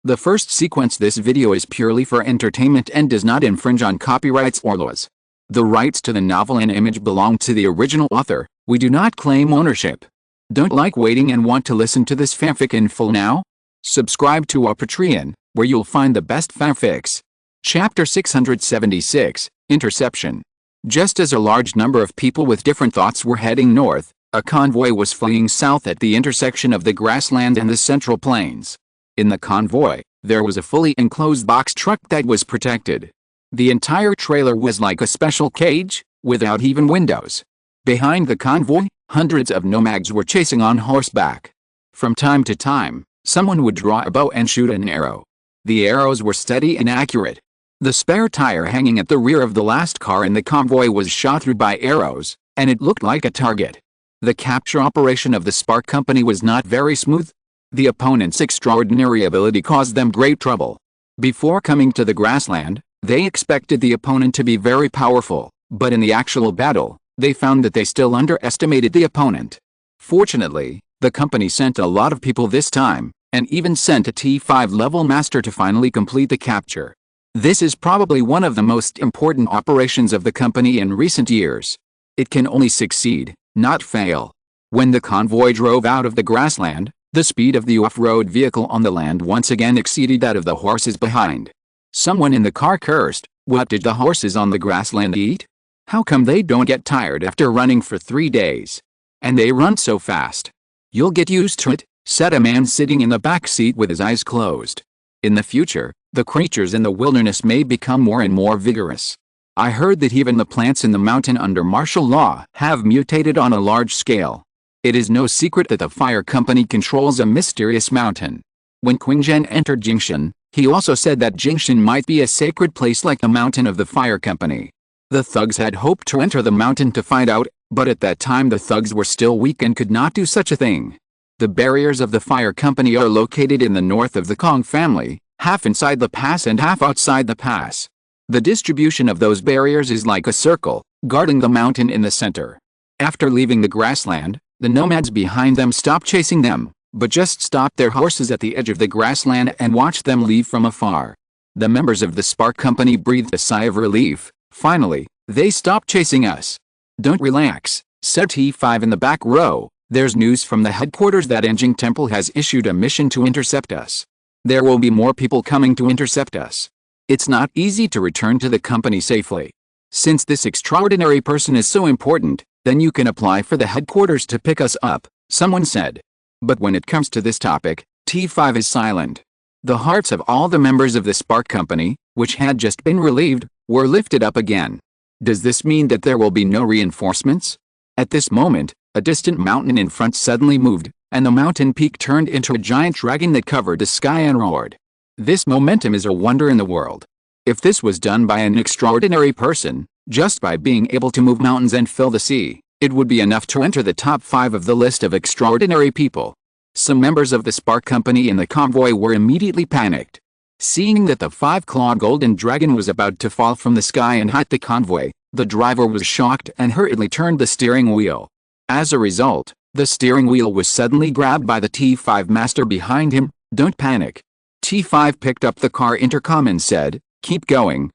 The first sequence this video is purely for entertainment and does not infringe on copyrights or laws. The rights to the novel and image belong to the original author. We do not claim ownership. Don't like waiting and want to listen to this fanfic in full now? Subscribe to our Patreon, where you'll find the best fanfics. Chapter 676, Interception. Just as a large number of people with different thoughts were heading north, a convoy was fleeing south at the intersection of the grassland and the Central Plains. In the convoy, there was a fully enclosed box truck that was protected. The entire trailer was like a special cage, without even windows. Behind the convoy, hundreds of nomads were chasing on horseback. From time to time, someone would draw a bow and shoot an arrow. The arrows were steady and accurate. The spare tire hanging at the rear of the last car in the convoy was shot through by arrows, and it looked like a target. The capture operation of the Spark Company was not very smooth. The opponent's extraordinary ability caused them great trouble. Before coming to the grassland, they expected the opponent to be very powerful, but in the actual battle, they found that they still underestimated the opponent. Fortunately, the company sent a lot of people this time, and even sent a T5 level master to finally complete the capture. This is probably one of the most important operations of the company in recent years. It can only succeed, not fail. When the convoy drove out of the grassland, the speed of the off-road vehicle on the land once again exceeded that of the horses behind. Someone in the car cursed, "What did the horses on the grassland eat? How come they don't get tired after running for 3 days? And they run so fast." "You'll get used to it," said a man sitting in the back seat with his eyes closed. "In the future, the creatures in the wilderness may become more and more vigorous. I heard that even the plants in the mountain under martial law have mutated on a large scale. It is no secret that the fire company controls a mysterious mountain." When Qingzhen entered Jingshan, he also said that Jingshan might be a sacred place like the mountain of the fire company. The thugs had hoped to enter the mountain to find out, but at that time the thugs were still weak and could not do such a thing. The barriers of the fire company are located in the north of the Kong family, half inside the pass and half outside the pass. The distribution of those barriers is like a circle, guarding the mountain in the center. After leaving the grassland, the nomads behind them stopped chasing them, but just stopped their horses at the edge of the grassland and watched them leave from afar. The members of the Spark Company breathed a sigh of relief. "Finally, they stopped chasing us." "Don't relax," said T5 in the back row. "There's news from the headquarters that Enjing Temple has issued a mission to intercept us. There will be more people coming to intercept us. It's not easy to return to the company safely. Since this extraordinary person is so important, then you can apply for the headquarters to pick us up," someone said. But when it comes to this topic, T5 is silent. The hearts of all the members of the Spark Company, which had just been relieved, were lifted up again. Does this mean that there will be no reinforcements? At this moment, a distant mountain in front suddenly moved, and the mountain peak turned into a giant dragon that covered the sky and roared. This momentum is a wonder in the world. If this was done by an extraordinary person, just by being able to move mountains and fill the sea, it would be enough to enter the top 5 of the list of extraordinary people. Some members of the Spark Company in the convoy were immediately panicked. Seeing that the 5-clawed golden dragon was about to fall from the sky and hit the convoy, the driver was shocked and hurriedly turned the steering wheel. As a result, the steering wheel was suddenly grabbed by the T5 master behind him. "Don't panic." T5 picked up the car intercom and said, keep going,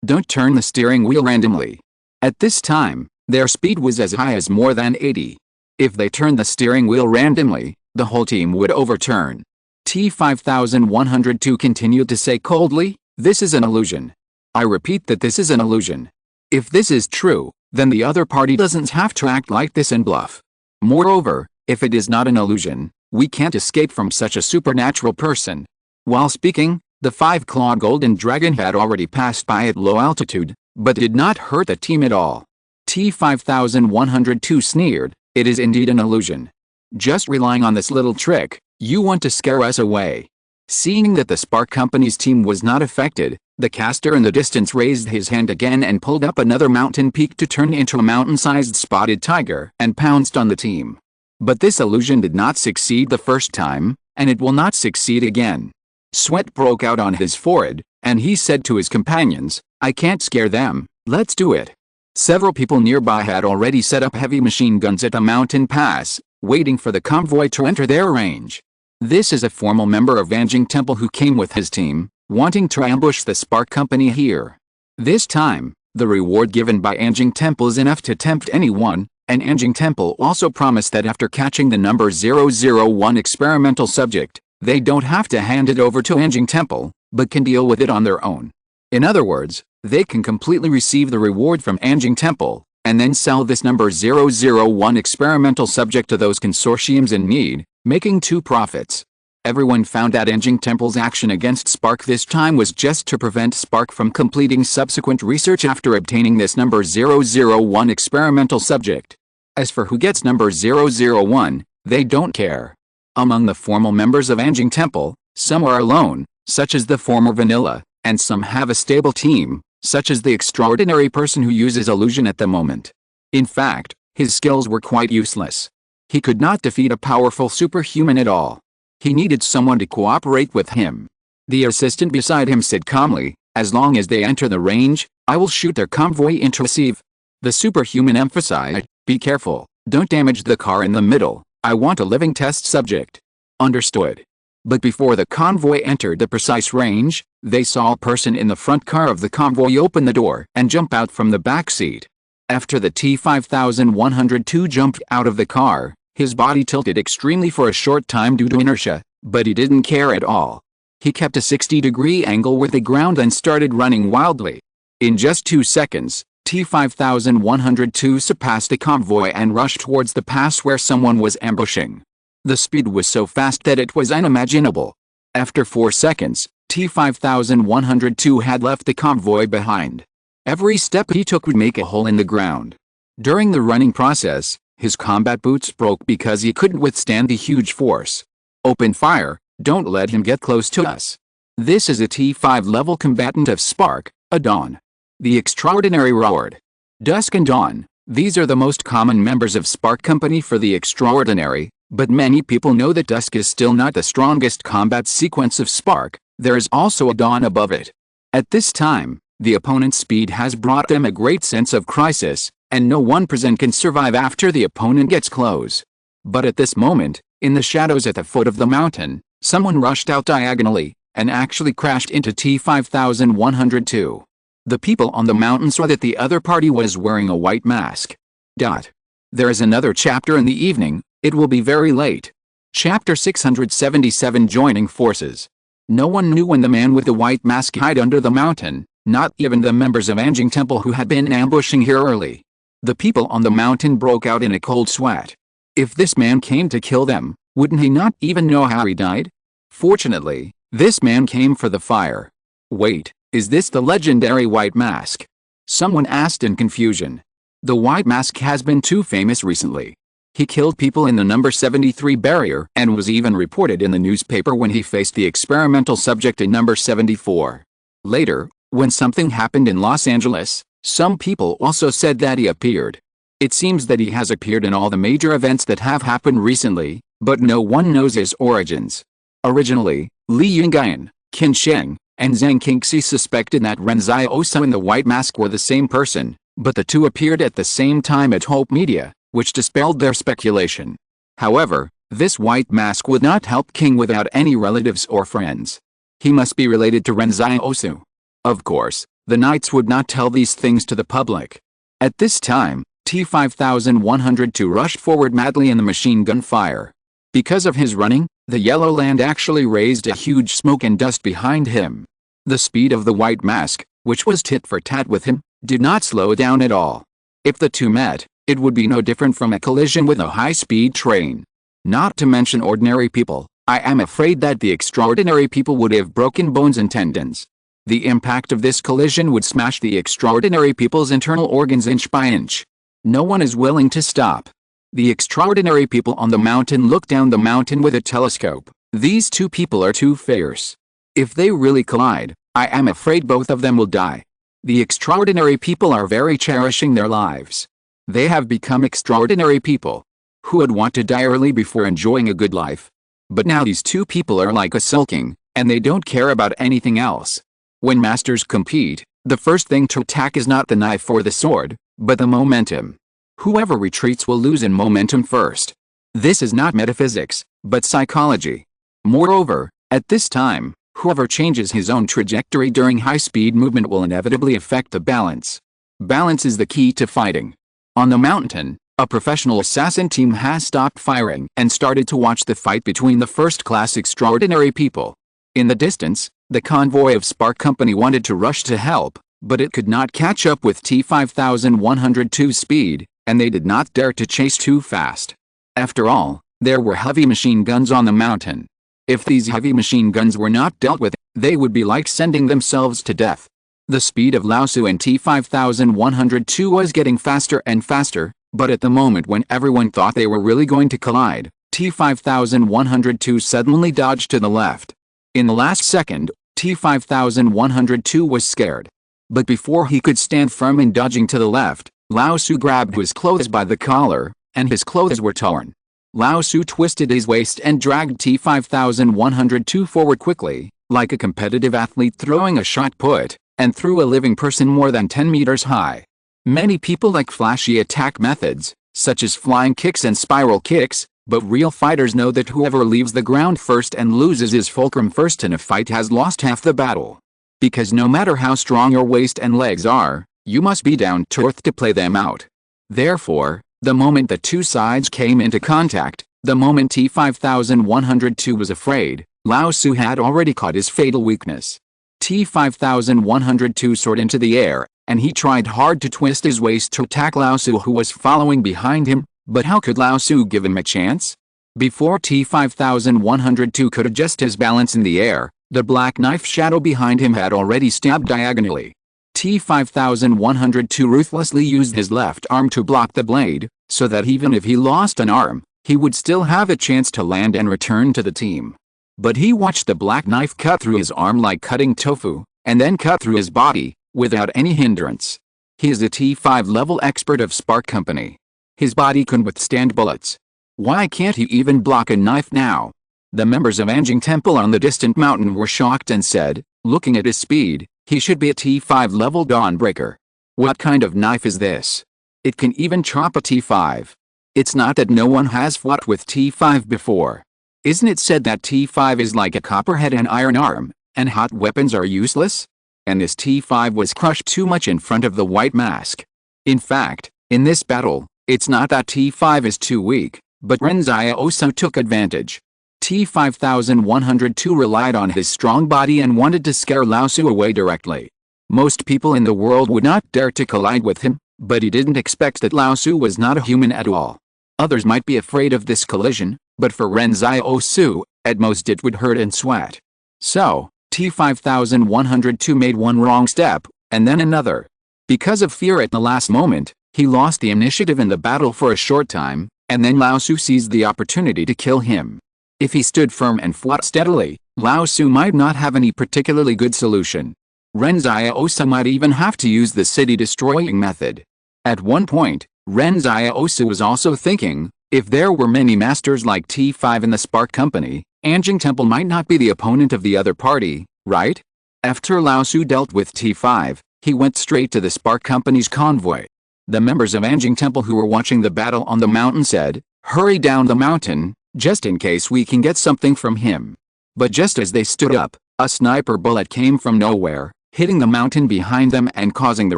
don't turn the steering wheel randomly." At this time, their speed was as high as more than 80. If they turned the steering wheel randomly, the whole team would overturn. T5102 continued to say coldly, "This is an illusion. I repeat that this is an illusion. If this is true, then the other party doesn't have to act like this and bluff. Moreover, if it is not an illusion, we can't escape from such a supernatural person." While speaking, the 5-clawed golden dragon had already passed by at low altitude, but did not hurt the team at all. T5102 sneered, "It is indeed an illusion. Just relying on this little trick, you want to scare us away." Seeing that the Spark Company's team was not affected, the caster in the distance raised his hand again and pulled up another mountain peak to turn into a mountain-sized spotted tiger and pounced on the team. But this illusion did not succeed the first time, and it will not succeed again. Sweat broke out on his forehead, and he said to his companions, "I can't scare them, let's do it." Several people nearby had already set up heavy machine guns at the mountain pass, waiting for the convoy to enter their range. This is a formal member of Anjing Temple who came with his team, wanting to ambush the Spark Company here. This time, the reward given by Anjing Temple is enough to tempt anyone, and Anjing Temple also promised that after catching the number 001 experimental subject, they don't have to hand it over to Anjing Temple, but can deal with it on their own. In other words, they can completely receive the reward from Anjing Temple, and then sell this number 001 experimental subject to those consortiums in need, making two profits. Everyone found that Anjing Temple's action against Spark this time was just to prevent Spark from completing subsequent research after obtaining this number 001 experimental subject. As for who gets number 001, they don't care. Among the formal members of Anjing Temple, some are alone, such as the former Vanilla, and some have a stable team, such as the extraordinary person who uses illusion at the moment. In fact, his skills were quite useless. He could not defeat a powerful superhuman at all. He needed someone to cooperate with him. The assistant beside him said calmly, "As long as they enter the range, I will shoot their convoy into receive." The superhuman emphasized, "Be careful, don't damage the car in the middle, I want a living test subject." Understood. But before the convoy entered the precise range, they saw a person in the front car of the convoy open the door and jump out from the back seat. After the T-5102 jumped out of the car, his body tilted extremely for a short time due to inertia, but he didn't care at all. He kept a 60-degree angle with the ground and started running wildly. In just 2 seconds, T-5102 surpassed the convoy and rushed towards the pass where someone was ambushing. The speed was so fast that it was unimaginable. After 4 seconds, T-5102 had left the convoy behind. Every step he took would make a hole in the ground. During the running process, his combat boots broke because he couldn't withstand the huge force. "Open fire, don't let him get close to us." This is a T5 level combatant of Spark, a Dawn. The Extraordinary roared. Dusk and Dawn, these are the most common members of Spark Company for the Extraordinary, but many people know that Dusk is still not the strongest combat sequence of Spark. There is also a Dawn above it. At this time, the opponent's speed has brought them a great sense of crisis, and no 1% can survive after the opponent gets close. But at this moment, in the shadows at the foot of the mountain, someone rushed out diagonally, and actually crashed into T-5102. The people on the mountain saw that the other party was wearing a white mask. There is another chapter in the evening, it will be very late. Chapter 677 Joining Forces. No one knew when the man with the white mask hid under the mountain, not even the members of Anjing Temple who had been ambushing here early. The people on the mountain broke out in a cold sweat. If this man came to kill them, wouldn't he not even know how he died? Fortunately, this man came for the fire. Wait, is this the legendary White Mask? Someone asked in confusion. The White Mask has been too famous recently. He killed people in the number 73 barrier and was even reported in the newspaper when he faced the experimental subject in number 74. Later, when something happened in Los Angeles, some people also said that he appeared. It seems that he has appeared in all the major events that have happened recently, but no one knows his origins. Originally, Li Yingyan, Qin Sheng, and Zhang Qingxi suspected that Ren Xiaosu and the White Mask were the same person, but the two appeared at the same time at Hope Media, which dispelled their speculation. However, this White Mask would not help King without any relatives or friends. He must be related to Ren Xiaosu. Of course, the knights would not tell these things to the public. At this time, T-5102 rushed forward madly in the machine gun fire. Because of his running, the Yellow Land actually raised a huge smoke and dust behind him. The speed of the White Mask, which was tit for tat with him, did not slow down at all. If the two met, it would be no different from a collision with a high-speed train. Not to mention ordinary people, I am afraid that the extraordinary people would have broken bones and tendons. The impact of this collision would smash the extraordinary people's internal organs inch by inch. No one is willing to stop. The extraordinary people on the mountain look down the mountain with a telescope. These two people are too fierce. If they really collide, I am afraid both of them will die. The extraordinary people are very cherishing their lives. They have become extraordinary people. Who would want to die early before enjoying a good life? But now these two people are like a sulking, and they don't care about anything else. When masters compete, the first thing to attack is not the knife or the sword, but the momentum. Whoever retreats will lose in momentum first. This is not metaphysics, but psychology. Moreover, at this time, whoever changes his own trajectory during high-speed movement will inevitably affect the balance. Balance is the key to fighting. On the mountain, a professional assassin team has stopped firing and started to watch the fight between the first-class extraordinary people. In the distance, the convoy of Spark Company wanted to rush to help, but it could not catch up with T-5102's speed, and they did not dare to chase too fast. After all, there were heavy machine guns on the mountain. If these heavy machine guns were not dealt with, they would be like sending themselves to death. The speed of Xiaosu and T-5102 was getting faster and faster, but at the moment when everyone thought they were really going to collide, T-5102 suddenly dodged to the left. In the last second, T-5102 was scared. But before he could stand firm in dodging to the left, Xiaosu grabbed his clothes by the collar, and his clothes were torn. Xiaosu twisted his waist and dragged T-5102 forward quickly, like a competitive athlete throwing a shot put, and threw a living person more than 10 meters high. Many people like flashy attack methods, such as flying kicks and spiral kicks, but real fighters know that whoever leaves the ground first and loses his fulcrum first in a fight has lost half the battle. Because no matter how strong your waist and legs are, you must be down to earth to play them out. Therefore, the moment the two sides came into contact, the moment T-5102 was afraid, Xiaosu had already caught his fatal weakness. T-5102 soared into the air, and he tried hard to twist his waist to attack Xiaosu, who was following behind him, but how could Xiaosu give him a chance? Before T-5102 could adjust his balance in the air, the black knife shadow behind him had already stabbed diagonally. T-5102 ruthlessly used his left arm to block the blade, so that even if he lost an arm, he would still have a chance to land and return to the team. But he watched the black knife cut through his arm like cutting tofu, and then cut through his body, without any hindrance. He is a T5 level expert of Spark Company. His body can withstand bullets. Why can't he even block a knife now? The members of Anjing Temple on the distant mountain were shocked and said, looking at his speed, he should be a T5 level Dawnbreaker. What kind of knife is this? It can even chop a T5. It's not that no one has fought with T5 before. Isn't it said that T5 is like a copperhead and iron arm, and hot weapons are useless? And this T5 was crushed too much in front of the white mask. In fact, in this battle, it's not that T5 is too weak, but Ren Xiaosu took advantage. T-5102 relied on his strong body and wanted to scare Xiaosu away directly. Most people in the world would not dare to collide with him, but he didn't expect that Xiaosu was not a human at all. Others might be afraid of this collision, but for Ren Xiaosu, at most it would hurt and sweat. So, T-5102 made one wrong step, and then another. Because of fear at the last moment, he lost the initiative in the battle for a short time, and then Xiaosu seized the opportunity to kill him. If he stood firm and fought steadily, Xiaosu might not have any particularly good solution. Ren Xiaosu might even have to use the city-destroying method. At one point, Ren Xiaosu was also thinking, if there were many masters like T5 in the Spark Company, Anjing Temple might not be the opponent of the other party, right? After Xiaosu dealt with T5, he went straight to the Spark Company's convoy. The members of Anjing Temple who were watching the battle on the mountain said, hurry down the mountain, just in case we can get something from him. But just as they stood up, a sniper bullet came from nowhere, hitting the mountain behind them and causing the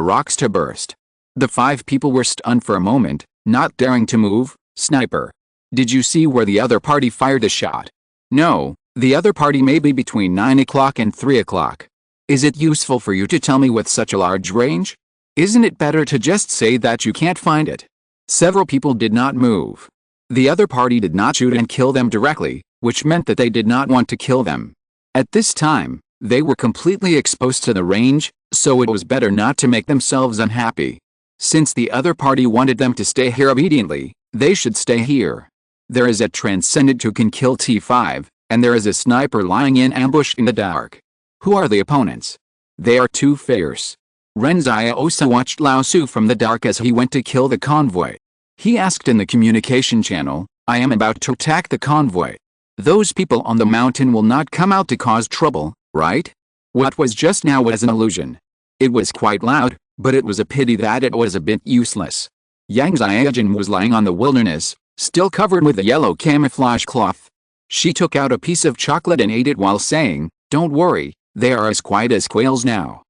rocks to burst. The 5 people were stunned for a moment, not daring to move. Sniper. Did you see where the other party fired the shot? No, the other party may be between 9 o'clock and 3 o'clock. Is it useful for you to tell me with such a large range? Isn't it better to just say that you can't find it? Several people did not move. The other party did not shoot and kill them directly, which meant that they did not want to kill them. At this time, they were completely exposed to the range, so it was better not to make themselves unhappy. Since the other party wanted them to stay here obediently, they should stay here. There is a transcendent who can kill T5, and there is a sniper lying in ambush in the dark. Who are the opponents? They are too fierce. Ren Xiaosu watched Xiaosu from the dark as he went to kill the convoy. He asked in the communication channel, I am about to attack the convoy. Those people on the mountain will not come out to cause trouble, right? What was just now was an illusion. It was quite loud, but it was a pity that it was a bit useless. Yang Xiaojun was lying on the wilderness, still covered with a yellow camouflage cloth. She took out a piece of chocolate and ate it while saying, "Don't worry, they are as quiet as quails now."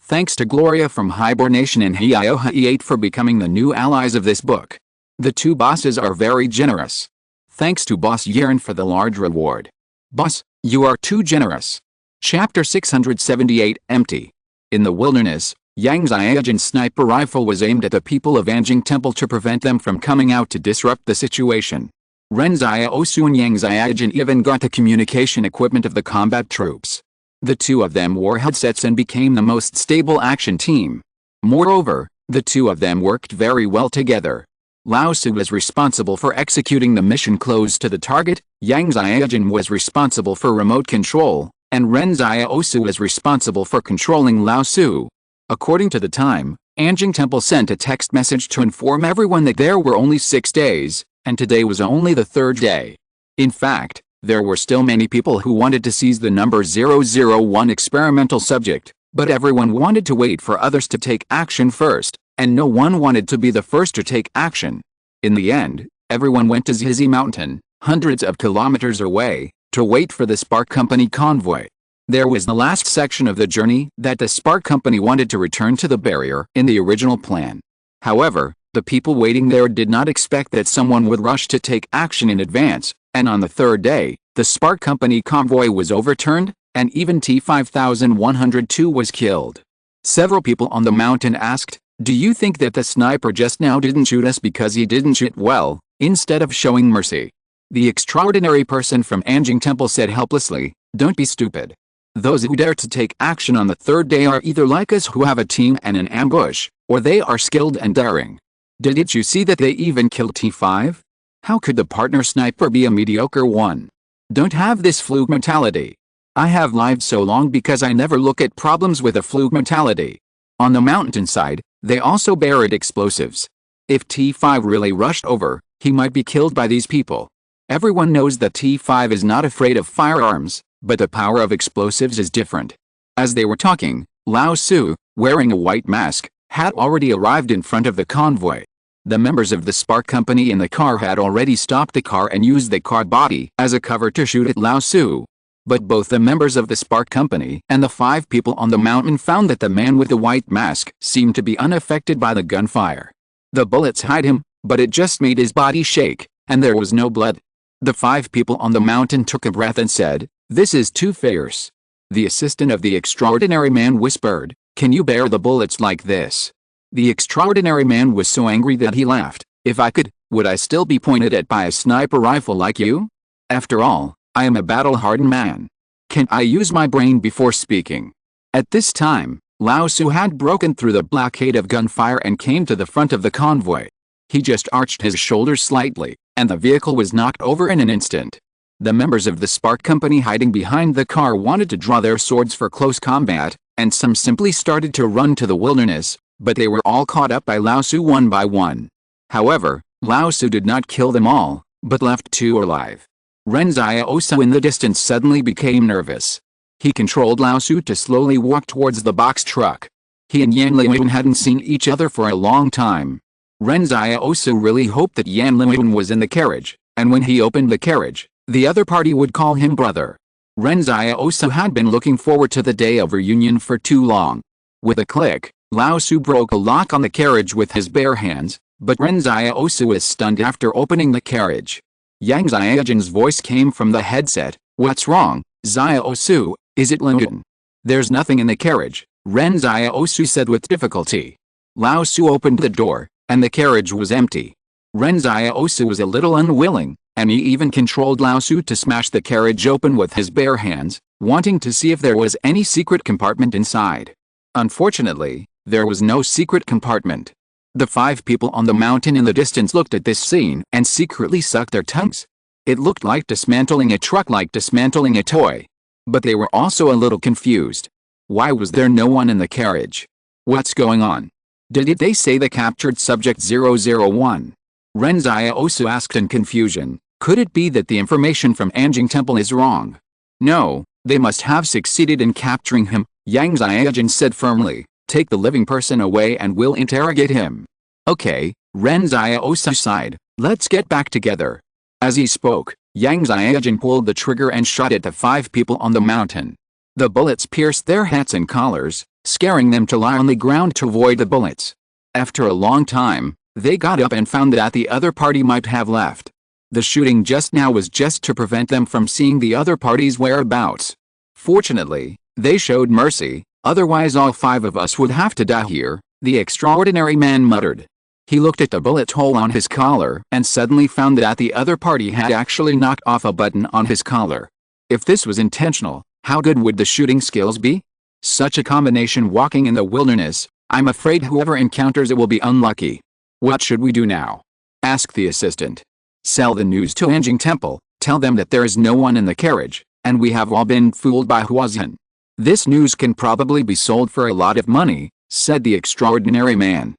Thanks to Gloria from Hibernation and Hioha-E8 for becoming the new allies of this book. The two bosses are very generous. Thanks to Boss Yeren for the large reward. Boss, you are too generous. Chapter 678 Empty. In the wilderness, Yang Xiaojin's sniper rifle was aimed at the people of Anjing Temple to prevent them from coming out to disrupt the situation. Ren Xiaosu and Yang Xiaojin even got the communication equipment of the combat troops. The two of them wore headsets and became the most stable action team. Moreover, the two of them worked very well together. Lao Su was responsible for executing the mission close to the target, Yang Xiaojin was responsible for remote control, and Ren Xiaosu was responsible for controlling Lao Su. According to the time, Anjing Temple sent a text message to inform everyone that there were only 6 days, and today was only the 3rd day. In fact, there were still many people who wanted to seize the number 001 experimental subject, but everyone wanted to wait for others to take action first, and no one wanted to be the first to take action. In the end, everyone went to Zizi Mountain, hundreds of kilometers away, to wait for the Spark Company convoy. There was the last section of the journey that the Spark Company wanted to return to the barrier in the original plan. However, the people waiting there did not expect that someone would rush to take action in advance, and on the 3rd day, the Spark Company convoy was overturned, and even T-5102 was killed. Several people on the mountain asked, "Do you think that the sniper just now didn't shoot us because he didn't shoot well, instead of showing mercy?" The extraordinary person from Anjing Temple said helplessly, "Don't be stupid. Those who dare to take action on the 3rd day are either like us who have a team and an ambush, or they are skilled and daring. Didn't you see that they even killed T5? How could the partner sniper be a mediocre one? Don't have this fluke mentality. I have lived so long because I never look at problems with a fluke mentality." On the mountainside, they also buried explosives. If T5 really rushed over, he might be killed by these people. Everyone knows that T5 is not afraid of firearms, but the power of explosives is different. As they were talking, Lao Su, wearing a white mask, had already arrived in front of the convoy. The members of the Spark Company in the car had already stopped the car and used the car body as a cover to shoot at Lao Su. But both the members of the Spark Company and the 5 people on the mountain found that the man with the white mask seemed to be unaffected by the gunfire. The bullets hit him, but it just made his body shake, and there was no blood. The 5 people on the mountain took a breath and said, "This is too fierce." The assistant of the extraordinary man whispered, "Can you bear the bullets like this?" The extraordinary man was so angry that he laughed. "If I could, would I still be pointed at by a sniper rifle like you? After all, I am a battle-hardened man. Can I use my brain before speaking?" At this time, Lao Su had broken through the blockade of gunfire and came to the front of the convoy. He just arched his shoulders slightly, and the vehicle was knocked over in an instant. The members of the Spark Company hiding behind the car wanted to draw their swords for close combat, and some simply started to run to the wilderness, but they were all caught up by Lao Su one by one. However, Lao Su did not kill them all, but left 2 alive. Ren Xiaosu in the distance suddenly became nervous. He controlled Lao Su to slowly walk towards the box truck. He and Yan Liwen hadn't seen each other for a long time. Ren Xiaosu really hoped that Yan Liwen was in the carriage, and when he opened the carriage, the other party would call him brother. Ren Xiaosu had been looking forward to the day of reunion for too long. With a click, Lao Su broke a lock on the carriage with his bare hands, but Ren Xiaosu was stunned after opening the carriage. Yang Xiaojin's voice came from the headset, "What's wrong, Xiaosu, is it Liwen?" "There's nothing in the carriage," Ren Xiaosu said with difficulty. Lao Su opened the door, and the carriage was empty. Ren Xiaosu was a little unwilling, and he even controlled Lao Su to smash the carriage open with his bare hands, wanting to see if there was any secret compartment inside. Unfortunately, there was no secret compartment. The 5 people on the mountain in the distance looked at this scene and secretly sucked their tongues. It looked like dismantling a truck, like dismantling a toy. But they were also a little confused. Why was there no one in the carriage? What's going on? Did they say the captured subject 001? Ren Xiaosu asked in confusion. Could it be that the information from Anjing Temple is wrong? No, they must have succeeded in capturing him, Yang Xiaojin said firmly. Take the living person away and we'll interrogate him. Okay, Ren Xiaosu sighed. Let's get back together. As he spoke, Yang Xiaojun pulled the trigger and shot at the 5 people on the mountain. The bullets pierced their hats and collars, scaring them to lie on the ground to avoid the bullets. After a long time, they got up and found that the other party might have left. The shooting just now was just to prevent them from seeing the other party's whereabouts. Fortunately, they showed mercy, otherwise all 5 of us would have to die here, the extraordinary man muttered. He looked at the bullet hole on his collar and suddenly found that the other party had actually knocked off a button on his collar. If this was intentional, how good would the shooting skills be? Such a combination walking in the wilderness, I'm afraid whoever encounters it will be unlucky. What should we do now? Asked the assistant. Sell the news to Anjing Temple, tell them that there is no one in the carriage, and we have all been fooled by Huazhen. This news can probably be sold for a lot of money, said the extraordinary man.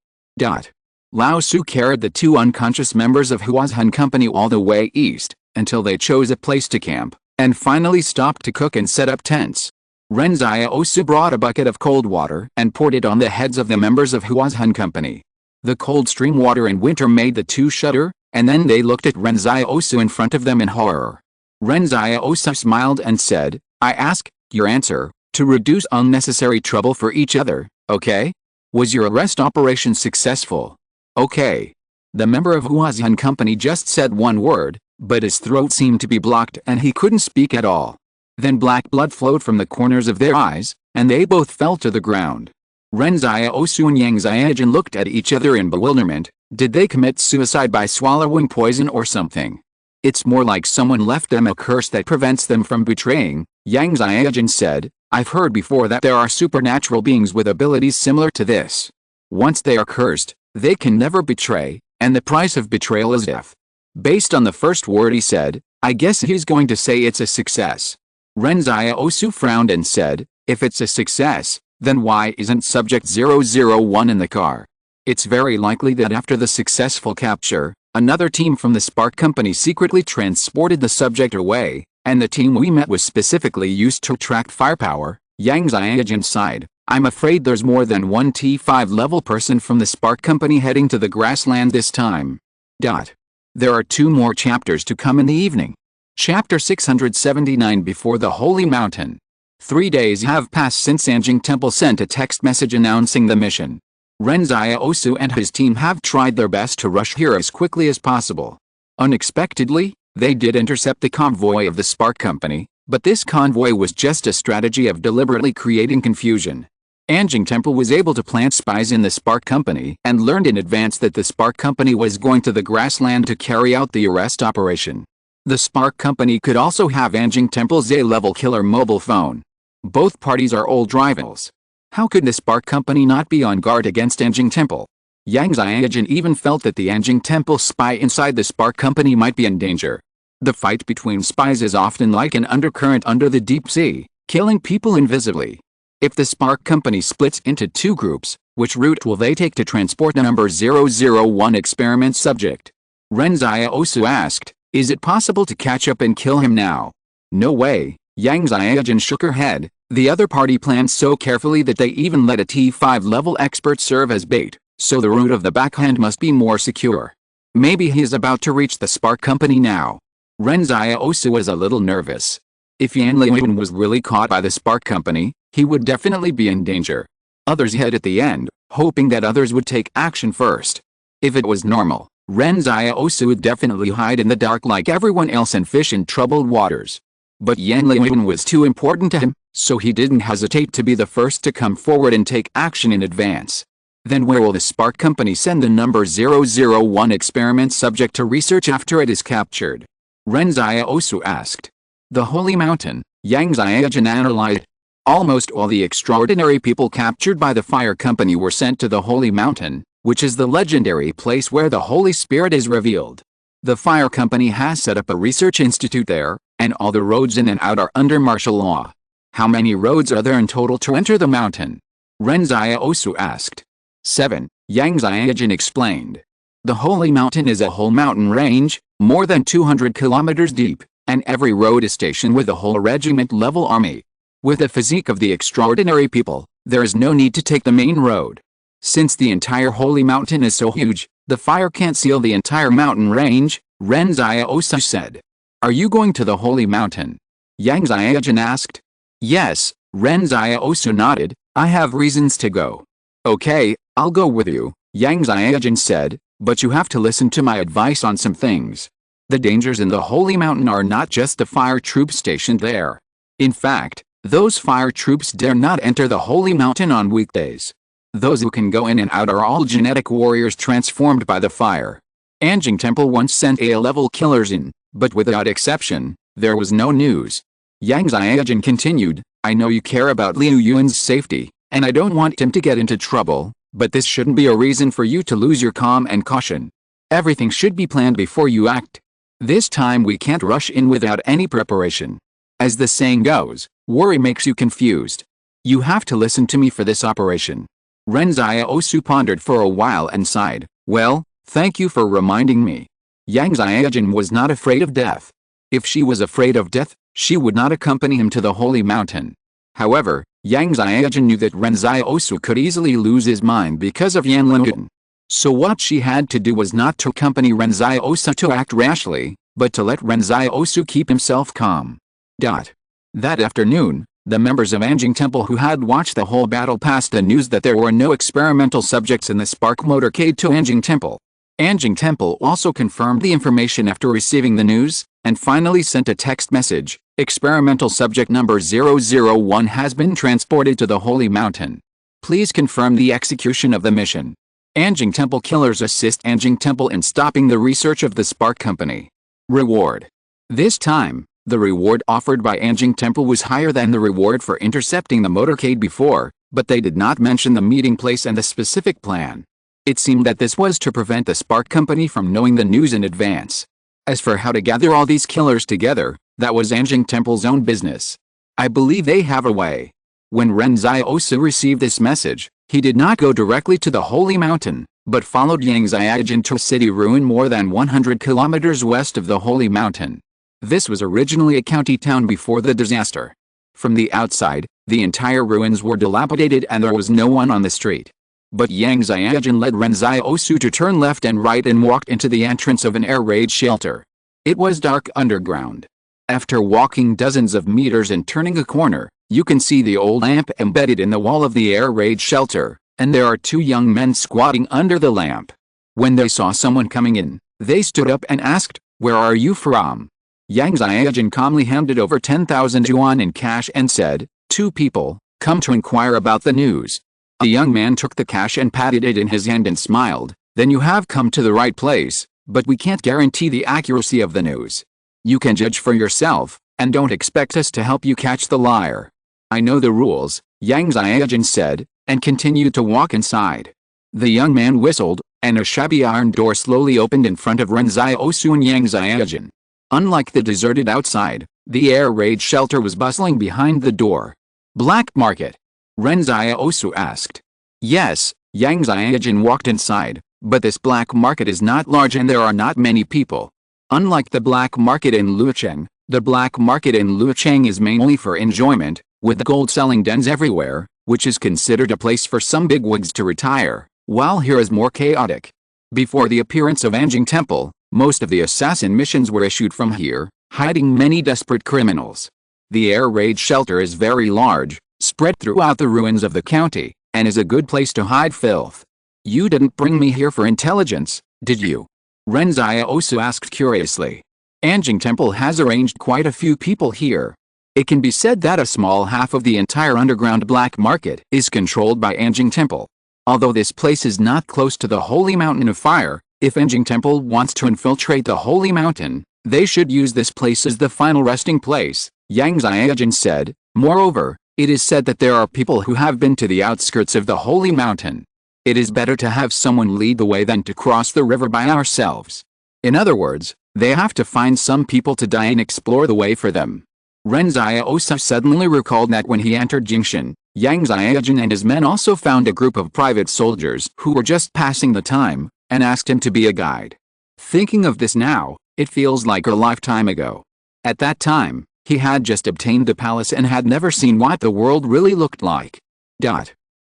Lao Su carried the 2 unconscious members of Huazhen Company all the way east, until they chose a place to camp, and finally stopped to cook and set up tents. Ren Xiaosu brought a bucket of cold water and poured it on the heads of the members of Huazhen Company. The cold stream water in winter made the 2 shudder, and then they looked at Ren Xiaosu in front of them in horror. Ren Xiaosu smiled and said, I ask your answer, to reduce unnecessary trouble for each other, okay? Was your arrest operation successful? Okay. The member of Huazhen Company just said one word, but his throat seemed to be blocked and he couldn't speak at all. Then black blood flowed from the corners of their eyes, and they both fell to the ground. Ren Xiaosu and Yang Xiaojun looked at each other in bewilderment. Did they commit suicide by swallowing poison or something? It's more like someone left them a curse that prevents them from betraying, Yang Xiaojun said. I've heard before that there are supernatural beings with abilities similar to this. Once they are cursed, they can never betray, and the price of betrayal is death. Based on the first word he said, I guess he's going to say it's a success. Ren Xiaosu frowned and said, if it's a success, then why isn't Subject 001 in the car? It's very likely that after the successful capture, another team from the Spark Company secretly transported the subject away, and the team we met was specifically used to attract firepower. Yang Xiaojun sighed. I'm afraid there's more than one T5 level person from the Spark Company heading to the grassland this time. There are 2 more chapters to come in the evening. Chapter 679 Before the Holy Mountain. 3 days have passed since Anjing Temple sent a text message announcing the mission. Ren Xiaosu and his team have tried their best to rush here as quickly as possible. Unexpectedly, they did intercept the convoy of the Spark Company, but this convoy was just a strategy of deliberately creating confusion. Anjing Temple was able to plant spies in the Spark Company and learned in advance that the Spark Company was going to the grassland to carry out the arrest operation. The Spark Company could also have Anjing Temple's A-level killer mobile phone. Both parties are old rivals. How could the Spark Company not be on guard against Anjing Temple? Yang Xiaojun even felt that the Anjing Temple spy inside the Spark Company might be in danger. The fight between spies is often like an undercurrent under the deep sea, killing people invisibly. If the Spark Company splits into 2 groups, which route will they take to transport the number 001 experiment subject? Ren Xiaosu asked, is it possible to catch up and kill him now? No way, Yang Xiaojun shook her head. The other party planned so carefully that they even let a T5 level expert serve as bait, so the route of the backhand must be more secure. Maybe he is about to reach the Spark Company now. Ren Xiaosu was a little nervous. If Yan Liwen was really caught by the Spark Company, he would definitely be in danger. Others hid at the end, hoping that others would take action first. If it was normal, Ren Xiaosu would definitely hide in the dark like everyone else and fish in troubled waters. But Yan Liwen was too important to him, so he didn't hesitate to be the first to come forward and take action in advance. Then where will the Spark Company send the number 001 experiment subject to research after it is captured? Ren Xiaosu asked. The Holy Mountain, Yang Xiaojun analyzed. Almost all the extraordinary people captured by the Fire Company were sent to the Holy Mountain, which is the legendary place where the Holy Spirit is revealed. The Fire Company has set up a research institute there, and all the roads in and out are under martial law. How many roads are there in total to enter the mountain? Ren Xiaosu asked. 7, Yang Xiaojun explained. The Holy Mountain is a whole mountain range, more than 200 kilometers deep, and every road is stationed with a whole regiment-level army. With the physique of the extraordinary people, there is no need to take the main road. Since the entire Holy Mountain is so huge, the fire can't seal the entire mountain range, Ren Xiaosu said. Are you going to the Holy Mountain? Yang Xiaojun asked. Yes, Ren Xiaosu nodded. I have reasons to go. Okay, I'll go with you, Yang Xiaojun said, but you have to listen to my advice on some things. The dangers in the Holy Mountain are not just the fire troops stationed there. In fact, those fire troops dare not enter the Holy Mountain on weekdays. Those who can go in and out are all genetic warriors transformed by the fire. Anjing Temple once sent A-level killers in, but without exception, there was no news. Yang Xiaojun continued, I know you care about Liu Yuan's safety, and I don't want him to get into trouble, but this shouldn't be a reason for you to lose your calm and caution. Everything should be planned before you act. This time we can't rush in without any preparation. As the saying goes, worry makes you confused. You have to listen to me for this operation. Ren Xiaosu pondered for a while and sighed, well, thank you for reminding me. Yang Xiaojun was not afraid of death. If she was afraid of death, she would not accompany him to the Holy Mountain. However, Yang Xiaojun knew that Ren Xiaosu could easily lose his mind because of Yan Linjun. So what she had to do was not to accompany Ren Xiaosu to act rashly, but to let Ren Xiaosu keep himself calm. That afternoon, the members of Anjing Temple who had watched the whole battle passed the news that there were no experimental subjects in the Spark motorcade to Anjing Temple. Anjing Temple also confirmed the information after receiving the news, and finally sent a text message, experimental subject number 001 has been transported to the Holy Mountain. Please confirm the execution of the mission. Anjing Temple killers assist Anjing Temple in stopping the research of the Spark Company. Reward. This time, the reward offered by Anjing Temple was higher than the reward for intercepting the motorcade before, but they did not mention the meeting place and the specific plan. It seemed that this was to prevent the Spark Company from knowing the news in advance. As for how to gather all these killers together, that was Anjing Temple's own business. I believe they have a way. When Ren Xiaosu received this message, he did not go directly to the Holy Mountain, but followed Yang Xiaojun to a city ruin more than 100 kilometers west of the Holy Mountain. This was originally a county town before the disaster. From the outside, the entire ruins were dilapidated and there was no one on the street. But Yang Xiaojun led Ren Xiaosu to turn left and right and walked into the entrance of an air raid shelter. It was dark underground. After walking dozens of meters and turning a corner, you can see the old lamp embedded in the wall of the air raid shelter, and there are two young men squatting under the lamp. When they saw someone coming in, they stood up and asked, "Where are you from?" Yang Xiaojun calmly handed over 10,000 yuan in cash and said, "Two people, come to inquire about the news." The young man took the cash and patted it in his hand and smiled, "Then you have come to the right place, but we can't guarantee the accuracy of the news. You can judge for yourself, and don't expect us to help you catch the liar." "I know the rules," Yang Xiaojun said, and continued to walk inside. The young man whistled, and a shabby iron door slowly opened in front of Ren Xiaosu and Yang Xiaojun. Unlike the deserted outside, the air raid shelter was bustling behind the door. "Black market?" Ren Xiaosu asked. "Yes," Yang Xiaojun walked inside, "but this black market is not large and there are not many people. Unlike the black market in Lucheng, the black market in Lucheng is mainly for enjoyment, with gold-selling dens everywhere, which is considered a place for some bigwigs to retire, while here is more chaotic. Before the appearance of Anjing Temple, most of the assassin missions were issued from here, hiding many desperate criminals. The air raid shelter is very large, spread throughout the ruins of the county, and is a good place to hide filth. You didn't bring me here for intelligence, did you?" Ren Xiaosu asked curiously. "Anjing Temple has arranged quite a few people here. It can be said that a small half of the entire underground black market is controlled by Anjing Temple. Although this place is not close to the Holy Mountain of Fire, if Anjing Temple wants to infiltrate the Holy Mountain, they should use this place as the final resting place," Yang Xiaojun said. "Moreover, it is said that there are people who have been to the outskirts of the Holy Mountain. It is better to have someone lead the way than to cross the river by ourselves. In other words, they have to find some people to die and explore the way for them." Ren Xiaosu suddenly recalled that when he entered Jingshan, Yang Xiaojun and his men also found a group of private soldiers who were just passing the time, and asked him to be a guide. Thinking of this now, it feels like a lifetime ago. At that time, he had just obtained the palace and had never seen what the world really looked like.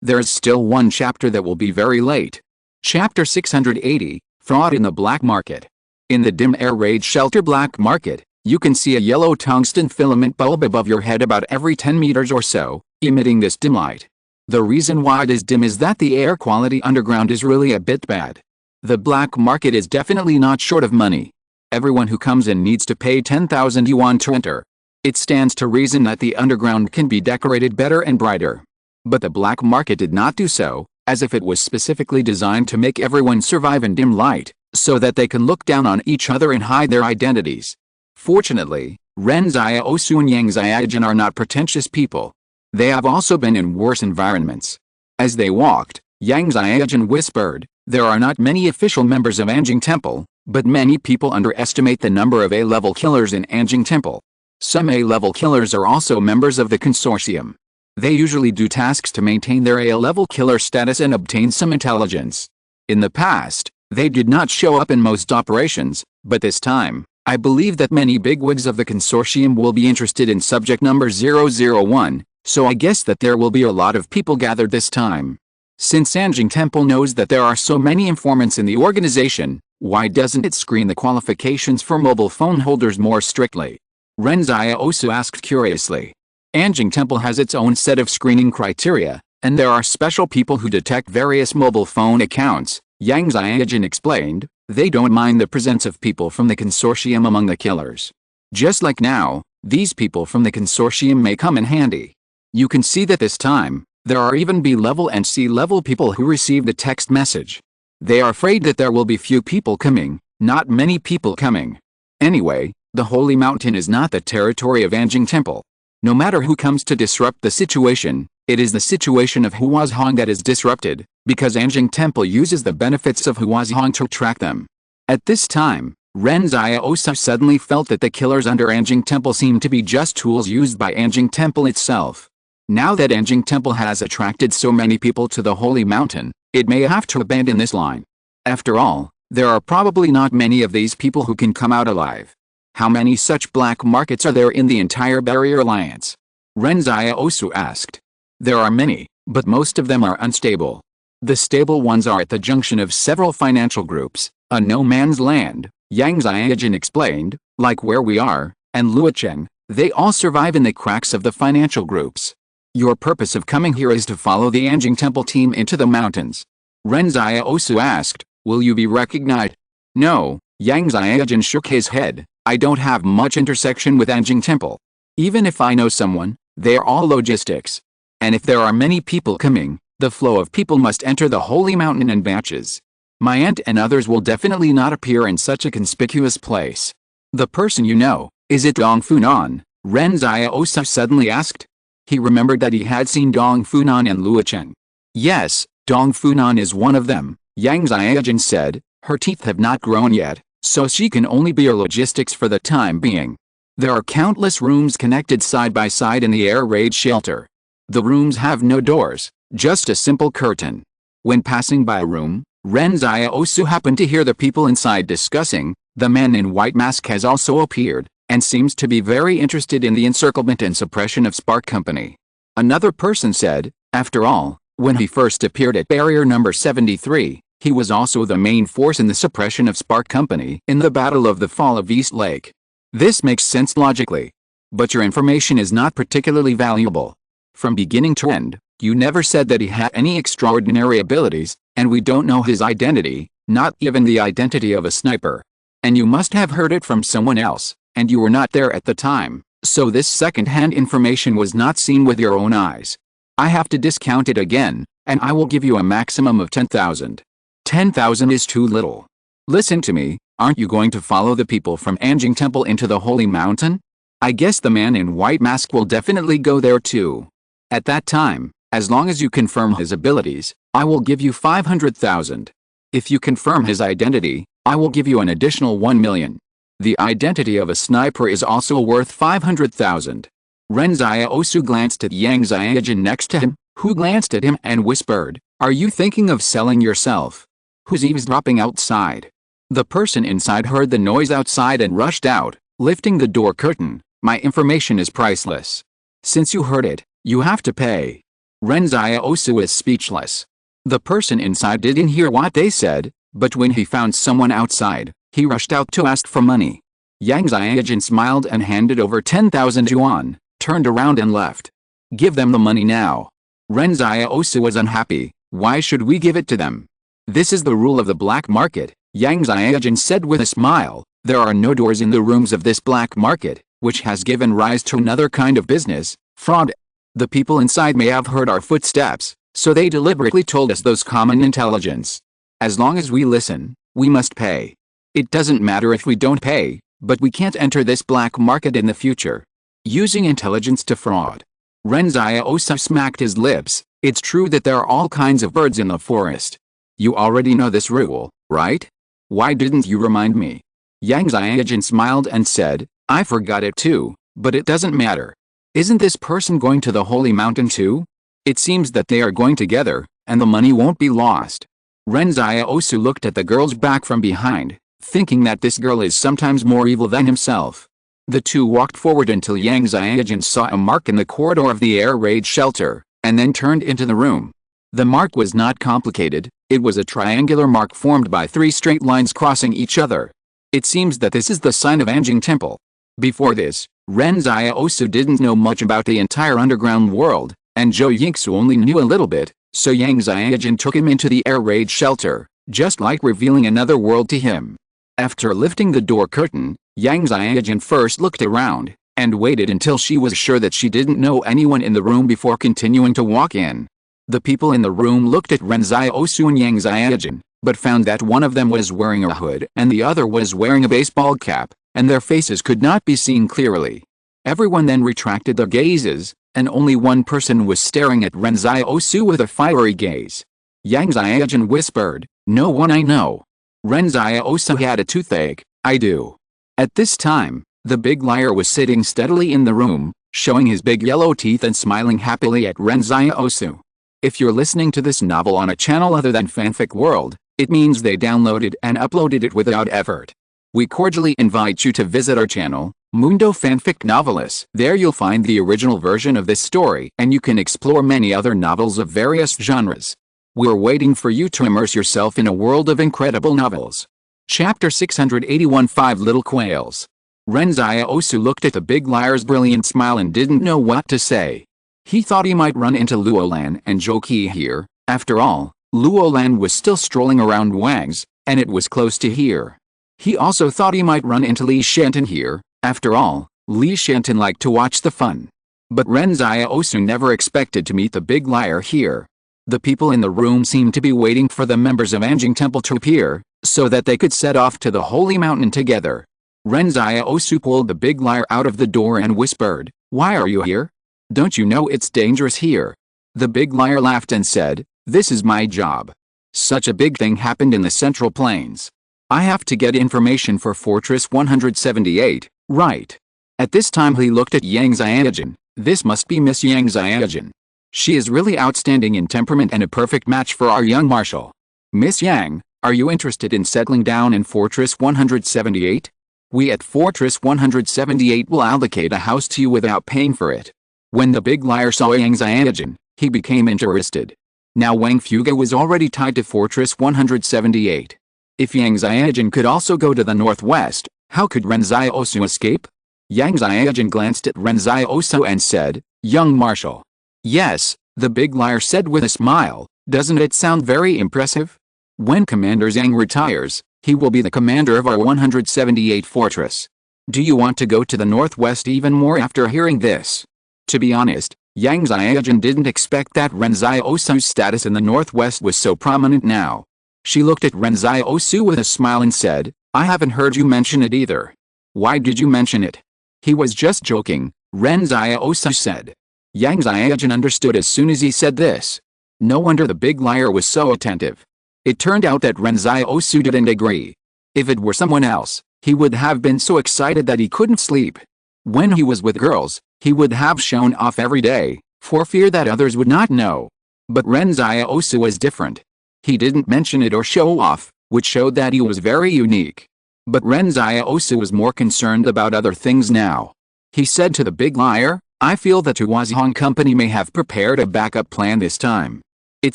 There's still one chapter that will be very late. Chapter 680, Fraud in the Black Market. In the dim air raid shelter black market, You can see a yellow tungsten filament bulb above your head about every 10 meters or so, emitting this dim light. The reason why it is dim is that the air quality underground is really a bit bad. The black market is definitely not short of money. Everyone who comes in needs to pay 10,000 yuan to enter. It stands to reason that the underground can be decorated better and brighter. But the black market did not do so, as if it was specifically designed to make everyone survive in dim light, so that they can look down on each other and hide their identities. Fortunately, Ren Xiaosu and Yang Xiaojun are not pretentious people. They have also been in worse environments. As they walked, Yang Xiaojun whispered, "There are not many official members of Anjing Temple, but many people underestimate the number of A-level killers in Anjing Temple. Some A-level killers are also members of the consortium. They usually do tasks to maintain their A-level killer status and obtain some intelligence. In the past, they did not show up in most operations, but this time, I believe that many bigwigs of the consortium will be interested in subject number 001, so I guess that there will be a lot of people gathered this time. Since Anjing Temple knows that there are so many informants in the organization, why doesn't it screen the qualifications for mobile phone holders more strictly?" Ren Xiaosu asked curiously. Anjing Temple has its own set of screening criteria, and there are special people who detect various mobile phone accounts, Yang Xiaojun explained. They don't mind the presence of people from the consortium among the killers. Just like now, these people from the consortium may come in handy. You can see that this time, there are even B-level and C-level people who received the text message. They are afraid that there will be few people coming, not many people coming. Anyway, the Holy Mountain is not the territory of Anjing Temple. No matter who comes to disrupt the situation, it is the situation of Huazhong that is disrupted, because Anjing Temple uses the benefits of Huazhong to attract them. At this time, Ren Xiaosu suddenly felt that the killers under Anjing Temple seemed to be just tools used by Anjing Temple itself. Now that Anjing Temple has attracted so many people to the Holy Mountain, it may have to abandon this line. After all, there are probably not many of these people who can come out alive. How many such black markets are there in the entire Barrier Alliance? Ren Xiaosu asked. There are many, but most of them are unstable. The stable ones are at the junction of several financial groups, a no man's land, Yang Xiaojun explained, like where we are, and Luocheng. They all survive in the cracks of the financial groups. Your purpose of coming here is to follow the Anjing Temple team into the mountains. Ren Xiaosu asked, "Will you be recognized?" No, Yang Xiaojun shook his head. I don't have much intersection with Anjing Temple. Even if I know someone, they are all logistics. And if there are many people coming, the flow of people must enter the Holy Mountain in batches. My aunt and others will definitely not appear in such a conspicuous place. The person you know, is it Dong Funan? Ren Xiaosu suddenly asked. He remembered that he had seen Dong Funan and Luocheng. Yes, Dong Funan is one of them, Yang Xiaojun said. Her teeth have not grown yet, so she can only be a logistics for the time being. There are countless rooms connected side by side in the air raid shelter. The rooms have no doors, just a simple curtain. When passing by a room, Ren Xiaosu happened to hear the people inside discussing. The man in white mask has also appeared, and seems to be very interested in the encirclement and suppression of Spark Company. Another person said, after all, when he first appeared at barrier number 73, he was also the main force in the suppression of Spark Company in the Battle of the Fall of East Lake. This makes sense logically. But your information is not particularly valuable. From beginning to end, you never said that he had any extraordinary abilities, and we don't know his identity, not even the identity of a sniper. And you must have heard it from someone else, and you were not there at the time, so this second-hand information was not seen with your own eyes. I have to discount it again, and I will give you a maximum of 10,000. 10,000 is too little. Listen to me, aren't you going to follow the people from Anjing Temple into the Holy Mountain? I guess the man in white mask will definitely go there too. At that time, as long as you confirm his abilities, I will give you 500,000. If you confirm his identity, I will give you an additional 1 million. The identity of a sniper is also worth 500,000. Ren Xiaosu glanced at Yang Xiaojun next to him, who glanced at him and whispered, "Are you thinking of selling yourself? Who's eavesdropping outside?" The person inside heard the noise outside and rushed out, lifting the door curtain. "My information is priceless. Since you heard it, you have to pay." Ren Xiaosu is speechless. The person inside didn't hear what they said, but when he found someone outside, he rushed out to ask for money. Yang Xiaojun smiled and handed over 10,000 yuan, turned around and left. Give them the money now. Ren Xiaosu was unhappy. Why should we give it to them? This is the rule of the black market, Yang Xiaojun said with a smile. There are no doors in the rooms of this black market, which has given rise to another kind of business, fraud. The people inside may have heard our footsteps, so they deliberately told us those common intelligence. As long as we listen, we must pay. It doesn't matter if we don't pay, but we can't enter this black market in the future. Using intelligence to fraud. Ren Xiaosu smacked his lips. It's true that there are all kinds of birds in the forest. You already know this rule, right? Why didn't you remind me? Yang Xiaojun smiled and said, I forgot it too, but it doesn't matter. Isn't this person going to the holy mountain too? It seems that they are going together, and the money won't be lost. Ren Xiaosu looked at the girl's back from behind, thinking that this girl is sometimes more evil than himself. The two walked forward until Yang Xiaojun saw a mark in the corridor of the air raid shelter, and then turned into the room. The mark was not complicated, it was a triangular mark formed by 3 straight lines crossing each other. It seems that this is the sign of Anjing Temple. Before this, Ren Xiaosu didn't know much about the entire underground world, and Zhou Yingsu only knew a little bit, so Yang Xiaojun took him into the air raid shelter, just like revealing another world to him. After lifting the door curtain, Yang Xiaojun first looked around, and waited until she was sure that she didn't know anyone in the room before continuing to walk in. The people in the room looked at Ren Xiaosu and Yang Xiaojun, but found that one of them was wearing a hood and the other was wearing a baseball cap, and their faces could not be seen clearly. Everyone then retracted their gazes, and only one person was staring at Ren Xiaosu with a fiery gaze. Yang Xiaojun whispered, No one I know. Ren Xiaosu had a toothache, I do. At this time, the big liar was sitting steadily in the room, showing his big yellow teeth and smiling happily at Ren Xiaosu. If you're listening to this novel on a channel other than Fanfic World, it means they downloaded and uploaded it without effort. We cordially invite you to visit our channel, Mundo Fanfic Novelists. There you'll find the original version of this story and you can explore many other novels of various genres. We're waiting for you to immerse yourself in a world of incredible novels. Chapter 681 5 Little Quails. Ren Xiaosu looked at the big liar's brilliant smile and didn't know what to say. He thought he might run into Luolan and Zhou Qi here. After all, Luolan was still strolling around Wang's, and it was close to here. He also thought he might run into Li Shanton here. After all, Li Shanton liked to watch the fun. But Ren Xiaosu never expected to meet the big liar here. The people in the room seemed to be waiting for the members of Anjing Temple to appear, so that they could set off to the holy mountain together. Ren Xiaosu pulled the big liar out of the door and whispered, Why are you here? Don't you know it's dangerous here? The big liar laughed and said, This is my job. Such a big thing happened in the Central Plains. I have to get information for Fortress 178, right? At this time he looked at Yang Xiaojun. This must be Miss Yang Xiaojun. She is really outstanding in temperament and a perfect match for our young marshal. Miss Yang, are you interested in settling down in Fortress 178? We at Fortress 178 will allocate a house to you without paying for it. When the big liar saw Yang Xiaojun, he became interested. Now Wang Fuge was already tied to Fortress 178. If Yang Xiaojun could also go to the northwest, how could Ren Xiaosu escape? Yang Xiaojun glanced at Ren Xiaosu and said, Young Marshal. Yes, the big liar said with a smile, doesn't it sound very impressive? When Commander Zhang retires, he will be the commander of our 178 fortress. Do you want to go to the northwest even more after hearing this? To be honest, Yang Xiaojun didn't expect that Ren Xiaosu's status in the northwest was so prominent now. She looked at Ren Xiaosu with a smile and said, I haven't heard you mention it either. Why did you mention it? He was just joking, Ren Xiaosu said. Yang Xiaojun understood as soon as he said this. No wonder the big liar was so attentive. It turned out that Ren Xiaosu didn't agree. If it were someone else, he would have been so excited that he couldn't sleep. When he was with girls, he would have shown off every day, for fear that others would not know. But Ren Xiaosu was different. He didn't mention it or show off, which showed that he was very unique. But Ren Xiaosu was more concerned about other things now. He said to the big liar, I feel that Huazhong Company may have prepared a backup plan this time. It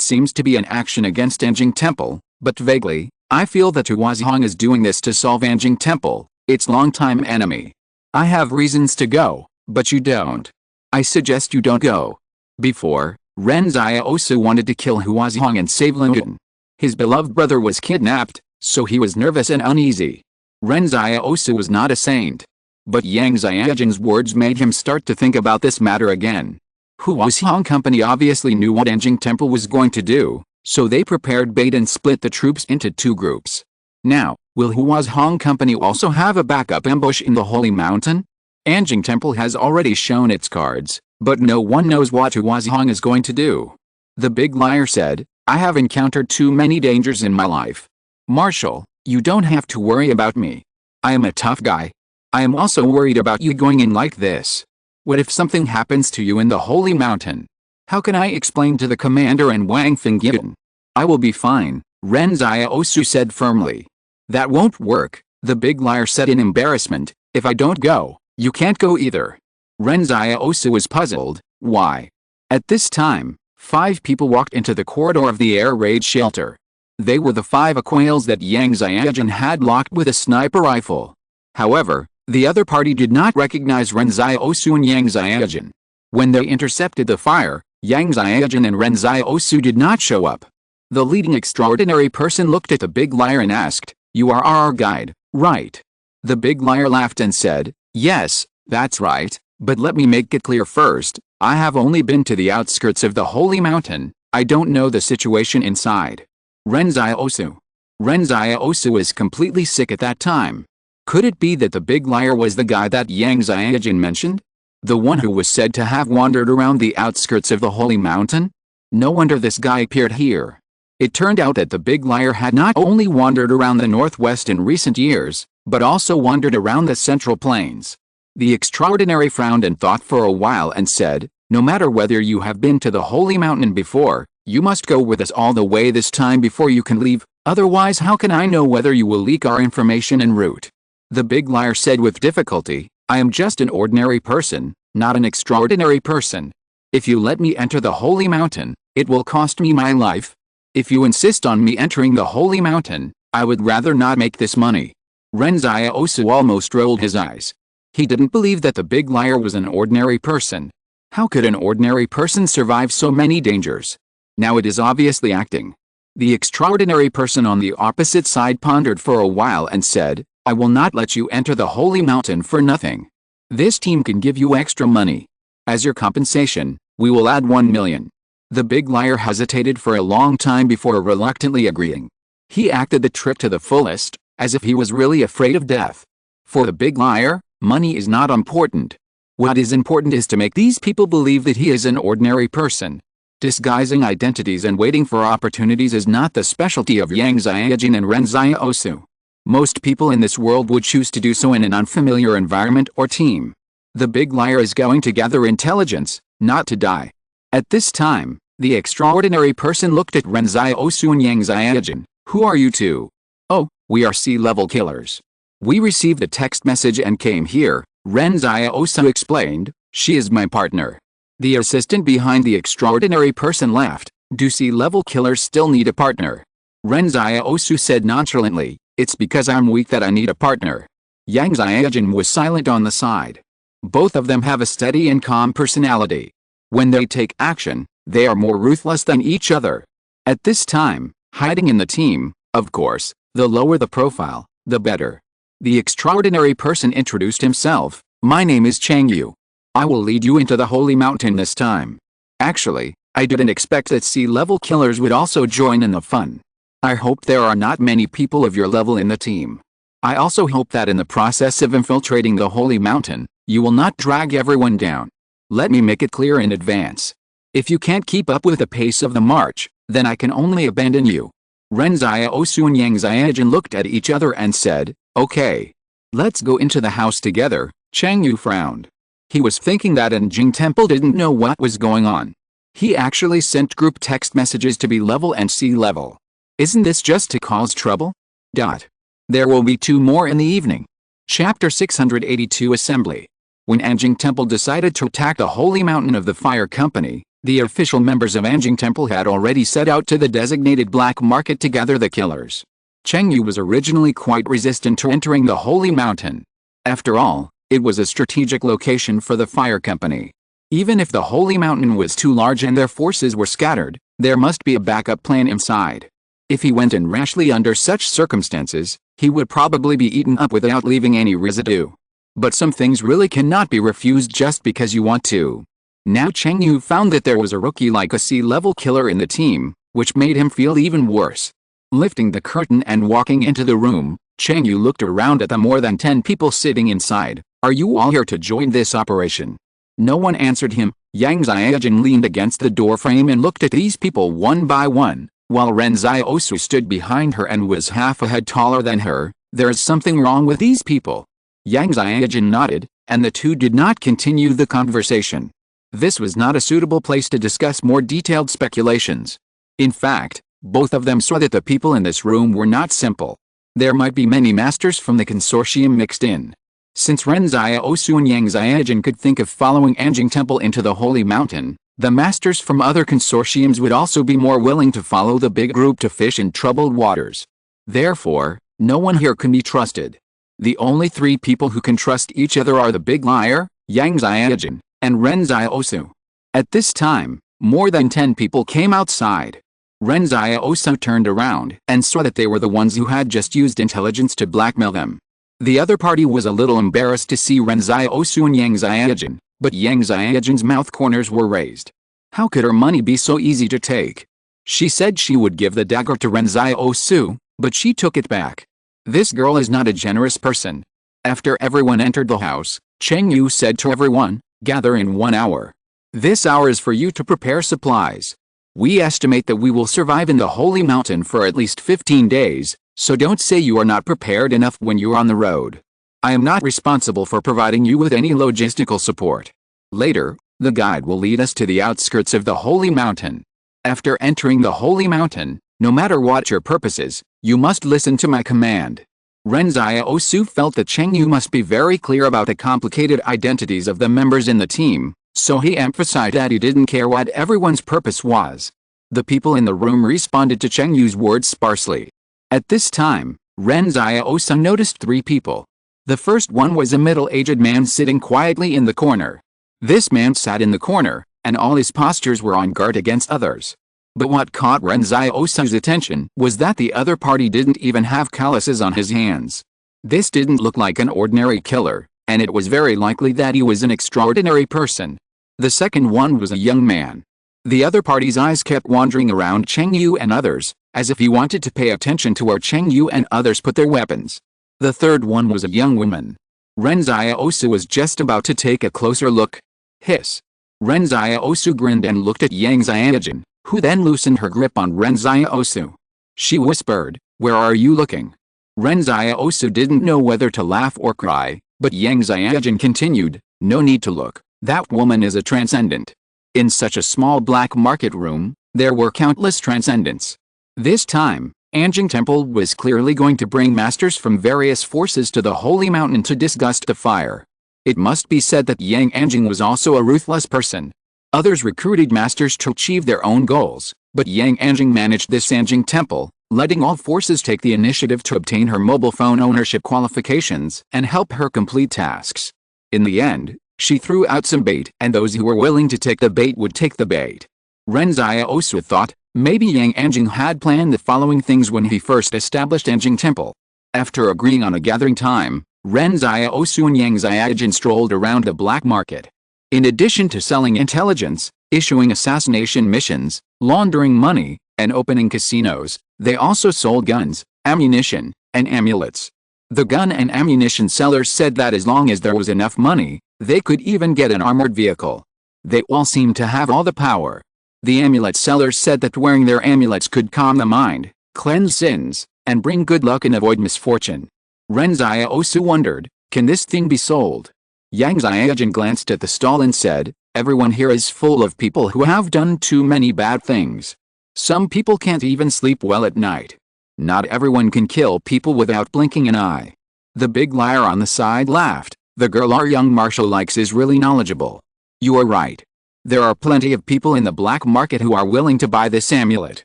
seems to be an action against Anjing Temple, but vaguely, I feel that Huazhong is doing this to solve Anjing Temple, Its longtime enemy. I have reasons to go, but you don't. I suggest you don't go. Before, Ren Xiaosu wanted to kill Huazhong and save Lin. His beloved brother was kidnapped, so he was nervous and uneasy. Ren Xiaosu was not a saint. But Yang Xiaojin's words made him start to think about this matter again. Huazhong Company obviously knew what Anjing Temple was going to do, so they prepared bait and split the troops into two groups. Now, will Huazhong Company also have a backup ambush in the Holy Mountain? Anjing Temple has already shown its cards, but no one knows what Huazhong is going to do. The big liar said, I have encountered too many dangers in my life. Marshal, you don't have to worry about me. I am a tough guy. I am also worried about you going in like this. What if something happens to you in the Holy Mountain? How can I explain to the commander and Wang Fengyan? I will be fine, Ren Xiaosu said firmly. That won't work, the big liar said in embarrassment. If I don't go, you can't go either. Ren Xiaosu was puzzled. Why? At this time, 5 people walked into the corridor of the air raid shelter. They were the 5 Aquales that Yang Xiaojin had locked with a sniper rifle. However, the other party did not recognize Ren Xiaosu and Yang Xiaojin. When they intercepted the fire, Yang Xiaojin and Ren Xiaosu did not show up. The leading extraordinary person looked at the big liar and asked, You are our guide, right? The big liar laughed and said, Yes, that's right, but let me make it clear first, I have only been to the outskirts of the Holy Mountain, I don't know the situation inside. Ren Xiaosu was completely sick at that time. Could it be that the big liar was the guy that Yang Xiaojin mentioned? The one who was said to have wandered around the outskirts of the Holy Mountain? No wonder this guy appeared here. It turned out that the big liar had not only wandered around the northwest in recent years, but also wandered around the central plains. The extraordinary frowned and thought for a while and said, No matter whether you have been to the Holy Mountain before, you must go with us all the way this time before you can leave, otherwise how can I know whether you will leak our information en route? The big liar said with difficulty, I am just an ordinary person, not an extraordinary person. If you let me enter the Holy Mountain, it will cost me my life. If you insist on me entering the Holy Mountain, I would rather not make this money. Ren Xiaosu almost rolled his eyes. He didn't believe that the big liar was an ordinary person. How could an ordinary person survive so many dangers? Now it is obviously acting. The extraordinary person on the opposite side pondered for a while and said, I will not let you enter the Holy Mountain for nothing. This team can give you extra money. As your compensation, we will add 1 million. The big liar hesitated for a long time before reluctantly agreeing. He acted the trick to the fullest, as if he was really afraid of death. For the big liar, money is not important. What is important is to make these people believe that he is an ordinary person. Disguising identities and waiting for opportunities is not the specialty of Yang Xiaojin and Ren Xiaosu. Most people in this world would choose to do so in an unfamiliar environment or team. The big liar is going to gather intelligence, not to die. At this time, the extraordinary person looked at Ren Xiaosu and Yang Xiaojin. Who are you two? Oh, we are sea-level killers. We received a text message and came here, Ren Xiaosu explained. She is my partner. The assistant behind the extraordinary person laughed. Do sea-level killers still need a partner? Ren Xiaosu said nonchalantly, It's because I'm weak that I need a partner. Yang Xiaojin was silent on the side. Both of them have a steady and calm personality. When they take action, they are more ruthless than each other. At this time, hiding in the team, of course, the lower the profile, the better. The extraordinary person introduced himself. My name is Chang Yu. I will lead you into the Holy Mountain this time. Actually, I didn't expect that sea-level killers would also join in the fun. I hope there are not many people of your level in the team. I also hope that in the process of infiltrating the Holy Mountain, you will not drag everyone down. Let me make it clear in advance. If you can't keep up with the pace of the march, then I can only abandon you. Ren Xiaosu and Yang Xiaojin looked at each other and said, Okay. Let's go into the house together. Chang Yu frowned. He was thinking that Anjing Temple didn't know what was going on. He actually sent group text messages to B level and C level. Isn't this just to cause trouble? There will be 2 more in the evening. Chapter 682 Assembly. When Anjing Temple decided to attack the Holy Mountain of the Fire Company, the official members of Anjing Temple had already set out to the designated black market to gather the killers. Cheng Yu was originally quite resistant to entering the Holy Mountain. After all, it was a strategic location for the fire company. Even if the Holy Mountain was too large and their forces were scattered, there must be a backup plan inside. If he went in rashly under such circumstances, he would probably be eaten up without leaving any residue. But some things really cannot be refused just because you want to. Now Cheng Yu found that there was a rookie like a sea-level killer in the team, which made him feel even worse. Lifting the curtain and walking into the room, Cheng Yu looked around at the more than 10 people sitting inside. Are you all here to join this operation? No one answered him. Yang Xiaojun leaned against the doorframe and looked at these people one by one, while Ren Xiaosu stood behind her and was half a head taller than her. There is something wrong with these people. Yang Xiaojun nodded, and the two did not continue the conversation. This was not a suitable place to discuss more detailed speculations. In fact, both of them saw that the people in this room were not simple. There might be many masters from the consortium mixed in. Since Ren Xiaosu and Yang Xiaojun could think of following Anjing Temple into the Holy Mountain, the masters from other consortiums would also be more willing to follow the big group to fish in troubled waters. Therefore, no one here can be trusted. The only three people who can trust each other are the big liar, Yang Xiaojun, and Ren Xiaosu. At this time, more than 10 people came outside. Ren Xiaosu turned around and saw that they were the ones who had just used intelligence to blackmail them. The other party was a little embarrassed to see Ren Xiaosu and Yang Xiaojun, but Yang Xiaojun's mouth corners were raised. How could her money be so easy to take? She said she would give the dagger to Ren Xiaosu, but she took it back. This girl is not a generous person. After everyone entered the house, Cheng Yu said to everyone, gather in 1 hour. This hour is for you to prepare supplies. We estimate that we will survive in the Holy Mountain for at least 15 days, so don't say you are not prepared enough when you are on the road. I am not responsible for providing you with any logistical support. Later, the guide will lead us to the outskirts of the Holy Mountain. After entering the Holy Mountain, no matter what your purpose is, you must listen to my command. Ren Xiaosu felt that Cheng Yu must be very clear about the complicated identities of the members in the team, so he emphasized that he didn't care what everyone's purpose was. The people in the room responded to Cheng Yu's words sparsely. At this time, Ren Xiaosu noticed 3 people. The first one was a middle-aged man sitting quietly in the corner. This man sat in the corner, and all his postures were on guard against others. But what caught Ren Xiaosu's attention was that the other party didn't even have calluses on his hands. This didn't look like an ordinary killer, and it was very likely that he was an extraordinary person. The second one was a young man. The other party's eyes kept wandering around Cheng Yu and others, as if he wanted to pay attention to where Cheng Yu and others put their weapons. The third one was a young woman. Ren Xiaosu was just about to take a closer look. Hiss. Ren Xiaosu grinned and looked at Yang Xiaojun, who then loosened her grip on Ren Xiaosu. She whispered, "Where are you looking?" Ren Xiaosu didn't know whether to laugh or cry, but Yang Xiaojun continued, "No need to look, that woman is a transcendent." In such a small black market room, there were countless transcendents. This time, Anjing Temple was clearly going to bring masters from various forces to the Holy Mountain to disgust the fire. It must be said that Yang Anjing was also a ruthless person. Others recruited masters to achieve their own goals, but Yang Anjing managed this Anjing Temple, letting all forces take the initiative to obtain her mobile phone ownership qualifications and help her complete tasks. In the end, she threw out some bait, and those who were willing to take the bait would take the bait. Ren Xiaosu thought, maybe Yang Anjing had planned the following things when he first established Anjing Temple. After agreeing on a gathering time, Ren Xiaosu and Yang Xiaojun strolled around the black market. In addition to selling intelligence, issuing assassination missions, laundering money, and opening casinos, they also sold guns, ammunition, and amulets. The gun and ammunition sellers said that as long as there was enough money, they could even get an armored vehicle. They all seemed to have all the power. The amulet sellers said that wearing their amulets could calm the mind, cleanse sins, and bring good luck and avoid misfortune. Ren Xiaosu wondered, can this thing be sold? Yang Xiaojun glanced at the stall and said, everyone here is full of people who have done too many bad things. Some people can't even sleep well at night. Not everyone can kill people without blinking an eye. The big liar on the side laughed. The girl our young marshal likes is really knowledgeable. You are right. There are plenty of people in the black market who are willing to buy this amulet.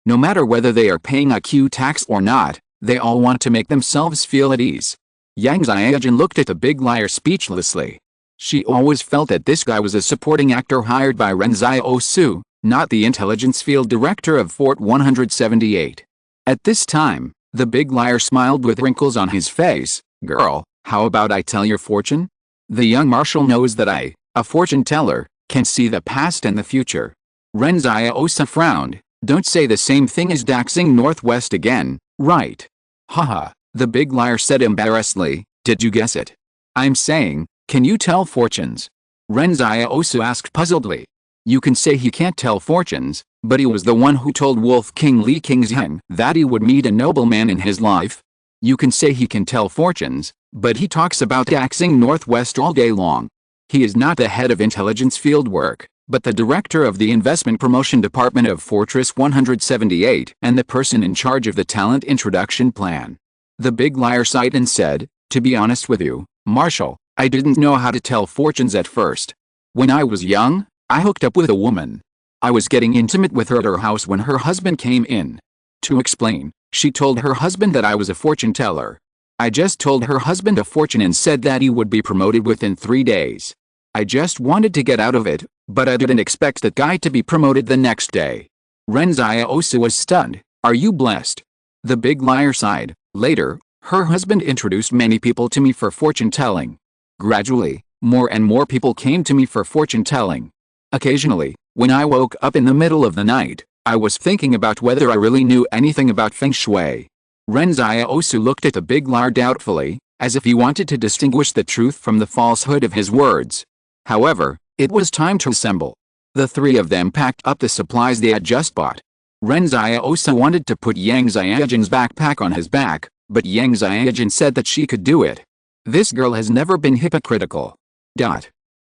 No matter whether they are paying a Q tax or not, They all want to make themselves feel at ease. Yang Xiaojun looked at the big liar speechlessly. She always felt that this guy was a supporting actor hired by Ren Xiaosu, not the intelligence field director of Fort 178. At this time, the big liar smiled with wrinkles on his face. Girl, how about I tell your fortune? The young marshal knows that I, a fortune teller, can see the past and the future. Ren Xiaosu frowned. Don't say the same thing as Daxing Northwest again, right? Haha, the big liar said embarrassedly. Did you guess it? I'm saying, can you tell fortunes? Ren Xiaosu asked puzzledly. You can say he can't tell fortunes, but he was the one who told Wolf King Li Qingzheng that he would meet a nobleman in his life. You can say he can tell fortunes, but he talks about Daxing Northwest all day long. He is not the head of intelligence field work, but the director of the investment promotion department of Fortress 178 and the person in charge of the talent introduction plan. The big liar sighed and said, to be honest with you, Marshal, I didn't know how to tell fortunes at first. When I was young, I hooked up with a woman. I was getting intimate with her at her house when her husband came in. To explain, she told her husband that I was a fortune teller. I just told her husband a fortune and said that he would be promoted within 3 days. I just wanted to get out of it, but I didn't expect that guy to be promoted the next day. Ren Xiaosu was stunned. Are you blessed? The big liar sighed. Later, her husband introduced many people to me for fortune telling. Gradually, more and more people came to me for fortune telling. Occasionally, when I woke up in the middle of the night, I was thinking about whether I really knew anything about feng shui. Ren Xiaosu looked at the big liar doubtfully, as if he wanted to distinguish the truth from the falsehood of his words. However, it was time to assemble. The three of them packed up the supplies they had just bought. Ren Xiaosu wanted to put Yang Xiaojun's backpack on his back, but Yang Xiaojun said that she could do it. This girl has never been hypocritical.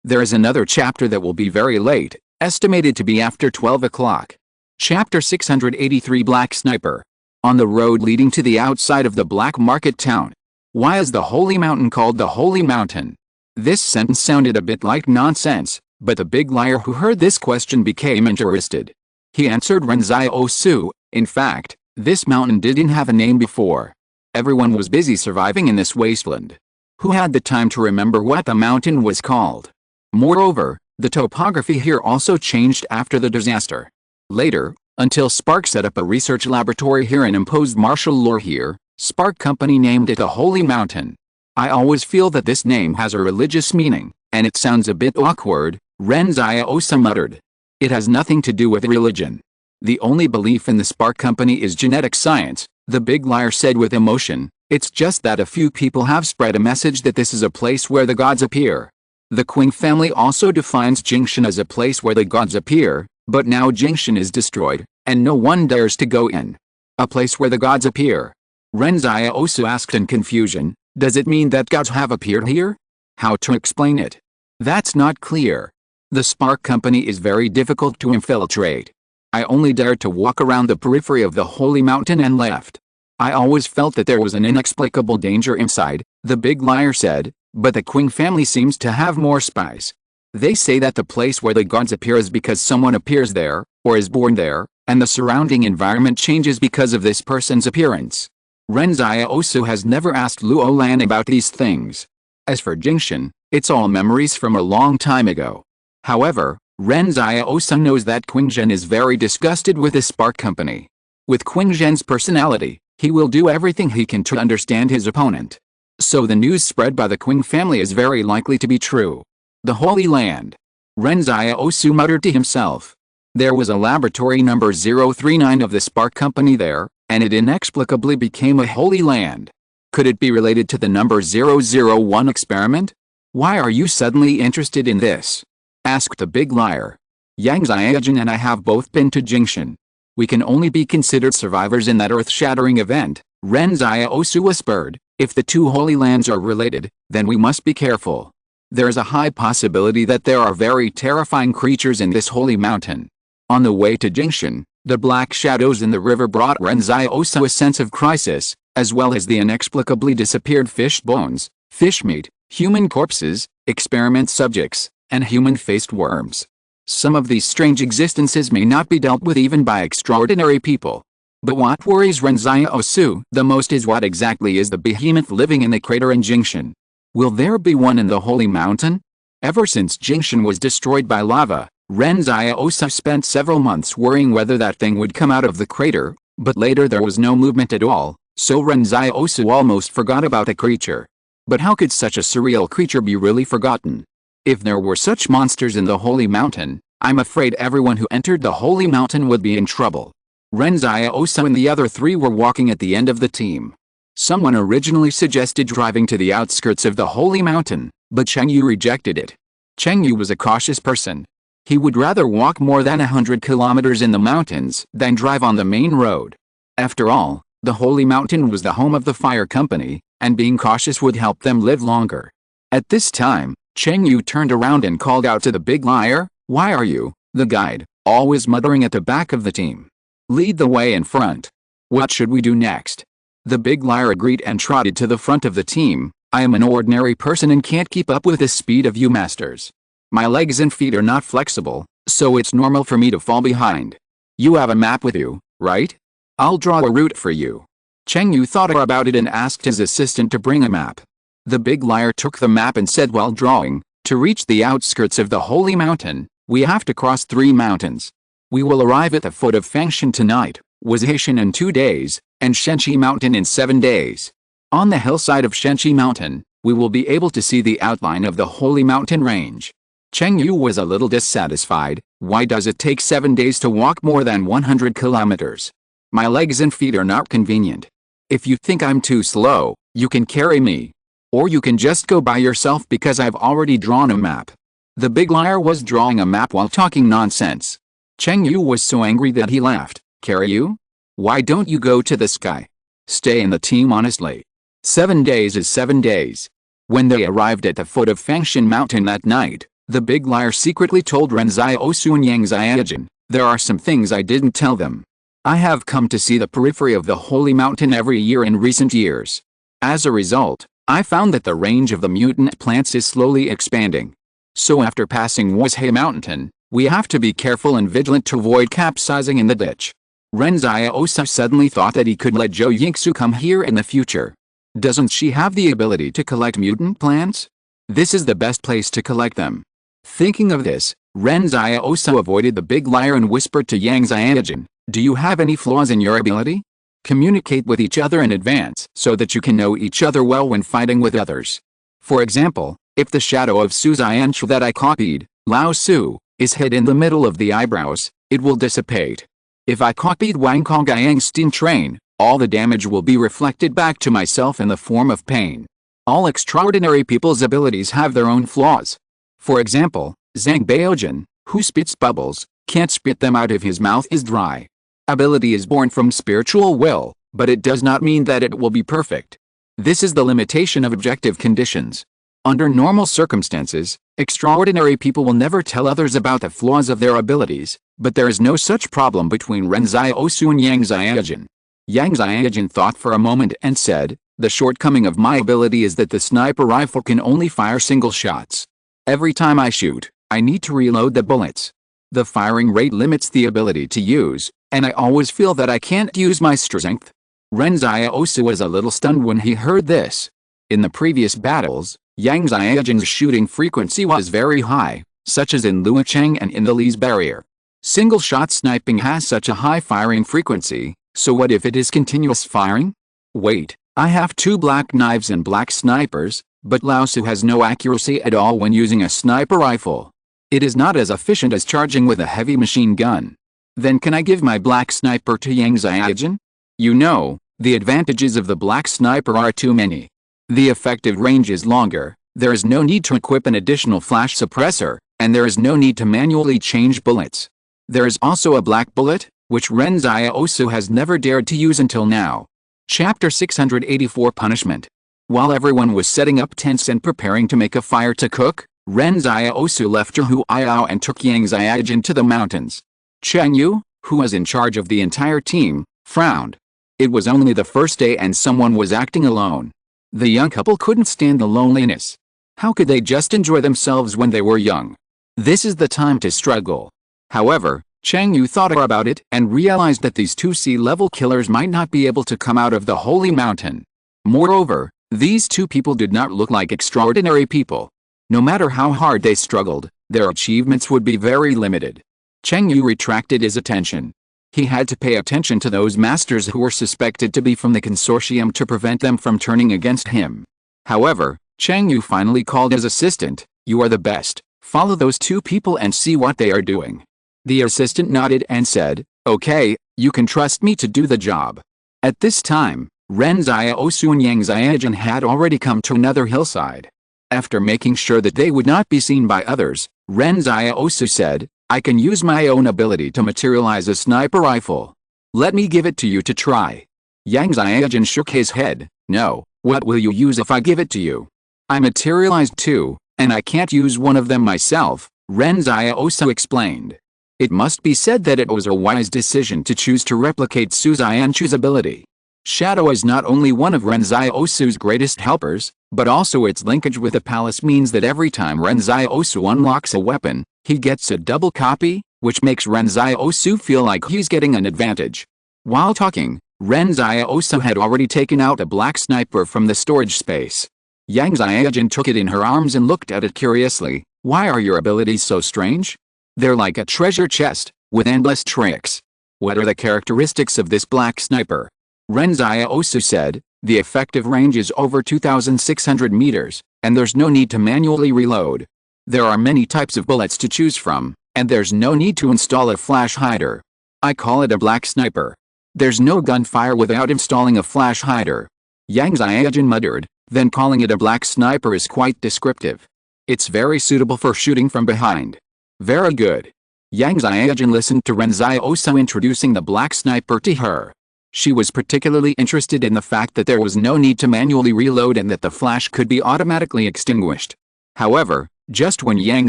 There is another chapter that will be very late, estimated to be after 12 o'clock. Chapter 683 Black Sniper. On the road leading to the outside of the black market town. Why is the Holy Mountain called the Holy Mountain? This sentence sounded a bit like nonsense, but the big liar who heard this question became interested. He answered Ren Xiaosu, in fact, this mountain didn't have a name before. Everyone was busy surviving in this wasteland. Who had the time to remember what the mountain was called? Moreover, the topography here also changed after the disaster. Later, until Spark set up a research laboratory here and imposed martial law here, Spark Company named it the Holy Mountain. I always feel that this name has a religious meaning, and it sounds a bit awkward, Ren Xiaosu muttered. It has nothing to do with religion. The only belief in the Spark Company is genetic science, the big liar said with emotion. It's just that a few people have spread a message that this is a place where the gods appear. The Qing family also defines Jingshan as a place where the gods appear, but now Jingshan is destroyed, and no one dares to go in. A place where the gods appear. Ren Xiaosu asked in confusion, does it mean that gods have appeared here? How to explain it? That's not clear. The Spark Company is very difficult to infiltrate. I only dared to walk around the periphery of the Holy Mountain and left. I always felt that there was an inexplicable danger inside, the big liar said, but the Qing family seems to have more spies. They say that the place where the gods appear is because someone appears there, or is born there, and the surrounding environment changes because of this person's appearance. Ren Xiaosu has never asked Luo Lan about these things. As for Jingshan, it's all memories from a long time ago. However, Ren Xiaosu knows that Qingzhen is very disgusted with the Spark Company. With Qingzhen's personality, he will do everything he can to understand his opponent. So the news spread by the Qing family is very likely to be true. The Holy Land. Ren Xiaosu muttered to himself. There was a laboratory number 039 of the Spark Company there, and it inexplicably became a Holy Land. Could it be related to the number 001 experiment? Why are you suddenly interested in this? Asked the big liar. Yang Xiaojun and I have both been to Jingshan. We can only be considered survivors in that earth-shattering event, Ren Xiaosu whispered. If the two Holy Lands are related, then we must be careful. There is a high possibility that there are very terrifying creatures in this holy mountain. On the way to Jingshan, the black shadows in the river brought Ren Xiaosu a sense of crisis, as well as the inexplicably disappeared fish bones, fish meat, human corpses, experiment subjects, and human-faced worms. Some of these strange existences may not be dealt with even by extraordinary people. But what worries Ren Xiaosu the most is what exactly is the behemoth living in the crater in Jingshan. Will there be one in the Holy Mountain? Ever since Jingshan was destroyed by lava, Ren Xiaosu spent several months worrying whether that thing would come out of the crater, but later there was no movement at all, so Ren Xiaosu almost forgot about the creature. But how could such a surreal creature be really forgotten? If there were such monsters in the Holy Mountain, I'm afraid everyone who entered the Holy Mountain would be in trouble. Ren Xiaosu and the other three were walking at the end of the team. Someone originally suggested driving to the outskirts of the Holy Mountain, but Cheng Yu rejected it. Cheng Yu was a cautious person. He would rather walk more than 100 kilometers in the mountains than drive on the main road. After all, the Holy Mountain was the home of the fire company, and being cautious would help them live longer. At this time, Cheng Yu turned around and called out to the big liar, "Why are you, the guide, always muttering at the back of the team? Lead the way in front. What should we do next?" The big liar agreed and trotted to the front of the team. "I am an ordinary person and can't keep up with the speed of you masters. My legs and feet are not flexible, so it's normal for me to fall behind. You have a map with you, right? I'll draw a route for you." Cheng Yu thought about it and asked his assistant to bring a map. The big liar took the map and said while drawing, "To reach the outskirts of the Holy Mountain, we have to cross 3 mountains. We will arrive at the foot of Fangshan tonight, Wazishan in 2 days, and Shenqi Mountain in 7 days. On the hillside of Shenqi Mountain, we will be able to see the outline of the Holy Mountain range." Cheng Yu was a little dissatisfied. "Why does it take 7 days to walk more than 100 kilometers? My legs and feet are not convenient. If you think I'm too slow, you can carry me. Or you can just go by yourself because I've already drawn a map." The big liar was drawing a map while talking nonsense. Cheng Yu was so angry that he laughed. "Carry you? Why don't you go to the sky? Stay in the team honestly. 7 days is 7 days." When they arrived at the foot of Fangshan Mountain that night, the big liar secretly told Ren Xiaosu and Yang Xiaojin, "There are some things I didn't tell them. I have come to see the periphery of the Holy Mountain every year in recent years. As a result, I found that the range of the mutant plants is slowly expanding. So after passing Wazhe Mountain, we have to be careful and vigilant to avoid capsizing in the ditch." Ren Xiaosu suddenly thought that he could let Zhou Yingsu come here in the future. Doesn't she have the ability to collect mutant plants? This is the best place to collect them. Thinking of this, Ren Xiaosu avoided the big liar and whispered to Yang Xiaojin, "Do you have any flaws in your ability? Communicate with each other in advance so that you can know each other well when fighting with others. For example, if the shadow of Su Xianchu that I copied, Lao Su, is hid in the middle of the eyebrows, it will dissipate. If I copied Wang Kongyang's Steam Train, all the damage will be reflected back to myself in the form of pain. All extraordinary people's abilities have their own flaws. For example, Zhang Baojin, who spits bubbles, can't spit them out if his mouth is dry. Ability is born from spiritual will, but it does not mean that it will be perfect. This is the limitation of objective conditions. Under normal circumstances, extraordinary people will never tell others about the flaws of their abilities, but there is no such problem between Ren Xiaosu and Yang Xiaojin." Yang Xiaojin thought for a moment and said, "The shortcoming of my ability is that the sniper rifle can only fire single shots. Every time I shoot, I need to reload the bullets. The firing rate limits the ability to use, and I always feel that I can't use my strength." Ren Xiaosu was a little stunned when he heard this. In the previous battles, Yang Xiaojin's shooting frequency was very high, such as in Luocheng and in the Li's barrier. Single-shot sniping has such a high firing frequency, so what if it is continuous firing? Wait, I have 2 black knives and black snipers, but Lao Su has no accuracy at all when using a sniper rifle. It is not as efficient as charging with a heavy machine gun. Then can I give my black sniper to Yang Xiaojin? You know, the advantages of the black sniper are too many. The effective range is longer, there is no need to equip an additional flash suppressor, and there is no need to manually change bullets. There is also a black bullet, which Ren Xiaosu has never dared to use until now. Chapter 684 Punishment. While everyone was setting up tents and preparing to make a fire to cook, Ren Xiaosu left Zhu Ayao and took Yang Xiaojin to the mountains. Cheng Yu, who was in charge of the entire team, frowned. It was only the first day and someone was acting alone. The young couple couldn't stand the loneliness. How could they just enjoy themselves when they were young? This is the time to struggle. However, Chang Yu thought about it and realized that these two sea-level killers might not be able to come out of the holy mountain. Moreover, these two people did not look like extraordinary people. No matter how hard they struggled, their achievements would be very limited. Chang Yu retracted his attention. He had to pay attention to those masters who were suspected to be from the consortium to prevent them from turning against him. However, Chang Yu finally called his assistant. "You are the best. Follow those two people and see what they are doing." The assistant nodded and said, "Okay, you can trust me to do the job." At this time, Ren Xiaosu and Yang Xiaojun had already come to another hillside. After making sure that they would not be seen by others, Ren Xiaosu said, "I can use my own ability to materialize a sniper rifle. Let me give it to you to try." Yang Xiaojun shook his head. "No, what will you use if I give it to you? I materialized two, and I can't use one of them myself," Ren Xiaosu explained. It must be said that it was a wise decision to choose to replicate Su Xianchu's ability. Shadow is not only one of Ren Xiaosu's greatest helpers, but also its linkage with the palace means that every time Ren Xiaosu unlocks a weapon, he gets a double copy, which makes Ren Xiaosu feel like he's getting an advantage. While talking, Ren Xiaosu had already taken out a black sniper from the storage space. Yang Xiaojun took it in her arms and looked at it curiously. "Why are your abilities so strange? They're like a treasure chest, with endless tricks. What are the characteristics of this black sniper?" Ren Xiaosu said, "The effective range is over 2,600 meters, and there's no need to manually reload. There are many types of bullets to choose from, and there's no need to install a flash hider. I call it a black sniper. There's no gunfire without installing a flash hider." Yang Xiaojun muttered, "Then calling it a black sniper is quite descriptive. It's very suitable for shooting from behind." "Very good." Yang Xiaojun listened to Ren Xiaosu introducing the black sniper to her. She was particularly interested in the fact that there was no need to manually reload and that the flash could be automatically extinguished. However, just when Yang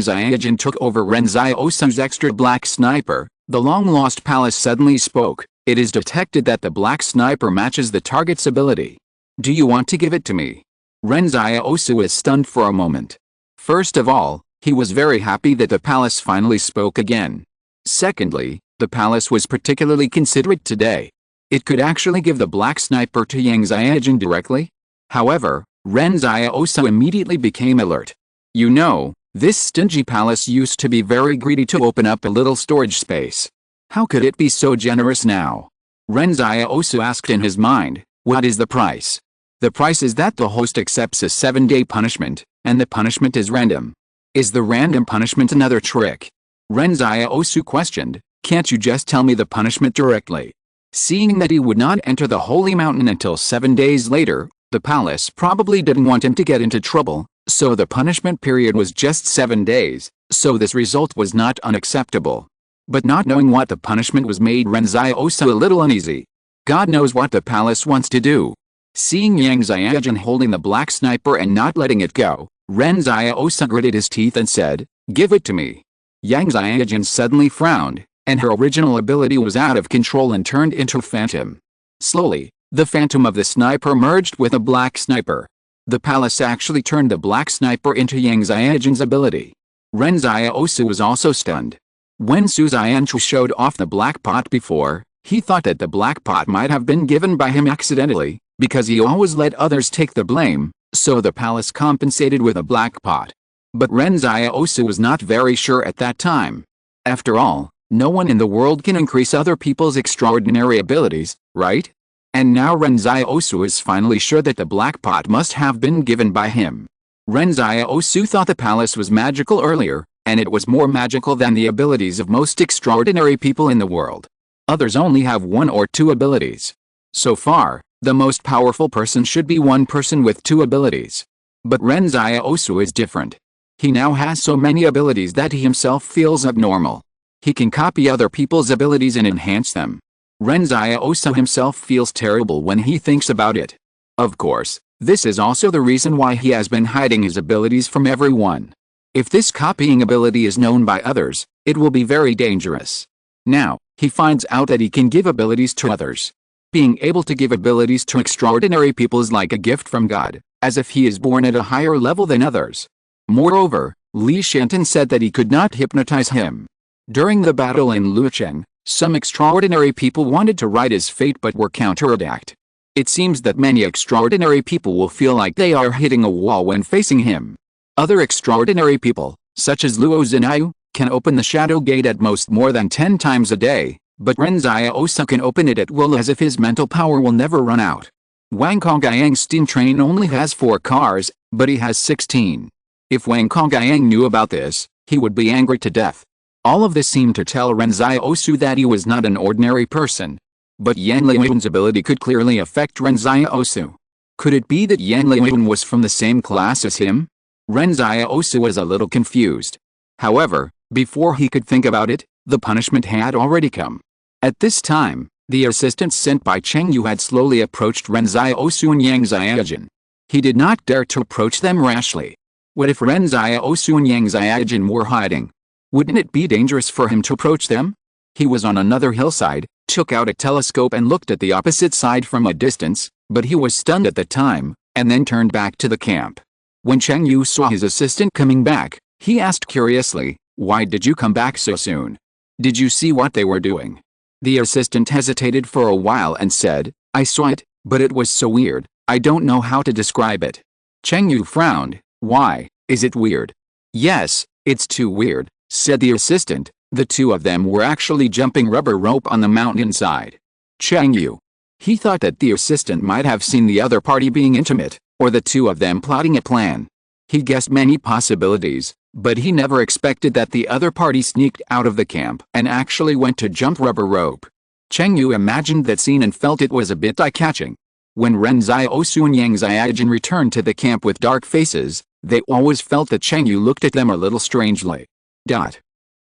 Xiaojun took over Ren Xiaosu's extra black sniper, the long-lost palace suddenly spoke. "It is detected that the black sniper matches the target's ability. Do you want to give it to me?" Ren Xiaosu was stunned for a moment. First of all, he was very happy that the palace finally spoke again. Secondly, the palace was particularly considerate today. It could actually give the black sniper to Yang Xiaojun directly. However, Ren Xiaosu immediately became alert. "You know, this stingy palace used to be very greedy to open up a little storage space. How could it be so generous now?" Ren Xiaosu asked in his mind, "What is the price?" "The price is that the host accepts a 7-day punishment, and the punishment is random." "Is the random punishment another trick?" Ren Xiaosu questioned. "Can't you just tell me the punishment directly?" Seeing that he would not enter the holy mountain until 7 days later, the palace probably didn't want him to get into trouble, so the punishment period was just 7 days, so this result was not unacceptable. But not knowing what the punishment was made Ren Xiaosu a little uneasy. God knows what the palace wants to do. Seeing Yang Xiaojun holding the black sniper and not letting it go, Ren Xiaosu gritted his teeth and said, "Give it to me." Yang Xiaojun suddenly frowned, and her original ability was out of control and turned into a phantom. Slowly, the phantom of the sniper merged with a black sniper. The palace actually turned the black sniper into Yang Xiaojun's ability. Ren Xiaosu was also stunned. When Su Xianchu showed off the black pot before, he thought that the black pot might have been given by him accidentally, because he always let others take the blame, so the palace compensated with a black pot. But Ren Xiaosu was not very sure at that time. After all, no one in the world can increase other people's extraordinary abilities, right? And now Ren Xiaosu is finally sure that the black pot must have been given by him. Ren Xiaosu thought the palace was magical earlier, and it was more magical than the abilities of most extraordinary people in the world. Others only have 1 or 2 abilities. So far, the most powerful person should be one person with 2 abilities. But Ren Xiaosu is different. He now has so many abilities that he himself feels abnormal. He can copy other people's abilities and enhance them. Ren Xiaosu himself feels terrible when he thinks about it. Of course, this is also the reason why he has been hiding his abilities from everyone. If this copying ability is known by others, it will be very dangerous. Now, he finds out that he can give abilities to others. Being able to give abilities to extraordinary people is like a gift from God, as if he is born at a higher level than others. Moreover, Li Shantan said that he could not hypnotize him. During the battle in Lucheng, some extraordinary people wanted to write his fate but were counterattacked. It seems that many extraordinary people will feel like they are hitting a wall when facing him. Other extraordinary people, such as Luo Zinayu, can open the shadow gate at most more than 10 times a day, but Ren Xiaosu can open it at will as if his mental power will never run out. Wang Kongyang's steam train only has 4 cars, but he has 16. If Wang Kongyang knew about this, he would be angry to death. All of this seemed to tell Ren Xiaosu that he was not an ordinary person. But Yan Liu's ability could clearly affect Ren Xiaosu. Could it be that Yan Liu was from the same class as him? Ren Xiaosu was a little confused. However, before he could think about it, the punishment had already come. At this time, the assistants sent by Cheng Yu had slowly approached Ren Xiaosu and Yang Xiaojin. He did not dare to approach them rashly. What if Ren Xiaosu and Yang Xiaojin were hiding? Wouldn't it be dangerous for him to approach them? He was on another hillside, took out a telescope and looked at the opposite side from a distance, but he was stunned at the time, and then turned back to the camp. When Cheng Yu saw his assistant coming back, he asked curiously, "Why did you come back so soon? Did you see what they were doing?" The assistant hesitated for a while and said, "I saw it, but it was so weird, I don't know how to describe it." Cheng Yu frowned. "Why, is it weird?" "Yes, it's too weird," said the assistant. The two of them were actually jumping rubber rope on the mountainside. Cheng Yu. He thought that the assistant might have seen the other party being intimate, or the two of them plotting a plan. He guessed many possibilities, but he never expected that the other party sneaked out of the camp and actually went to jump rubber rope. Cheng Yu imagined that scene and felt it was a bit eye-catching. When Ren Xiaosu and Yang Xiaojin returned to the camp with dark faces, they always felt that Cheng Yu looked at them a little strangely.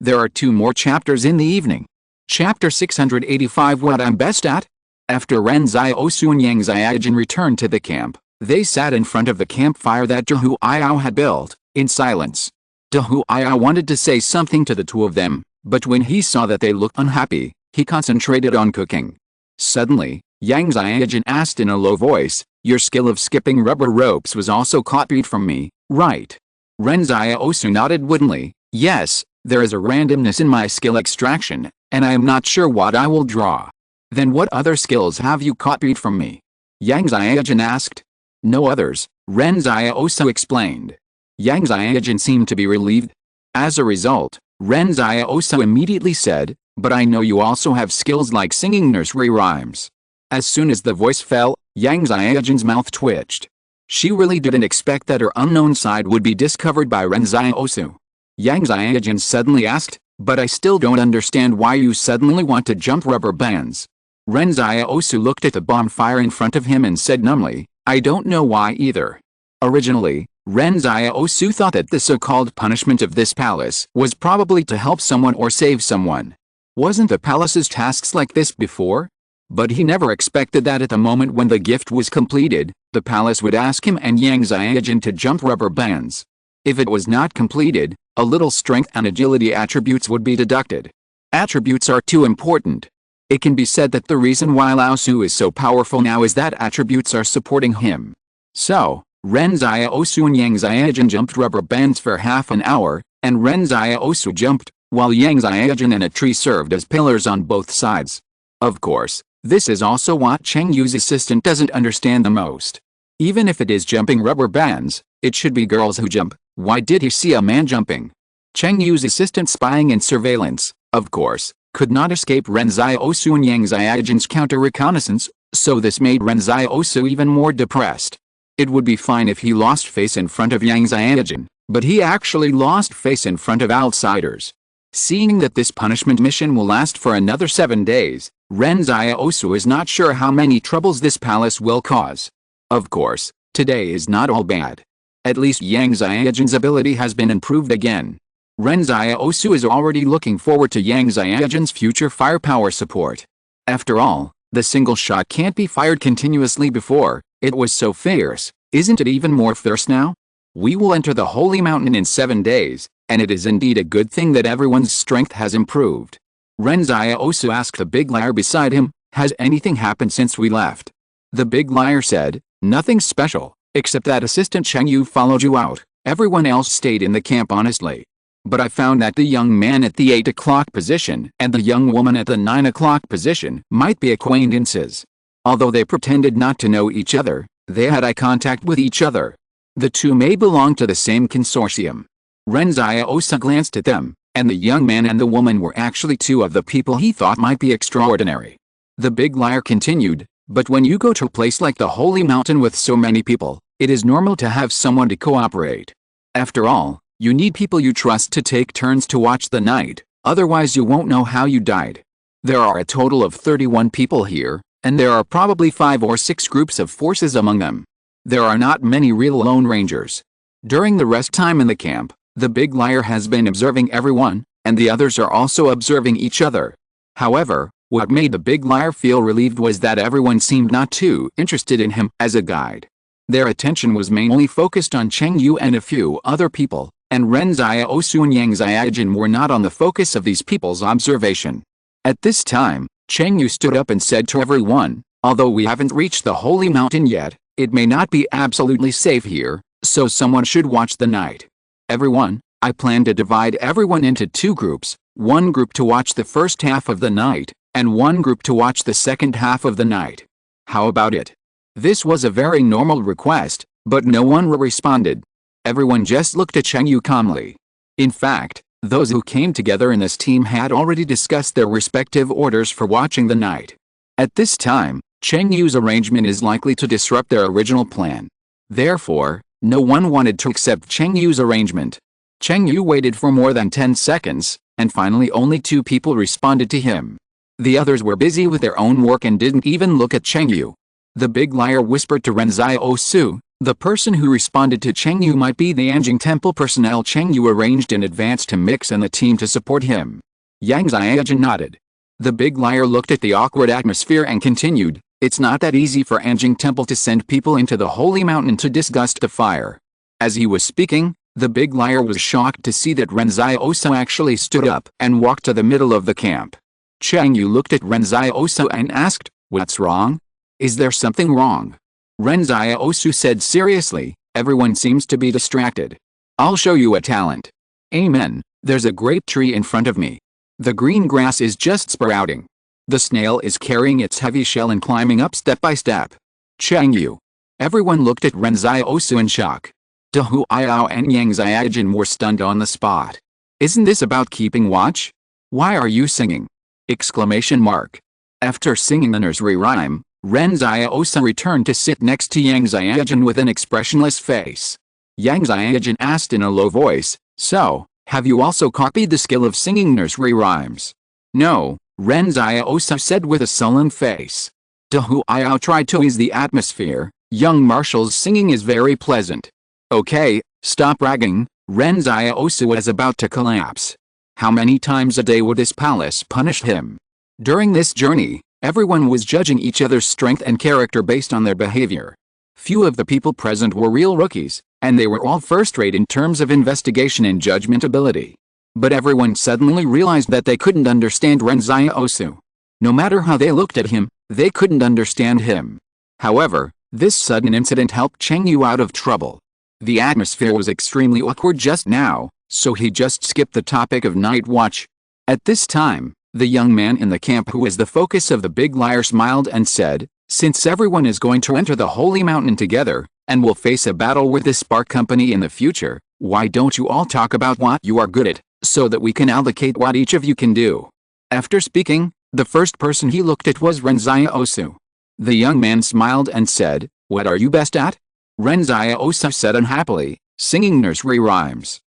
There are 2 more chapters in the evening. Chapter 685 What I'm Best At? After Ren Xiaosu and Yang Xiaojin returned to the camp, they sat in front of the campfire that Hu Aiyao had built, in silence. Hu Aiyao wanted to say something to the two of them, but when he saw that they looked unhappy, he concentrated on cooking. Suddenly, Yang Xiaojin asked in a low voice, "Your skill of skipping rubber ropes was also copied from me, right?" Ren Xiaosu nodded woodenly, "Yes. There is a randomness in my skill extraction, and I am not sure what I will draw." "Then what other skills have you copied from me?" Yang Xiaojin asked. "No others," Ren Xiaosu explained. Yang Xiaojin seemed to be relieved. As a result, Ren Xiaosu immediately said, "But I know you also have skills like singing nursery rhymes." As soon as the voice fell, Yang Xiaojin's mouth twitched. She really didn't expect that her unknown side would be discovered by Ren Xiaosu. Yang Xiaojin suddenly asked, "But I still don't understand why you suddenly want to jump rubber bands." Ren Xiaosu looked at the bonfire in front of him and said numbly, "I don't know why either." Originally, Ren Xiaosu thought that the so-called punishment of this palace was probably to help someone or save someone. Wasn't the palace's tasks like this before? But he never expected that at the moment when the gift was completed, the palace would ask him and Yang Xiaojin to jump rubber bands. If it was not completed, a little strength and agility attributes would be deducted. Attributes are too important. It can be said that the reason why Lao Su is so powerful now is that attributes are supporting him. So, Ren Xiaosu and Yang Xiaojin jumped rubber bands for half an hour, and Ren Xiaosu jumped, while Yang Xiaojin and a tree served as pillars on both sides. Of course, this is also what Cheng Yu's assistant doesn't understand the most. Even if it is jumping rubber bands, it should be girls who jump. Why did he see a man jumping? Cheng Yu's assistant spying and surveillance, of course, could not escape Ren Xiaosu and Yang Xiaojin's counter-reconnaissance, so this made Ren Xiaosu even more depressed. It would be fine if he lost face in front of Yang Xiaojin, but he actually lost face in front of outsiders. Seeing that this punishment mission will last for another 7 days, Ren Xiaosu is not sure how many troubles this palace will cause. Of course, today is not all bad. At least Yang Xiaojin's ability has been improved again. Ren Xiaosu is already looking forward to Yang Xiaojin's future firepower support. After all, the single shot can't be fired continuously before, it was so fierce, isn't it even more fierce now? We will enter the Holy Mountain in 7 days, and it is indeed a good thing that everyone's strength has improved. Ren Xiaosu asked the big liar beside him, "Has anything happened since we left?" The big liar said, "Nothing special. Except that assistant Cheng Yu followed you out, everyone else stayed in the camp honestly." But I found that the young man at the 8 o'clock position and the young woman at the 9 o'clock position might be acquaintances. Although they pretended not to know each other, they had eye contact with each other. The two may belong to the same consortium. Ren Xiaosu glanced at them, and the young man and the woman were actually two of the people he thought might be extraordinary. The big liar continued, but when you go to a place like the Holy Mountain with so many people, it is normal to have someone to cooperate. After all, you need people you trust to take turns to watch the night, otherwise you won't know how you died. There are a total of 31 people here, and there are probably 5 or 6 groups of forces among them. There are not many real Lone Rangers. During the rest time in the camp, the big liar has been observing everyone, and the others are also observing each other. However, what made the big liar feel relieved was that everyone seemed not too interested in him as a guide. Their attention was mainly focused on Cheng Yu and a few other people, and Ren Xiaosu and Yang Xiaojun were not on the focus of these people's observation. At this time, Cheng Yu stood up and said to everyone, although we haven't reached the Holy Mountain yet, it may not be absolutely safe here, so someone should watch the night. Everyone, I plan to divide everyone into 2 groups, one group to watch the first half of the night, and one group to watch the second half of the night. How about it? This was a very normal request, but no one responded. Everyone just looked at Cheng Yu calmly. In fact, those who came together in this team had already discussed their respective orders for watching the night. At this time, Cheng Yu's arrangement is likely to disrupt their original plan. Therefore, no one wanted to accept Cheng Yu's arrangement. Cheng Yu waited for more than 10 seconds, and finally only 2 people responded to him. The others were busy with their own work and didn't even look at Cheng Yu. The big liar whispered to Ren Xiaosu, the person who responded to Cheng Yu might be the Anjing Temple personnel Cheng Yu arranged in advance to mix in the team to support him. Yang Xiaojun nodded. The big liar looked at the awkward atmosphere and continued, it's not that easy for Anjing Temple to send people into the Holy Mountain to disgust the fire. As he was speaking, the big liar was shocked to see that Ren Xiaosu actually stood up and walked to the middle of the camp. Cheng Yu looked at Ren Xiaosu and asked, what's wrong? Is there something wrong? Ren Xiaosu said seriously, everyone seems to be distracted. I'll show you a talent. Amen, there's a grape tree in front of me. The green grass is just sprouting. The snail is carrying its heavy shell and climbing up step by step. Cheng Yu. Everyone looked at Ren Xiaosu in shock. Hu Iao and Yang Xiaojun were stunned on the spot. Isn't this about keeping watch? Why are you singing? Exclamation mark. After singing the nursery rhyme, Ren Xiaosu returned to sit next to Yang Xiaojun with an expressionless face. Yang Xiaojun asked in a low voice, so, have you also copied the skill of singing nursery rhymes? No, Ren Xiaosu said with a sullen face. Hu Iao tried to ease the atmosphere, young Marshall's singing is very pleasant. Okay, stop bragging, Ren Xiaosu was about to collapse. How many times a day would this palace punish him? During this journey, everyone was judging each other's strength and character based on their behavior. Few of the people present were real rookies, and they were all first-rate in terms of investigation and judgment ability. But everyone suddenly realized that they couldn't understand Ren Xiaosu. No matter how they looked at him, they couldn't understand him. However, this sudden incident helped Cheng Yu out of trouble. The atmosphere was extremely awkward just now, so he just skipped the topic of night watch. At this time, the young man in the camp who was the focus of the big liar smiled and said, since everyone is going to enter the Holy Mountain together, and will face a battle with the Spark Company in the future, why don't you all talk about what you are good at, so that we can allocate what each of you can do? After speaking, the first person he looked at was Ren Xiaosu. The young man smiled and said, what are you best at? Ren Xiaosu said unhappily, singing nursery rhymes.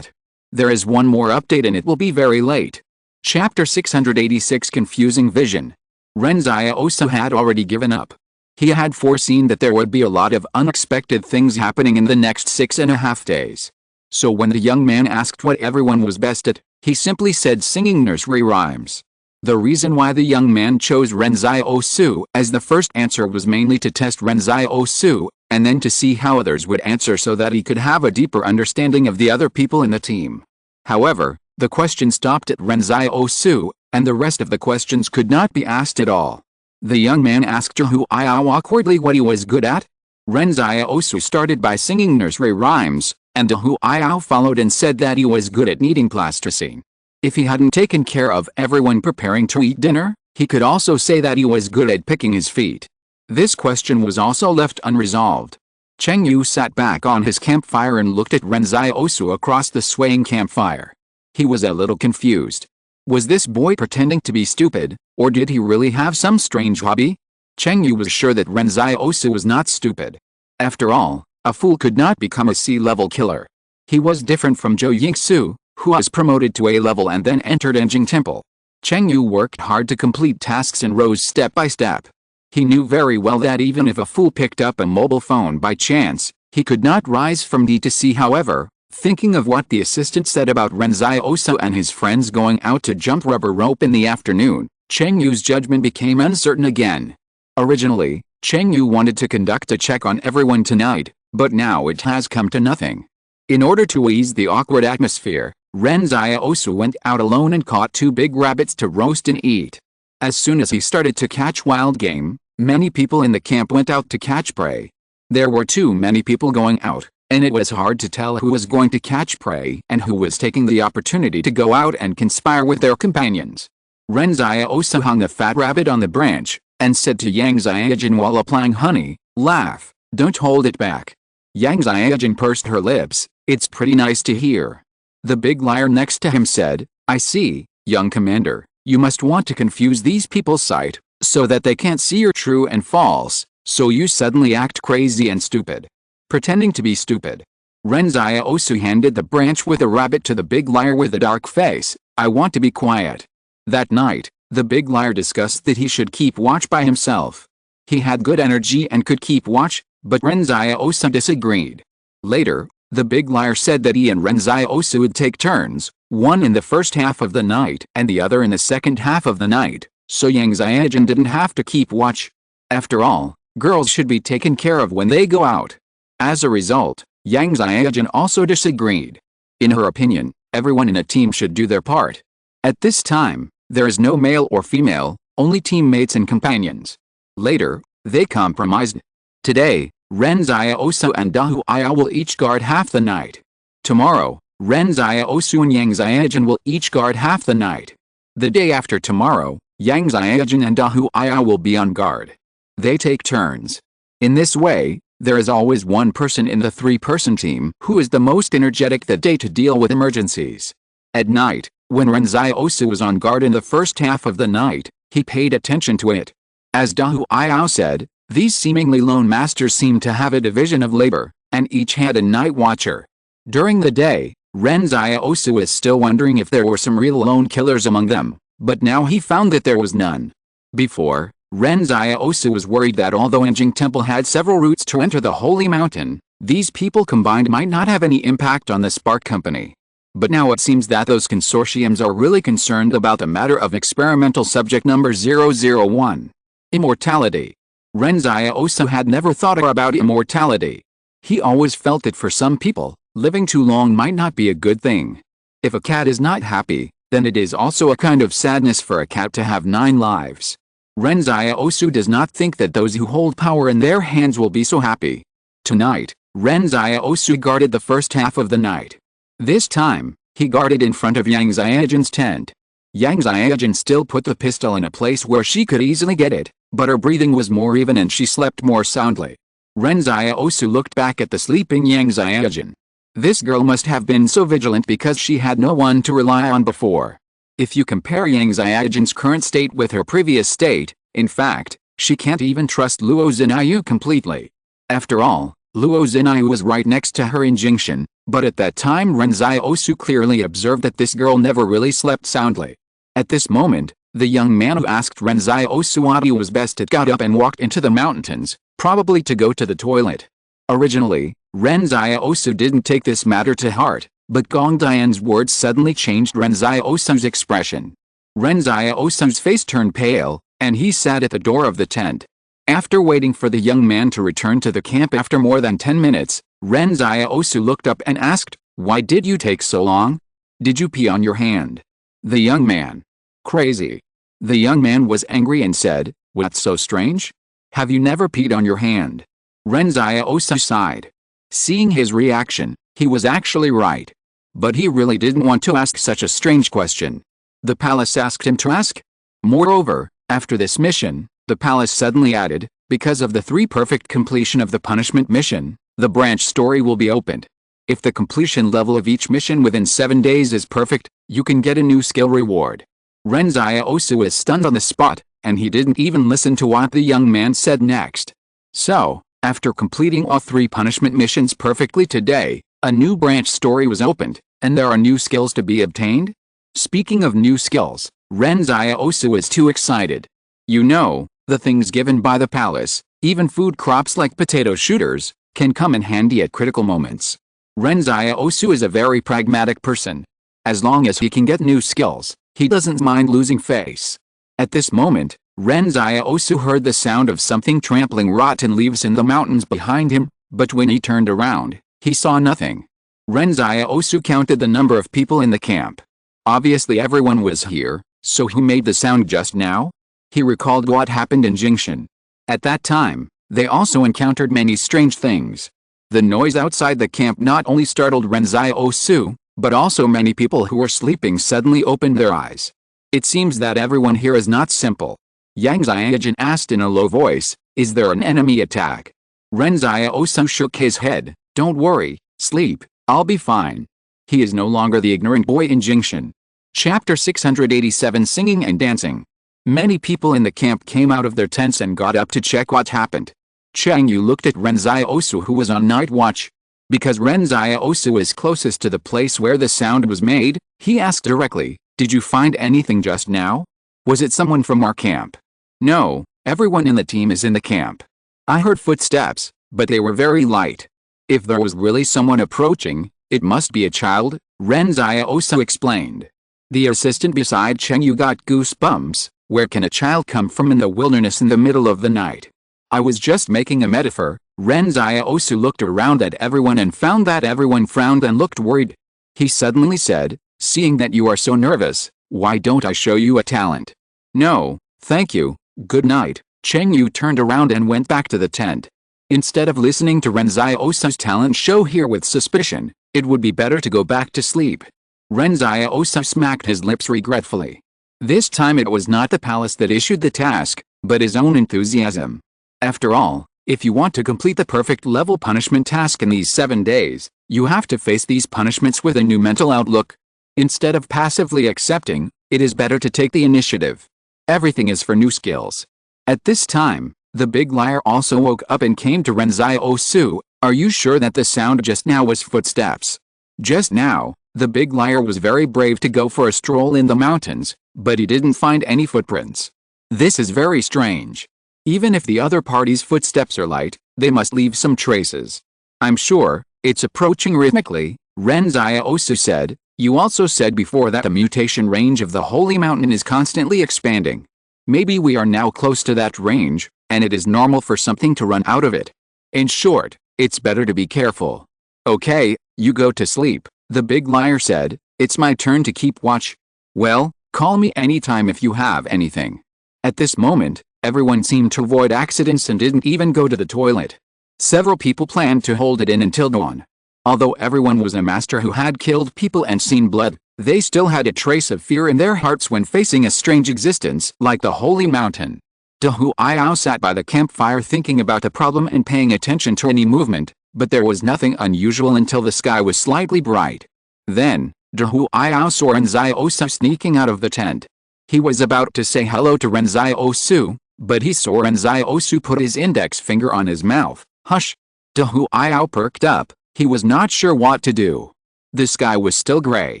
There is one more update and it will be very late. Chapter 686 Confusing Vision. Ren Xiaosu had already given up. He had foreseen that there would be a lot of unexpected things happening in the next 6.5 days. So when the young man asked what everyone was best at, he simply said singing nursery rhymes. The reason why the young man chose Ren Xiaosu as the first answer was mainly to test Ren Xiaosu, and then to see how others would answer so that he could have a deeper understanding of the other people in the team. However, the question stopped at Ren Xiaosu, and the rest of the questions could not be asked at all. The young man asked Hu Iao awkwardly what he was good at. Ren Xiaosu started by singing nursery rhymes, and Hu Iao followed and said that he was good at kneading plasticine. If he hadn't taken care of everyone preparing to eat dinner, he could also say that he was good at picking his feet. This question was also left unresolved. Cheng Yu sat back on his campfire and looked at Ren Xiaosu across the swaying campfire. He was a little confused. Was this boy pretending to be stupid, or did he really have some strange hobby? Cheng Yu was sure that Ren Xiaosu was not stupid. After all, a fool could not become a C-level killer. He was different from Zhou Yingsu, who was promoted to A-level and then entered Enjing Temple. Cheng Yu worked hard to complete tasks and rose step by step. He knew very well that even if a fool picked up a mobile phone by chance, he could not rise from D to C. However, thinking of what the assistant said about Ren Xiaosu and his friends going out to jump rubber rope in the afternoon, Cheng Yu's judgment became uncertain again. Originally, Cheng Yu wanted to conduct a check on everyone tonight, but now it has come to nothing. In order to ease the awkward atmosphere, Ren Xiaosu went out alone and caught 2 big rabbits to roast and eat. As soon as he started to catch wild game, many people in the camp went out to catch prey. There were too many people going out, and it was hard to tell who was going to catch prey and who was taking the opportunity to go out and conspire with their companions. Ren Xiaosu hung a fat rabbit on the branch, and said to Yang Xiaojin while applying honey, "Laugh, don't hold it back." Yang Xiaojin pursed her lips. "It's pretty nice to hear." The big liar next to him said, "I see, young commander. You must want to confuse these people's sight, so that they can't see your true and false, so you suddenly act crazy and stupid. Pretending to be stupid." Ren Xiaosu handed the branch with a rabbit to the big liar with a dark face. "I want to be quiet." That night, the big liar discussed that he should keep watch by himself. He had good energy and could keep watch, but Ren Xiaosu disagreed. Later, the big liar said that he and Ren Xiaosu would take turns, one in the first half of the night and the other in the second half of the night, so Yang Xiaojin didn't have to keep watch. After all, girls should be taken care of when they go out. As a result, Yang Xiaojin also disagreed. In her opinion, everyone in a team should do their part. At this time, there is no male or female, only teammates and companions. Later, they compromised. Today, Ren Xiaosu and Hu Iao will each guard half the night. Tomorrow, Ren Xiaosu and Yang Xiaojin will each guard half the night. The day after tomorrow, Yang Xiaojin and Hu Iao will be on guard. They take turns. In this way, there is always one person in the 3-person team who is the most energetic that day to deal with emergencies. At night, when Ren Xiaosu was on guard in the first half of the night, he paid attention to it. As Hu Iao said, these seemingly lone masters seemed to have a division of labor, and each had a night watcher. During the day, Ren Xiaosu was still wondering if there were some real lone killers among them, but now he found that there was none. Before, Ren Xiaosu was worried that although Enjing Temple had several routes to enter the Holy Mountain, these people combined might not have any impact on the Spark Company. But now it seems that those consortiums are really concerned about the matter of experimental subject number 001. Immortality. Ren Xiaosu had never thought about immortality. He always felt that for some people, living too long might not be a good thing. If a cat is not happy, then it is also a kind of sadness for a cat to have 9 lives. Ren Xiaosu does not think that those who hold power in their hands will be so happy. Tonight, Ren Xiaosu guarded the first half of the night. This time, he guarded in front of Yang Xiaojin's tent. Yang Xiaojin still put the pistol in a place where she could easily get it, but her breathing was more even and she slept more soundly. Ren Xiaosu looked back at the sleeping Yang Xiaojin. This girl must have been so vigilant because she had no one to rely on before. If you compare Yang Xiaojin's current state with her previous state, in fact, she can't even trust Luo Zinayu completely. After all, Luo Zinayu was right next to her in Jingshan, but at that time Ren Xiaosu clearly observed that this girl never really slept soundly. At this moment, the young man who asked Ren Xiaosu what he was best at got up and walked into the mountains, probably to go to the toilet. Originally, Ren Xiaosu didn't take this matter to heart, but Gong Dian's words suddenly changed Ren Xiaosu's expression. Ren Xiaosu's face turned pale, and he sat at the door of the tent. After waiting for the young man to return to the camp after more than 10 minutes, Ren Xiaosu looked up and asked, "Why did you take so long? Did you pee on your hand?" The young man. "Crazy." The young man was angry and said, "What's so strange? Have you never peed on your hand?" Ren Xiaosu sighed. Seeing his reaction, He was actually right. But he really didn't want to ask such a strange question. The palace asked him to ask. Moreover, after this mission, the palace suddenly added, because of the 3 perfect completion of the punishment mission, the branch story will be opened. If the completion level of each mission within 7 days is perfect, you can get a new skill reward. Ren Xiaosu was stunned on the spot, and he didn't even listen to what the young man said next. So, after completing all 3 punishment missions perfectly today, a new branch story was opened, and there are new skills to be obtained? Speaking of new skills, Ren Xiaosu is too excited. You know, the things given by the palace, even food crops like potato shooters, can come in handy at critical moments. Ren Xiaosu is a very pragmatic person. As long as he can get new skills, he doesn't mind losing face. At this moment, Ren Xiaosu heard the sound of something trampling rotten leaves in the mountains behind him, but when he turned around, he saw nothing. Ren Xiaosu counted the number of people in the camp. Obviously everyone was here, so who made the sound just now? He recalled what happened in Jingshan. At that time, they also encountered many strange things. The noise outside the camp not only startled Ren Xiaosu, but also many people who were sleeping suddenly opened their eyes. It seems that everyone here is not simple. Yang Xiaojun asked in a low voice, is there an enemy attack? Ren Xiaosu shook his head, don't worry, sleep, I'll be fine. He is no longer the ignorant boy in Jingshan. Chapter 687 Singing and Dancing. Many people in the camp came out of their tents and got up to check what happened. Chang Yu looked at Ren Xiaosu who was on night watch. Because Ren Xiaosu is closest to the place where the sound was made, he asked directly, did you find anything just now? Was it someone from our camp? No, everyone in the team is in the camp. I heard footsteps, but they were very light. If there was really someone approaching, it must be a child, Ren Xiaosu explained. The assistant beside Cheng Yu got goosebumps. Where can a child come from in the wilderness in the middle of the night? I was just making a metaphor. Ren Xiaosu looked around at everyone and found that everyone frowned and looked worried. He suddenly said, seeing that you are so nervous, why don't I show you a talent? No, thank you, good night. Cheng Yu turned around and went back to the tent. Instead of listening to Ren Xiaosu's talent show here with suspicion, it would be better to go back to sleep. Ren Xiaosu smacked his lips regretfully. This time it was not the palace that issued the task, but his own enthusiasm. After all, if you want to complete the perfect level punishment task in these 7 days, you have to face these punishments with a new mental outlook. Instead of passively accepting, it is better to take the initiative. Everything is for new skills. At this time, the big liar also woke up and came to Ren Xiaosu. Are you sure that the sound just now was footsteps? Just now, the big liar was very brave to go for a stroll in the mountains, but he didn't find any footprints. This is very strange. Even if the other party's footsteps are light, they must leave some traces. I'm sure, it's approaching rhythmically, Ren Xiaosu said. You also said before that the mutation range of the Holy Mountain is constantly expanding. Maybe we are now close to that range, and it is normal for something to run out of it. In short, it's better to be careful. Okay, you go to sleep, the big liar said. It's my turn to keep watch. Well, call me anytime if you have anything. At this moment, everyone seemed to avoid accidents and didn't even go to the toilet. Several people planned to hold it in until dawn. Although everyone was a master who had killed people and seen blood, they still had a trace of fear in their hearts when facing a strange existence like the Holy Mountain. Hu Iao sat by the campfire thinking about the problem and paying attention to any movement, but there was nothing unusual until the sky was slightly bright. Then, Hu Iao saw Ren Xiaosu sneaking out of the tent. He was about to say hello to Ren Xiaosu, but he saw Ren Xiaosu put his index finger on his mouth. Hush! Hu Iao perked up. He was not sure what to do. The sky was still gray.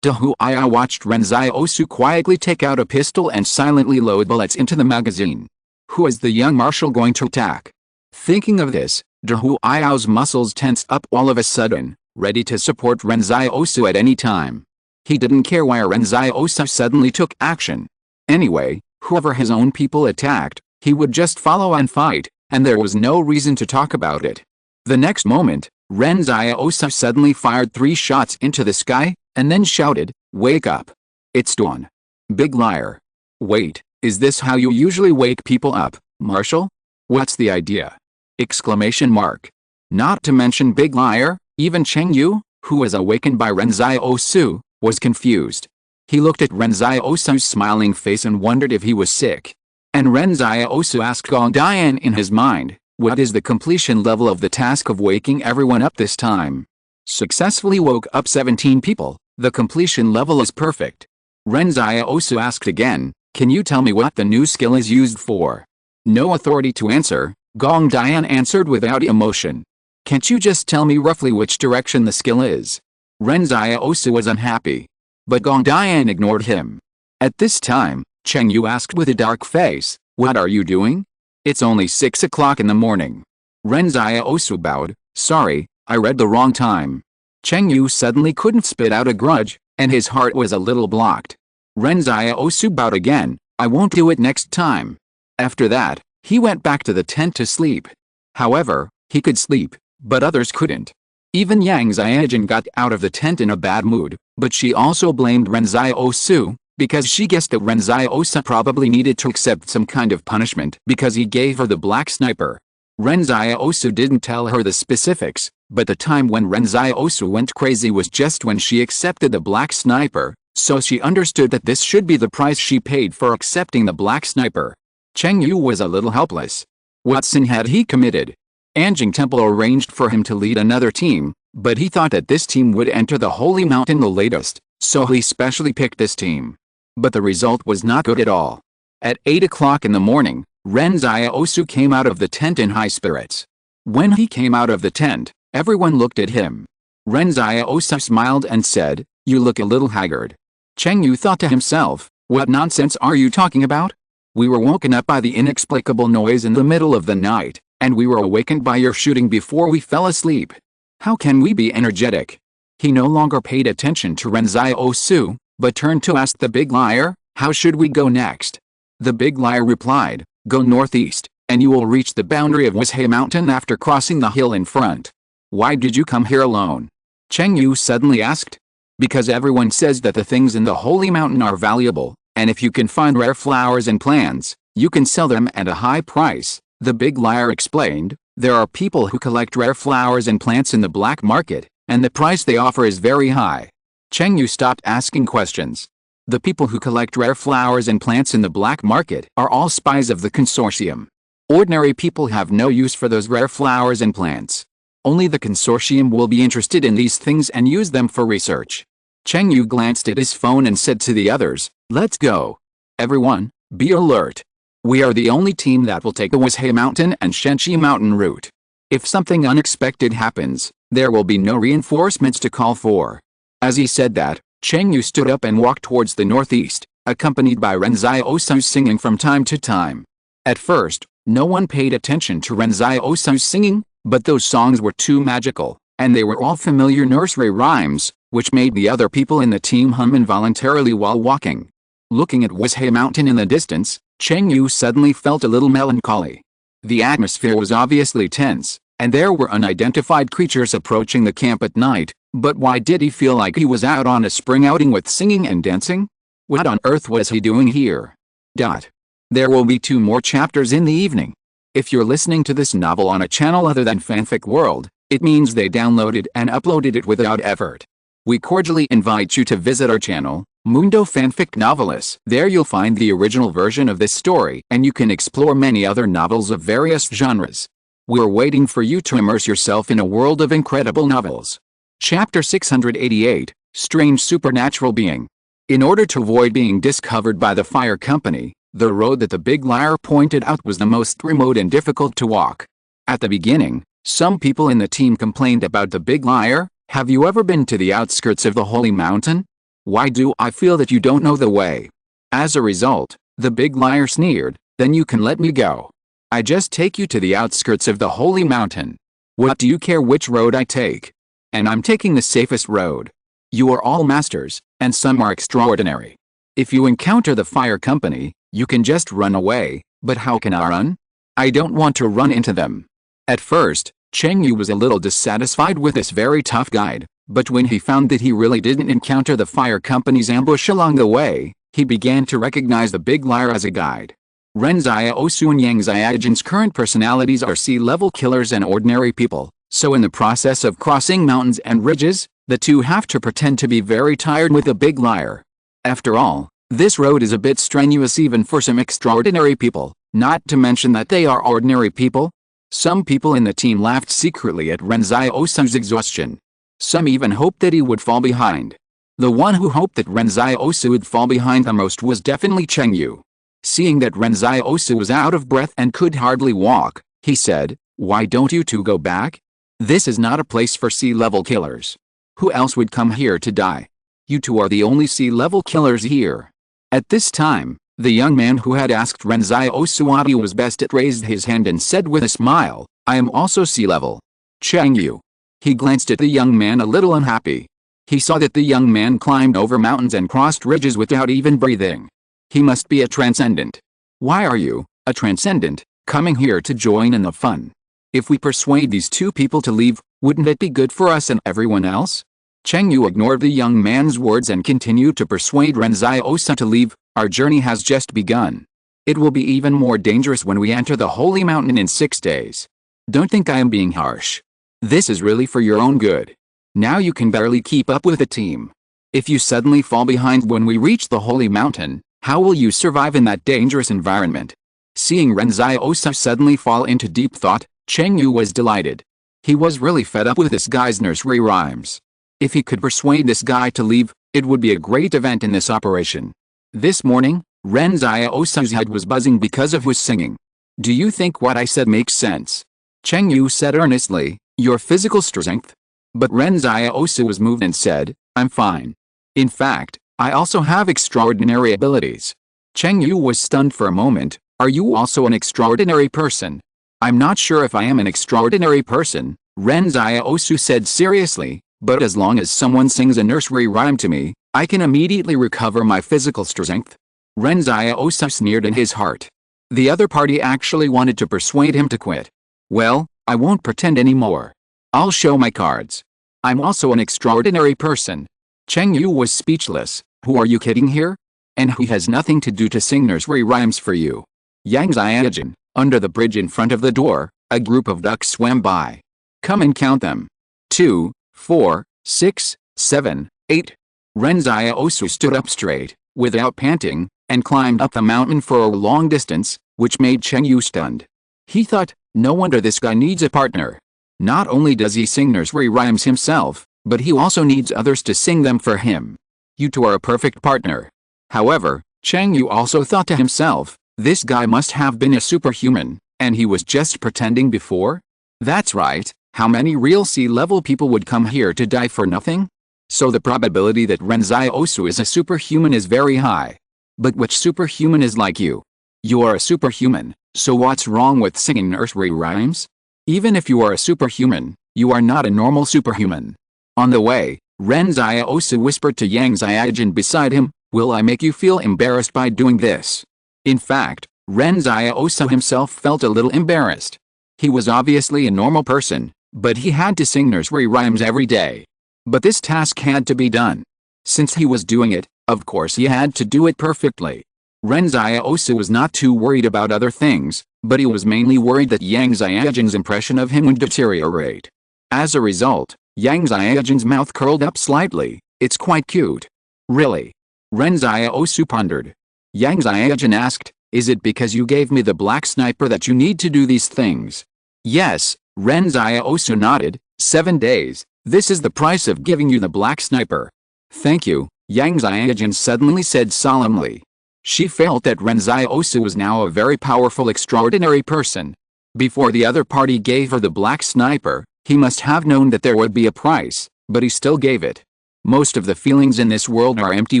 Hu Iao watched Ren Xiaosu quietly take out a pistol and silently load bullets into the magazine. Who is the young marshal going to attack? Thinking of this, Hu Iao's muscles tensed up all of a sudden, ready to support Ren Xiaosu at any time. He didn't care why Ren Xiaosu suddenly took action. Anyway, whoever his own people attacked, he would just follow and fight, and there was no reason to talk about it. The next moment, Ren Xiaosu suddenly fired 3 shots into the sky, and then shouted, "Wake up! It's dawn!" Big liar. Wait, is this how you usually wake people up, Marshal? What's the idea? Exclamation mark. Not to mention big liar, even Cheng Yu, who was awakened by Ren Xiaosu, was confused. He looked at Ren Xiaosu's smiling face and wondered if he was sick. And Ren Xiaosu asked Gong Dian in his mind, what is the completion level of the task of waking everyone up this time? Successfully woke up 17 people, the completion level is perfect. Ren Xiaosu asked again, can you tell me what the new skill is used for? No authority to answer, Gong Dian answered without emotion. Can't you just tell me roughly which direction the skill is? Ren Xiaosu was unhappy. But Gong Dian ignored him. At this time, Cheng Yu asked with a dark face, what are you doing? It's only 6 o'clock in the morning. Ren Xiaosu bowed, sorry, I read the wrong time. Cheng Yu suddenly couldn't spit out a grudge, and his heart was a little blocked. Ren Xiaosu bowed again, I won't do it next time. After that, he went back to the tent to sleep. However, he could sleep, but others couldn't. Even Yang Xiaojin got out of the tent in a bad mood, but she also blamed Ren Xiaosu, because she guessed that Ren Xiaosu probably needed to accept some kind of punishment because he gave her the black sniper. Ren Xiaosu didn't tell her the specifics, but the time when Ren Xiaosu went crazy was just when she accepted the black sniper, so she understood that this should be the price she paid for accepting the black sniper. Cheng Yu was a little helpless. What sin had he committed? Anjing Temple arranged for him to lead another team, but he thought that this team would enter the Holy Mountain the latest, so he specially picked this team. But the result was not good at all. At 8 o'clock in the morning, Ren Xiaosu came out of the tent in high spirits. When he came out of the tent, everyone looked at him. Ren Xiaosu smiled and said, you look a little haggard. Cheng Yu thought to himself, what nonsense are you talking about? We were woken up by the inexplicable noise in the middle of the night, and we were awakened by your shooting before we fell asleep. How can we be energetic? He no longer paid attention to Ren Xiaosu, but turned to ask the big liar, how should we go next? The big liar replied, go northeast, and you will reach the boundary of Wasteland Mountain after crossing the hill in front. Why did you come here alone? Cheng Yu suddenly asked. Because everyone says that the things in the Holy Mountain are valuable, and if you can find rare flowers and plants, you can sell them at a high price, the big liar explained. There are people who collect rare flowers and plants in the black market, and the price they offer is very high. Cheng Yu stopped asking questions. The people who collect rare flowers and plants in the black market are all spies of the consortium. Ordinary people have no use for those rare flowers and plants. Only the consortium will be interested in these things and use them for research. Cheng Yu glanced at his phone and said to the others, let's go. Everyone, be alert. We are the only team that will take the Wasteland Mountain and Shenqi Mountain route. If something unexpected happens, there will be no reinforcements to call for. As he said that, Cheng Yu stood up and walked towards the northeast, accompanied by Ren Xiaosu singing from time to time. At first, no one paid attention to Ren Xiaosu's singing, but those songs were too magical, and they were all familiar nursery rhymes, which made the other people in the team hum involuntarily while walking. Looking at Wasteland Mountain in the distance, Cheng Yu suddenly felt a little melancholy. The atmosphere was obviously tense, and there were unidentified creatures approaching the camp at night, but why did he feel like he was out on a spring outing with singing and dancing? What on earth was he doing here? There will be 2 more chapters in the evening. If you're listening to this novel on a channel other than Fanfic World, it means they downloaded and uploaded it without effort. We cordially invite you to visit our channel, Mundo Fanfic Novelis. There you'll find the original version of this story, and you can explore many other novels of various genres. We're waiting for you to immerse yourself in a world of incredible novels. Chapter 688, Strange Supernatural Being. In order to avoid being discovered by the fire company, the road that the big liar pointed out was the most remote and difficult to walk. At the beginning, some people in the team complained about the big liar. Have you ever been to the outskirts of the Holy Mountain? Why do I feel that you don't know the way? As a result, the big liar sneered, then you can let me go. I just take you to the outskirts of the Holy Mountain. What do you care which road I take? And I'm taking the safest road. You are all masters, and some are extraordinary. If you encounter the fire company, you can just run away, but how can I run? I don't want to run into them. At first, Cheng Yu was a little dissatisfied with this very tough guide, but when he found that he really didn't encounter the fire company's ambush along the way, he began to recognize the big liar as a guide. Ren Xiaosu and Yang Xiaojin's current personalities are sea-level killers and ordinary people, so in the process of crossing mountains and ridges, The two have to pretend to be very tired with a big liar. After all, this road is a bit strenuous even for some extraordinary people, not to mention that they are ordinary people. Some people in the team laughed secretly at Ren Xiaosu's exhaustion. Some even hoped that he would fall behind. The one who hoped that Ren Xiaosu would fall behind the most was definitely Cheng Yu. Seeing that Ren Xiaosu was out of breath and could hardly walk, he said, "Why don't you two go back? This is not a place for sea-level killers. Who else would come here to die? You two are the only sea-level killers here." At this time, the young man who had asked Ren Xiaosu what he was best at raised his hand and said with a smile, "I am also sea-level." Cheng Yu. He glanced at the young man a little unhappy. He saw that the young man climbed over mountains and crossed ridges without even breathing. He must be a transcendent. Why are you, a transcendent, coming here to join in the fun? If we persuade these two people to leave, wouldn't it be good for us and everyone else? Cheng Yu ignored the young man's words and continued to persuade Ren Xiaosu to leave. Our journey has just begun. It will be even more dangerous when we enter the holy mountain in 6 days. Don't think I am being harsh. This is really for your own good. Now you can barely keep up with the team. If you suddenly fall behind when we reach the holy mountain, how will you survive in that dangerous environment? Seeing Ren Xiaosu suddenly fall into deep thought, Cheng Yu was delighted. He was really fed up with this guy's nursery rhymes. If he could persuade this guy to leave, it would be a great event in this operation. This morning, Ren Xiaosu's head was buzzing because of his singing. Do you think what I said makes sense? Cheng Yu said earnestly, your physical strength? But Ren Xiaosu was moved and said, I'm fine. In fact, I also have extraordinary abilities. Cheng Yu was stunned for a moment. Are you also an extraordinary person? I'm not sure if I am an extraordinary person, Ren Xiaosu said seriously, but as long as someone sings a nursery rhyme to me, I can immediately recover my physical strength. Ren Xiaosu sneered in his heart. The other party actually wanted to persuade him to quit. Well, I won't pretend anymore. I'll show my cards. I'm also an extraordinary person. Cheng Yu was speechless. Who are you kidding here? And who has nothing to do to sing nursery rhymes for you? Yang Xiaojun, under the bridge in front of the door, a group of ducks swam by. Come and count them. 2, 4, 6, 7, 8. Ren Xiaosu stood up straight, without panting, and climbed up the mountain for a long distance, which made Cheng Yu stunned. He thought, no wonder this guy needs a partner. Not only does he sing nursery rhymes himself, but he also needs others to sing them for him. You two are a perfect partner. However, Cheng Yu also thought to himself, this guy must have been a superhuman, and he was just pretending before? That's right, how many real sea-level people would come here to die for nothing? So the probability that Ren Xiaosu is a superhuman is very high. But which superhuman is like you? You are a superhuman, so what's wrong with singing nursery rhymes? Even if you are a superhuman, you are not a normal superhuman. On the way, Ren Xiaosu whispered to Yang Xiaojun beside him, will I make you feel embarrassed by doing this? In fact, Ren Xiaosu himself felt a little embarrassed. He was obviously a normal person, but he had to sing nursery rhymes every day. But this task had to be done. Since he was doing it, of course he had to do it perfectly. Ren Xiaosu was not too worried about other things, but he was mainly worried that Yang Xiaojun's impression of him would deteriorate. As a result, Yang Xiaojun's mouth curled up slightly. It's quite cute. Really? Ren Xiaosu pondered. Yang Xiaojun asked, is it because you gave me the black sniper that you need to do these things? Yes, Ren Xiaosu nodded. 7 days. This is the price of giving you the black sniper. Thank you, Yang Xiaojun suddenly said solemnly. She felt that Ren Xiaosu was now a very powerful extraordinary person. Before the other party gave her the black sniper, he must have known that there would be a price, but he still gave it. Most of the feelings in this world are empty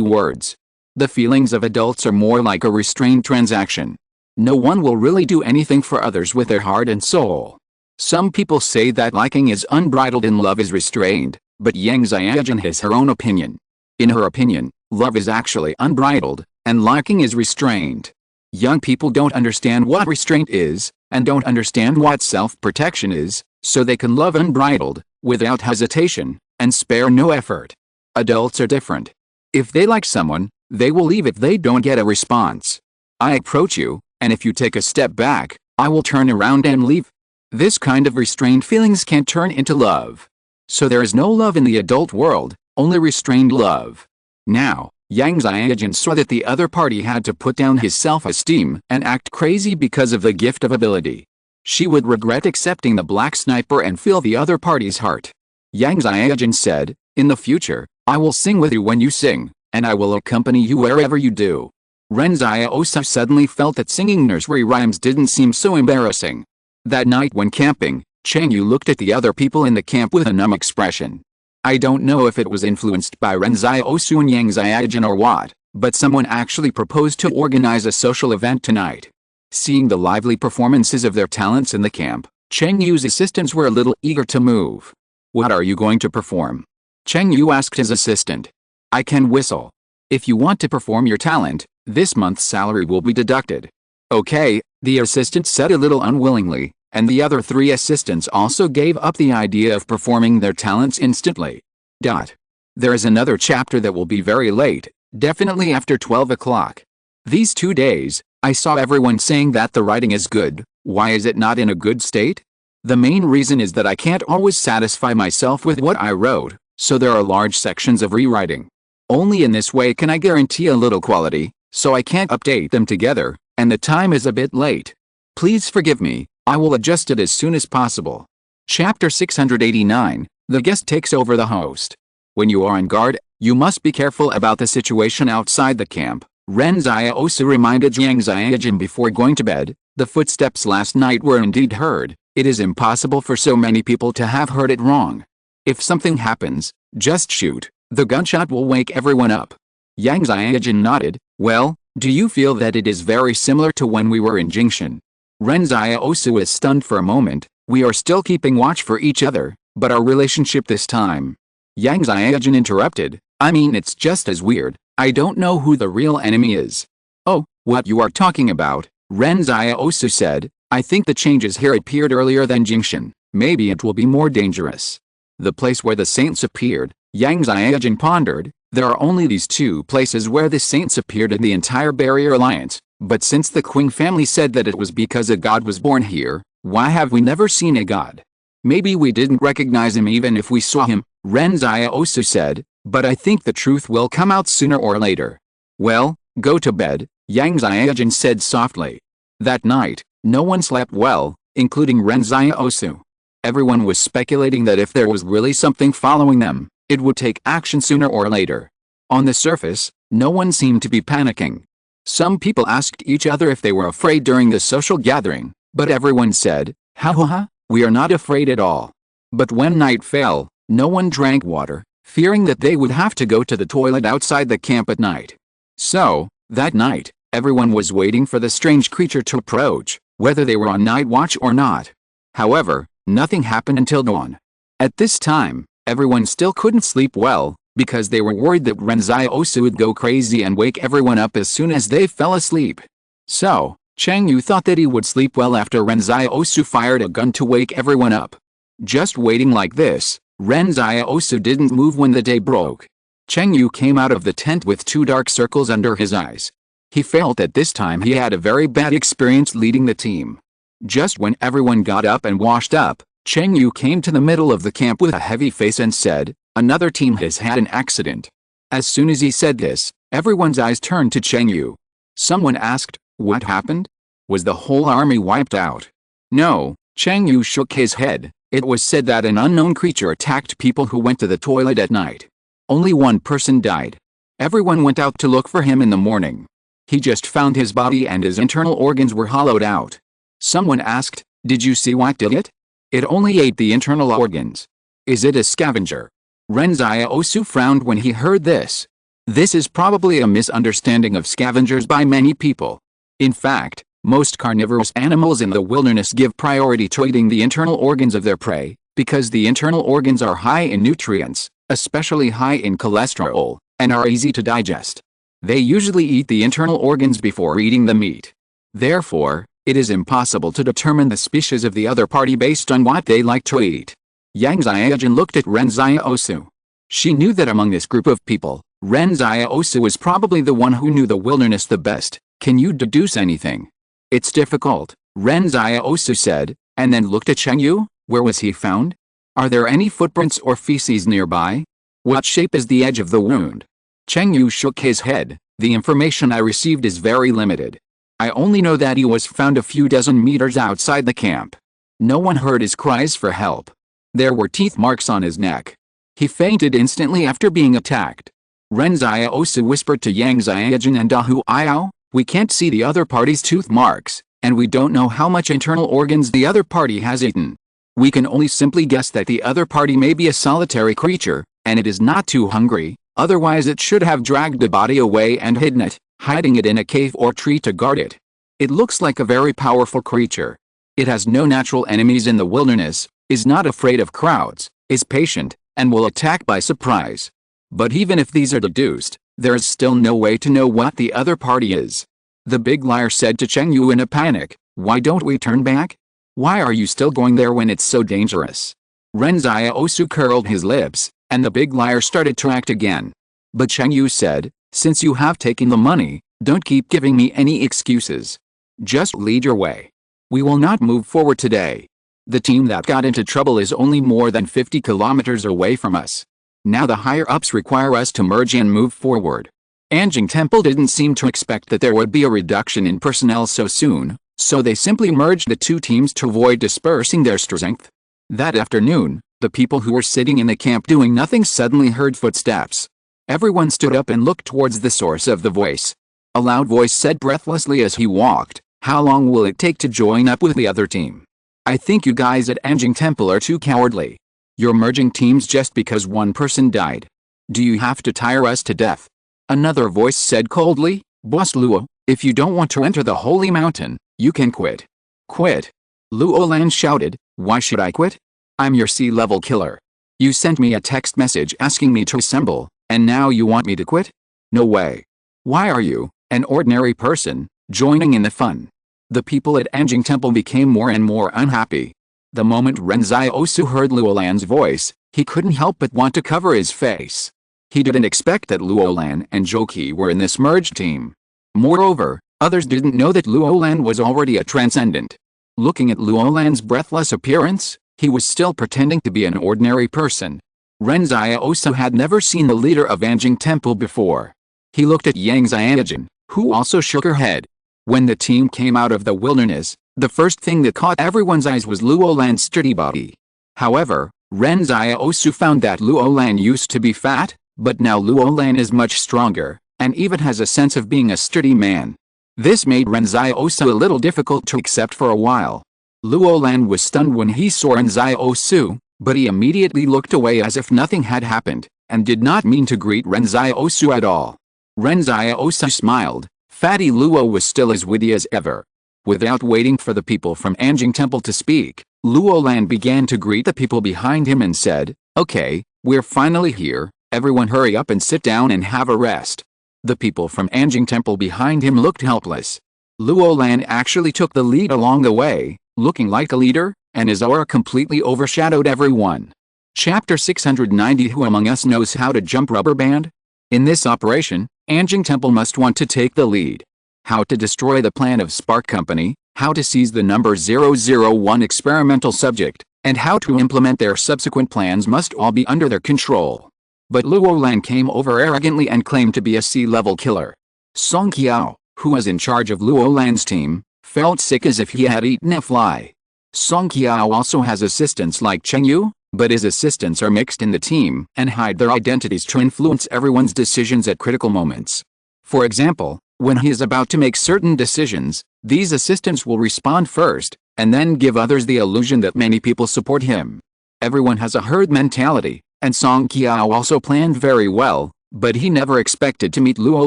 words. The feelings of adults are more like a restrained transaction. No one will really do anything for others with their heart and soul. Some people say that liking is unbridled and love is restrained, but Yang Xiaojun has her own opinion. In her opinion, love is actually unbridled, and liking is restrained. Young people don't understand what restraint is, and don't understand what self-protection is, so they can love unbridled, without hesitation, and spare no effort. Adults are different. If they like someone, they will leave if they don't get a response. I approach you, and if you take a step back, I will turn around and leave. This kind of restrained feelings can't turn into love. So there is no love in the adult world, only restrained love. Now, Yang Xiaojun saw that the other party had to put down his self-esteem and act crazy because of the gift of ability. She would regret accepting the black sniper and feel the other party's heart. Yang Xiaojun said, "In the future, I will sing with you when you sing, and I will accompany you wherever you do." Ren Xiaosu suddenly felt that singing nursery rhymes didn't seem so embarrassing. That night when camping, Cheng Yu looked at the other people in the camp with a numb expression. I don't know if it was influenced by Ren Xiaosu and Yang Xiaojun or what, but someone actually proposed to organize a social event tonight. Seeing the lively performances of their talents in the camp, Cheng Yu's assistants were a little eager to move. "What are you going to perform?" Cheng Yu asked his assistant. "I can whistle. If you want to perform your talent, this month's salary will be deducted." "Okay," the assistant said a little unwillingly, and the other 3 assistants also gave up the idea of performing their talents instantly. There is another chapter that will be very late, definitely after 12 o'clock. These 2 days, I saw everyone saying that the writing is good. Why is it not in a good state? The main reason is that I can't always satisfy myself with what I wrote, so there are large sections of rewriting. Only in this way can I guarantee a little quality, so I can't update them together, and the time is a bit late. Please forgive me. I will adjust it as soon as possible. Chapter 689, The Guest Takes Over the Host. When you are on guard, you must be careful about the situation outside the camp. Ren Xiaosu reminded Yang Xiaojun before going to bed. The footsteps last night were indeed heard. It is impossible for so many people to have heard it wrong. If something happens, just shoot. The gunshot will wake everyone up. Yang Xiaojun nodded. Well, do you feel that it is very similar to when we were in Jingshan? Ren Xiaosu is stunned for a moment. We are still keeping watch for each other, but our relationship this time. Yang Xiaojun interrupted. I mean, it's just as weird. I don't know who the real enemy is. Oh, what you are talking about, Ren Xiaosu said. I think the changes here appeared earlier than Jingshan. Maybe it will be more dangerous. The place where the saints appeared, Yang Xiaojun pondered. There are only these 2 places where the saints appeared in the entire Barrier Alliance. But since the Qing family said that it was because a god was born here, why have we never seen a god? Maybe we didn't recognize him even if we saw him, Ren Xiaosu said, but I think the truth will come out sooner or later. Well, go to bed, Yang Xiaojun said softly. That night, no one slept well, including Ren Xiaosu. Everyone was speculating that if there was really something following them, it would take action sooner or later. On the surface, no one seemed to be panicking. Some people asked each other if they were afraid during the social gathering, but everyone said, ha, we are not afraid at all. But when night fell, no one drank water, fearing that they would have to go to the toilet outside the camp at night. So, that night, everyone was waiting for the strange creature to approach, whether they were on night watch or not. However, nothing happened until dawn. At this time, everyone still couldn't sleep well, because they were worried that Ren Xiaosu would go crazy and wake everyone up as soon as they fell asleep. So, Cheng Yu thought that he would sleep well after Ren Xiaosu fired a gun to wake everyone up. Just waiting like this, Ren Xiaosu didn't move when the day broke. Cheng Yu came out of the tent with 2 dark circles under his eyes. He felt that this time he had a very bad experience leading the team. Just when everyone got up and washed up, Cheng Yu came to the middle of the camp with a heavy face and said, another team has had an accident. As soon as he said this, everyone's eyes turned to Cheng Yu. Someone asked, what happened? Was the whole army wiped out? No, Cheng Yu shook his head. It was said that an unknown creature attacked people who went to the toilet at night. Only 1 person died. Everyone went out to look for him in the morning. He just found his body and his internal organs were hollowed out. Someone asked, did you see what did it? It only ate the internal organs. Is it a scavenger? Ren Xiaosu frowned when he heard this. This is probably a misunderstanding of scavengers by many people. In fact, most carnivorous animals in the wilderness give priority to eating the internal organs of their prey, because the internal organs are high in nutrients, especially high in cholesterol, and are easy to digest. They usually eat the internal organs before eating the meat. Therefore, it is impossible to determine the species of the other party based on what they like to eat. Yang Xiaojun looked at Ren Xiaosu. She knew that among this group of people, Ren Xiaosu was probably the one who knew the wilderness the best. Can you deduce anything? It's difficult, Ren Xiaosu said, and then looked at Cheng Yu. Where was he found? Are there any footprints or feces nearby? What shape is the edge of the wound? Cheng Yu shook his head. The information I received is very limited. I only know that he was found a few dozen meters outside the camp. No one heard his cries for help. There were teeth marks on his neck. He fainted instantly after being attacked. Ren Xiaosu whispered to Yang Xiaojun and Dahu Ayao, we can't see the other party's tooth marks, and we don't know how much internal organs the other party has eaten. We can only simply guess that the other party may be a solitary creature, and it is not too hungry, otherwise it should have dragged the body away and hidden it, hiding it in a cave or tree to guard it. It looks like a very powerful creature. It has no natural enemies in the wilderness, is not afraid of crowds, is patient, and will attack by surprise. But even if these are deduced, there is still no way to know what the other party is. The big liar said to Cheng Yu in a panic, why don't we turn back? Why are you still going there when it's so dangerous? Ren Xiaosu curled his lips, and the big liar started to act again. But Cheng Yu said, since you have taken the money, don't keep giving me any excuses. Just lead your way. We will not move forward today. The team that got into trouble is only more than 50 kilometers away from us. Now the higher-ups require us to merge and move forward. Anjing Temple didn't seem to expect that there would be a reduction in personnel so soon, so they simply merged the two teams to avoid dispersing their strength. That afternoon, the people who were sitting in the camp doing nothing suddenly heard footsteps. Everyone stood up and looked towards the source of the voice. A loud voice said breathlessly as he walked, how long will it take to join up with the other team? I think you guys at Anjing Temple are too cowardly. You're merging teams just because one person died. Do you have to tire us to death? Another voice said coldly, Boss Luo, if you don't want to enter the holy mountain, you can quit. Quit? Luo Lan shouted, why should I quit? I'm your sea-level killer. You sent me a text message asking me to assemble, and now you want me to quit? No way. Why are you, an ordinary person, joining in the fun? The people at Anjing Temple became more and more unhappy. The moment Ren Xiaosu heard Luo Lan's voice, he couldn't help but want to cover his face. He didn't expect that Luo Lan and Zhou were in this merged team. Moreover, others didn't know that Luo Lan was already a transcendent. Looking at Luo Lan's breathless appearance, he was still pretending to be an ordinary person. Ren Xiaosu had never seen the leader of Anjing Temple before. He looked at Yang Xiaojun, who also shook her head. When the team came out of the wilderness, the first thing that caught everyone's eyes was Luo Lan's sturdy body. However, Ren Xiaosu found that Luo Lan used to be fat, but now Luo Lan is much stronger, and even has a sense of being a sturdy man. This made Ren Xiaosu a little difficult to accept for a while. Luo Lan was stunned when he saw Ren Xiaosu, but he immediately looked away as if nothing had happened, and did not mean to greet Ren Xiaosu at all. Ren Xiaosu smiled. Fatty Luo was still as witty as ever. Without waiting for the people from Anjing Temple to speak, Luo Lan began to greet the people behind him and said, okay, we're finally here, everyone hurry up and sit down and have a rest. The people from Anjing Temple behind him looked helpless. Luo Lan actually took the lead along the way, looking like a leader, and his aura completely overshadowed everyone. Chapter 690 Who among us knows how to jump rubber band? In this operation, Anjing Temple must want to take the lead. How to destroy the plan of Spark Company, how to seize the number 001 experimental subject, and how to implement their subsequent plans must all be under their control. But Luo Lan came over arrogantly and claimed to be a sea-level killer. Song Qiao, who was in charge of Luo Lan's team, felt sick as if he had eaten a fly. Song Qiao also has assistants like Cheng Yu, but his assistants are mixed in the team and hide their identities to influence everyone's decisions at critical moments. For example, when he is about to make certain decisions, these assistants will respond first, and then give others the illusion that many people support him. Everyone has a herd mentality, and Song Qiao also planned very well, but he never expected to meet Luo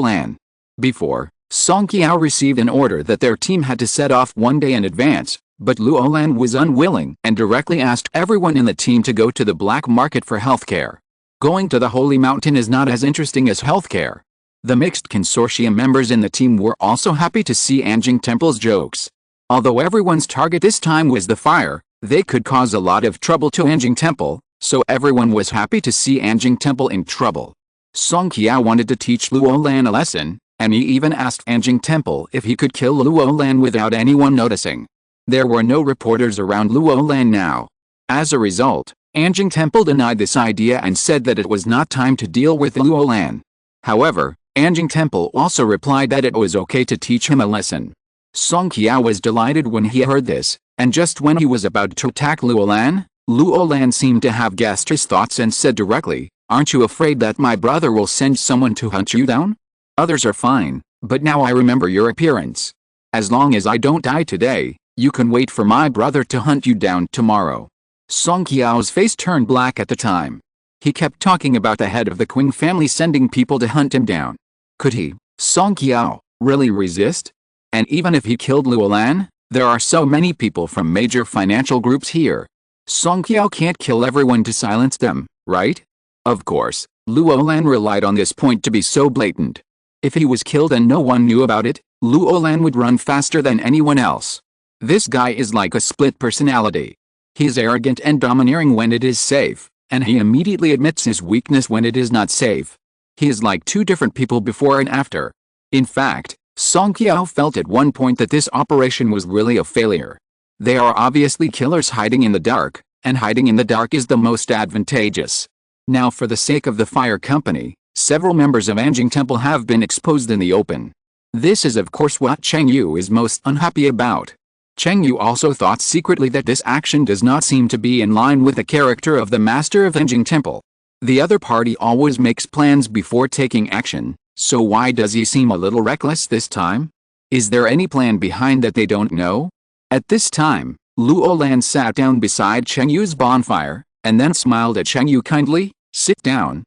Lan. Before, Song Qiao received an order that their team had to set off one day in advance, but Luo Lan was unwilling and directly asked everyone in the team to go to the black market for healthcare. Going to the Holy Mountain is not as interesting as healthcare. The mixed consortium members in the team were also happy to see Anjing Temple's jokes. Although everyone's target this time was the fire, they could cause a lot of trouble to Anjing Temple, so everyone was happy to see Anjing Temple in trouble. Song Qiao wanted to teach Luo Lan a lesson, and he even asked Anjing Temple if he could kill Luo Lan without anyone noticing. There were no reporters around Luo Lan now. As a result, Anjing Temple denied this idea and said that it was not time to deal with Luolan. However, Anjing Temple also replied that it was okay to teach him a lesson. Song Qiao was delighted when he heard this, and just when he was about to attack Luolan seemed to have guessed his thoughts and said directly, "Aren't you afraid that my brother will send someone to hunt you down? Others are fine, but now I remember your appearance. As long as I don't die today, you can wait for my brother to hunt you down tomorrow." Song Qiao's face turned black at the time. He kept talking about the head of the Qing family sending people to hunt him down. Could he, Song Qiao, really resist? And even if he killed Luolan, there are so many people from major financial groups here. Song Qiao can't kill everyone to silence them, right? Of course, Luolan relied on this point to be so blatant. If he was killed and no one knew about it, Luolan would run faster than anyone else. This guy is like a split personality. He is arrogant and domineering when it is safe, and he immediately admits his weakness when it is not safe. He is like two different people before and after. In fact, Song Qiao felt at one point that this operation was really a failure. They are obviously killers hiding in the dark, and hiding in the dark is the most advantageous. Now for the sake of the fire company, several members of Anjing Temple have been exposed in the open. This is of course what Cheng Yu is most unhappy about. Cheng Yu also thought secretly that this action does not seem to be in line with the character of the master of Anjing Temple. The other party always makes plans before taking action, so why does he seem a little reckless this time? Is there any plan behind that they don't know? At this time, Luolan sat down beside Cheng Yu's bonfire, and then smiled at Cheng Yu kindly. Sit down,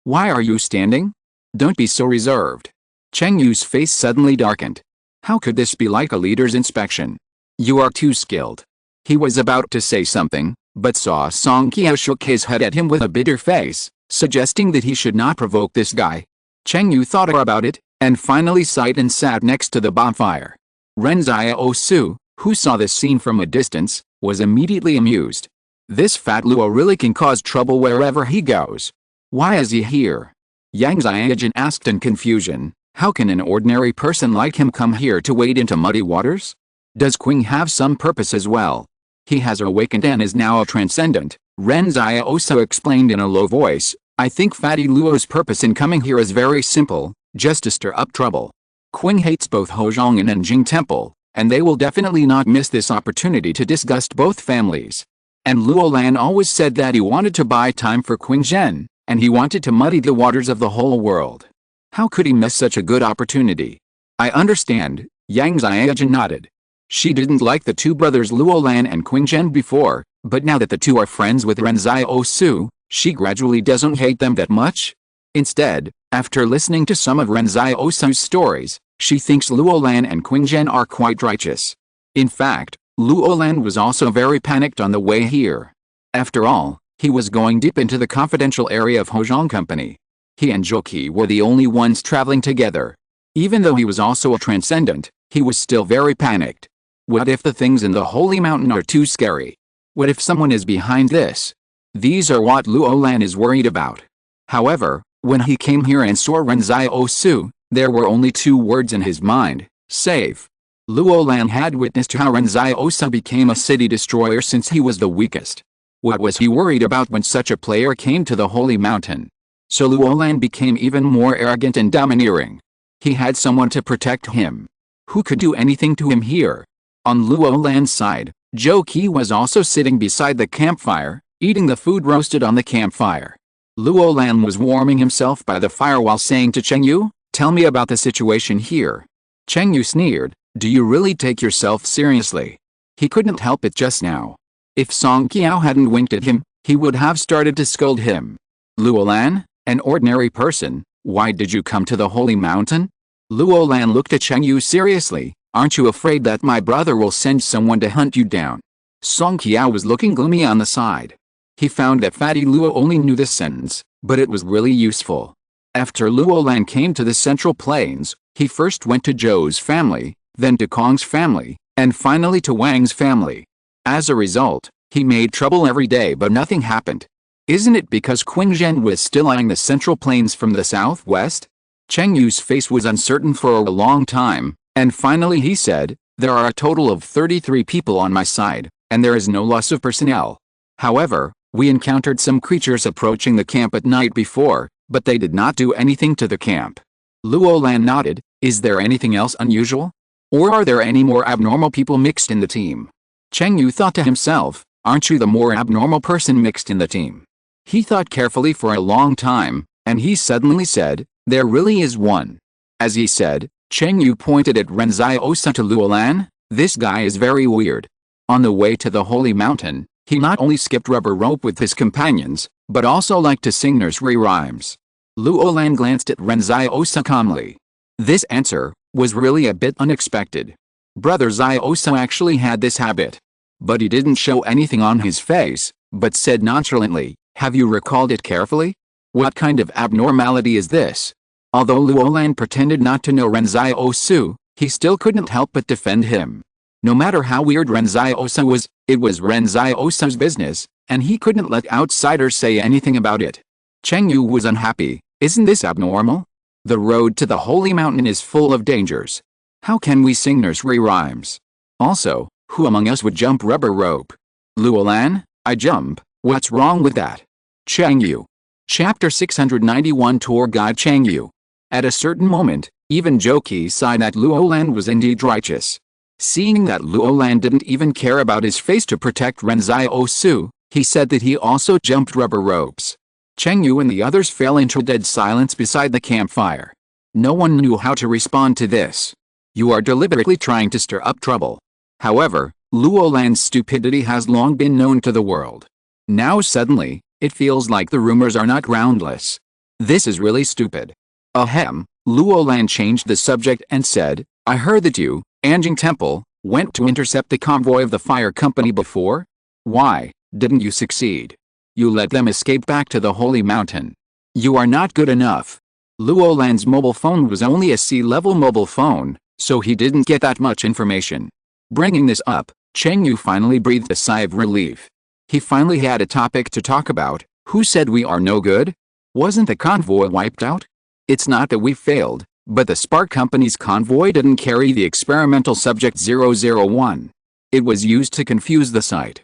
why are you standing? Don't be so reserved." Cheng Yu's face suddenly darkened. How could this be like a leader's inspection? You are too skilled. He was about to say something, but saw Song Qiao shook his head at him with a bitter face, suggesting that he should not provoke this guy. Cheng Yu thought about it, and finally sighed and sat next to the bonfire. Ren Xiaosu, who saw this scene from a distance, was immediately amused. This fat Luo really can cause trouble wherever he goes. Why is he here? Yang Xiaojin asked in confusion. How can an ordinary person like him come here to wade into muddy waters? Does Qing have some purpose as well? He has awakened and is now a transcendent, Ren Xiaosu explained in a low voice. I think Fatty Luo's purpose in coming here is very simple, just to stir up trouble. Qing hates both Hozhong and Anjing Temple, and they will definitely not miss this opportunity to disgust both families. And Luolan always said that he wanted to buy time for Qing Zhen, and he wanted to muddy the waters of the whole world. How could he miss such a good opportunity? I understand, Yang Xiaojin nodded. She didn't like the two brothers Luolan and Qing Zhen before, but now that the two are friends with Ren Xiaosu, she gradually doesn't hate them that much. Instead, after listening to some of Ren Xiaosu's stories, she thinks Luolan and Qing Zhen are quite righteous. In fact, Luolan was also very panicked on the way here. After all, he was going deep into the confidential area of Hozhong Company. He and Zhouqi were the only ones traveling together. Even though he was also a transcendent, he was still very panicked. What if the things in the Holy Mountain are too scary? What if someone is behind this? These are what Luolan is worried about. However, when he came here and saw Ren Xiaosu, there were only two words in his mind: save. Luolan had witnessed how Ren Xiaosu became a city destroyer since he was the weakest. What was he worried about when such a player came to the Holy Mountain? So Luolan became even more arrogant and domineering. He had someone to protect him. Who could do anything to him here? On Luolan's side, Zhouqi was also sitting beside the campfire, eating the food roasted on the campfire. Luolan was warming himself by the fire while saying to Cheng Yu, "Tell me about the situation here." Cheng Yu sneered, "Do you really take yourself seriously?" He couldn't help it just now. If Song Qiao hadn't winked at him, he would have started to scold him. Luolan, an ordinary person, why did you come to the Holy Mountain? Luolan looked at Cheng Yu seriously. Aren't you afraid that my brother will send someone to hunt you down? Song Qiao was looking gloomy on the side. He found that Fatty Luo only knew this sentence, but it was really useful. After Luolan came to the Central Plains, he first went to Zhou's family, then to Kong's family, and finally to Wang's family. As a result, he made trouble every day but nothing happened. Isn't it because Qing Zhen was still eyeing the Central Plains from the southwest? Cheng Yu's face was uncertain for a long time, and finally he said, "There are a total of 33 people on my side, and there is no loss of personnel. However, we encountered some creatures approaching the camp at night before, but they did not do anything to the camp. Luolan nodded. Is there anything else unusual? Or are there any more abnormal people mixed in the team? Cheng Yu thought to himself, aren't you the more abnormal person mixed in the team? He thought carefully for a long time, and he suddenly said, there really is one. As he said, Cheng Yu pointed at Ren Xiaosu to Luolan, this guy is very weird. On the way to the holy mountain, he not only skipped rubber rope with his companions, but also liked to sing nursery rhymes. Luolan glanced at Ren Xiaosu calmly. This answer was really a bit unexpected. Brother Xiaosu actually had this habit. But he didn't show anything on his face, but said nonchalantly, have you recalled it carefully? What kind of abnormality is this? Although Luolan pretended not to know Ren Xiaosu, he still couldn't help but defend him. No matter how weird Ren Xiaosu was, it was Ren Xiaosu's business, and he couldn't let outsiders say anything about it. Cheng Yu was unhappy. Isn't this abnormal? The road to the holy mountain is full of dangers. How can we sing nursery rhymes? Also, who among us would jump rubber rope? Luolan, I jump. What's wrong with that? Cheng Yu. Chapter 691 Tour Guide Cheng Yu. At a certain moment, even Joki sighed that Luolan was indeed righteous. Seeing that Luolan didn't even care about his face to protect Ren Xiaosu, he said that he also jumped rubber ropes. Cheng Yu and the others fell into dead silence beside the campfire. No one knew how to respond to this. You are deliberately trying to stir up trouble. However, Luolan's stupidity has long been known to the world. Now suddenly, it feels like the rumors are not groundless. This is really stupid. Ahem, Luolan changed the subject and said, I heard that you, Anjing Temple, went to intercept the convoy of the fire company before? Why didn't you succeed? You let them escape back to the holy mountain. You are not good enough. Luolan's mobile phone was only a C-level mobile phone, so he didn't get that much information. Bringing this up, Cheng Yu finally breathed a sigh of relief. He finally had a topic to talk about. Who said we are no good? Wasn't the convoy wiped out? It's not that we failed, but the Spark Company's convoy didn't carry the experimental subject 001. It was used to confuse the site.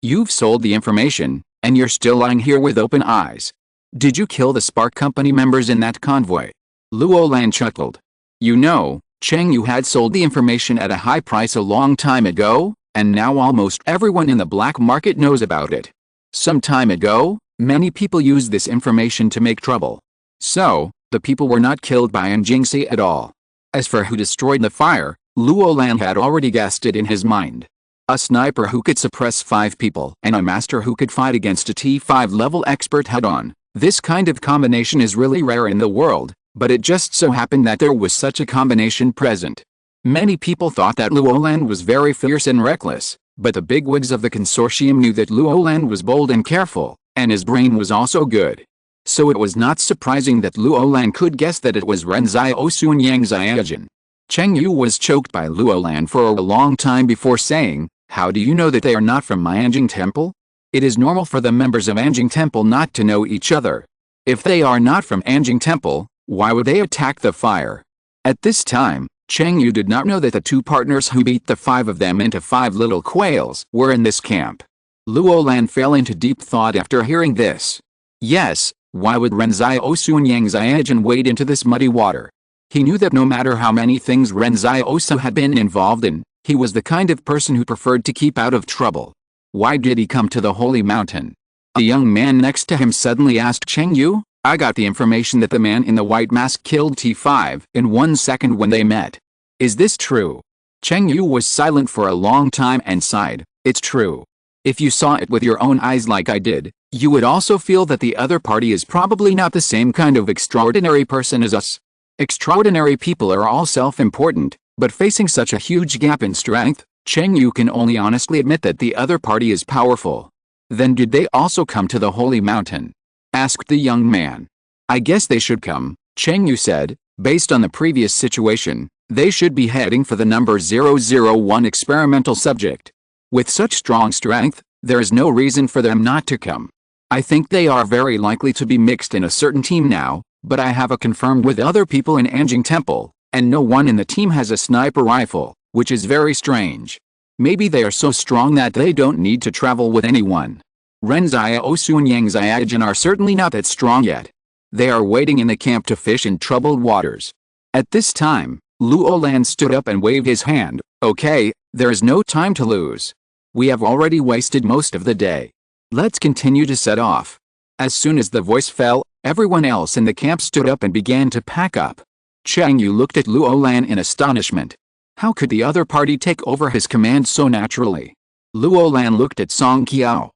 You've sold the information, and you're still lying here with open eyes. Did you kill the Spark Company members in that convoy? Luolan chuckled. You know, Cheng Yu had sold the information at a high price a long time ago, and now almost everyone in the black market knows about it. Some time ago, many people used this information to make trouble. So, the people were not killed by Anjingsi at all. As for who destroyed the fire, Luolan had already guessed it in his mind. A sniper who could suppress 5 people and a master who could fight against a T5 level expert head-on. This kind of combination is really rare in the world, but it just so happened that there was such a combination present. Many people thought that Luolan was very fierce and reckless, but the bigwigs of the consortium knew that Luolan was bold and careful, and his brain was also good. So it was not surprising that Luolan could guess that it was Ren Xiaosu and Yang Xiaojun. Cheng Yu was choked by Luolan for a long time before saying, how do you know that they are not from my Anjing Temple? It is normal for the members of Anjing Temple not to know each other. If they are not from Anjing Temple, why would they attack the fire? At this time, Cheng Yu did not know that the 2 partners who beat the 5 of them into 5 little quails were in this camp. Luolan fell into deep thought after hearing this. Yes, why would Ren Xiaosu and Yang Xiaojun wade into this muddy water? He knew that no matter how many things Ren Xiaosu had been involved in, he was the kind of person who preferred to keep out of trouble. Why did he come to the holy mountain? The young man next to him suddenly asked Cheng Yu. I got the information that the man in the white mask killed T5 in 1 second when they met. Is this true? Cheng Yu was silent for a long time and sighed. It's true. If you saw it with your own eyes like I did, you would also feel that the other party is probably not the same kind of extraordinary person as us. Extraordinary people are all self-important, but facing such a huge gap in strength, Cheng Yu can only honestly admit that the other party is powerful. Then did they also come to the holy mountain? Asked the young man. I guess they should come, Cheng Yu said. Based on the previous situation, they should be heading for the number 001 experimental subject. With such strong strength, there is no reason for them not to come. I think they are very likely to be mixed in a certain team now, but I have confirmed with other people in Anjing Temple, and no one in the team has a sniper rifle, which is very strange. Maybe they are so strong that they don't need to travel with anyone. Ren Xiaosu and Yang Xiaojin are certainly not that strong yet. They are waiting in the camp to fish in troubled waters. At this time, Luo Lan stood up and waved his hand. Okay, there is no time to lose. We have already wasted most of the day. Let's continue to set off. As soon as the voice fell, everyone else in the camp stood up and began to pack up. Chang Yu looked at Luo Lan in astonishment. How could the other party take over his command so naturally? Luo Lan looked at Song Qiao.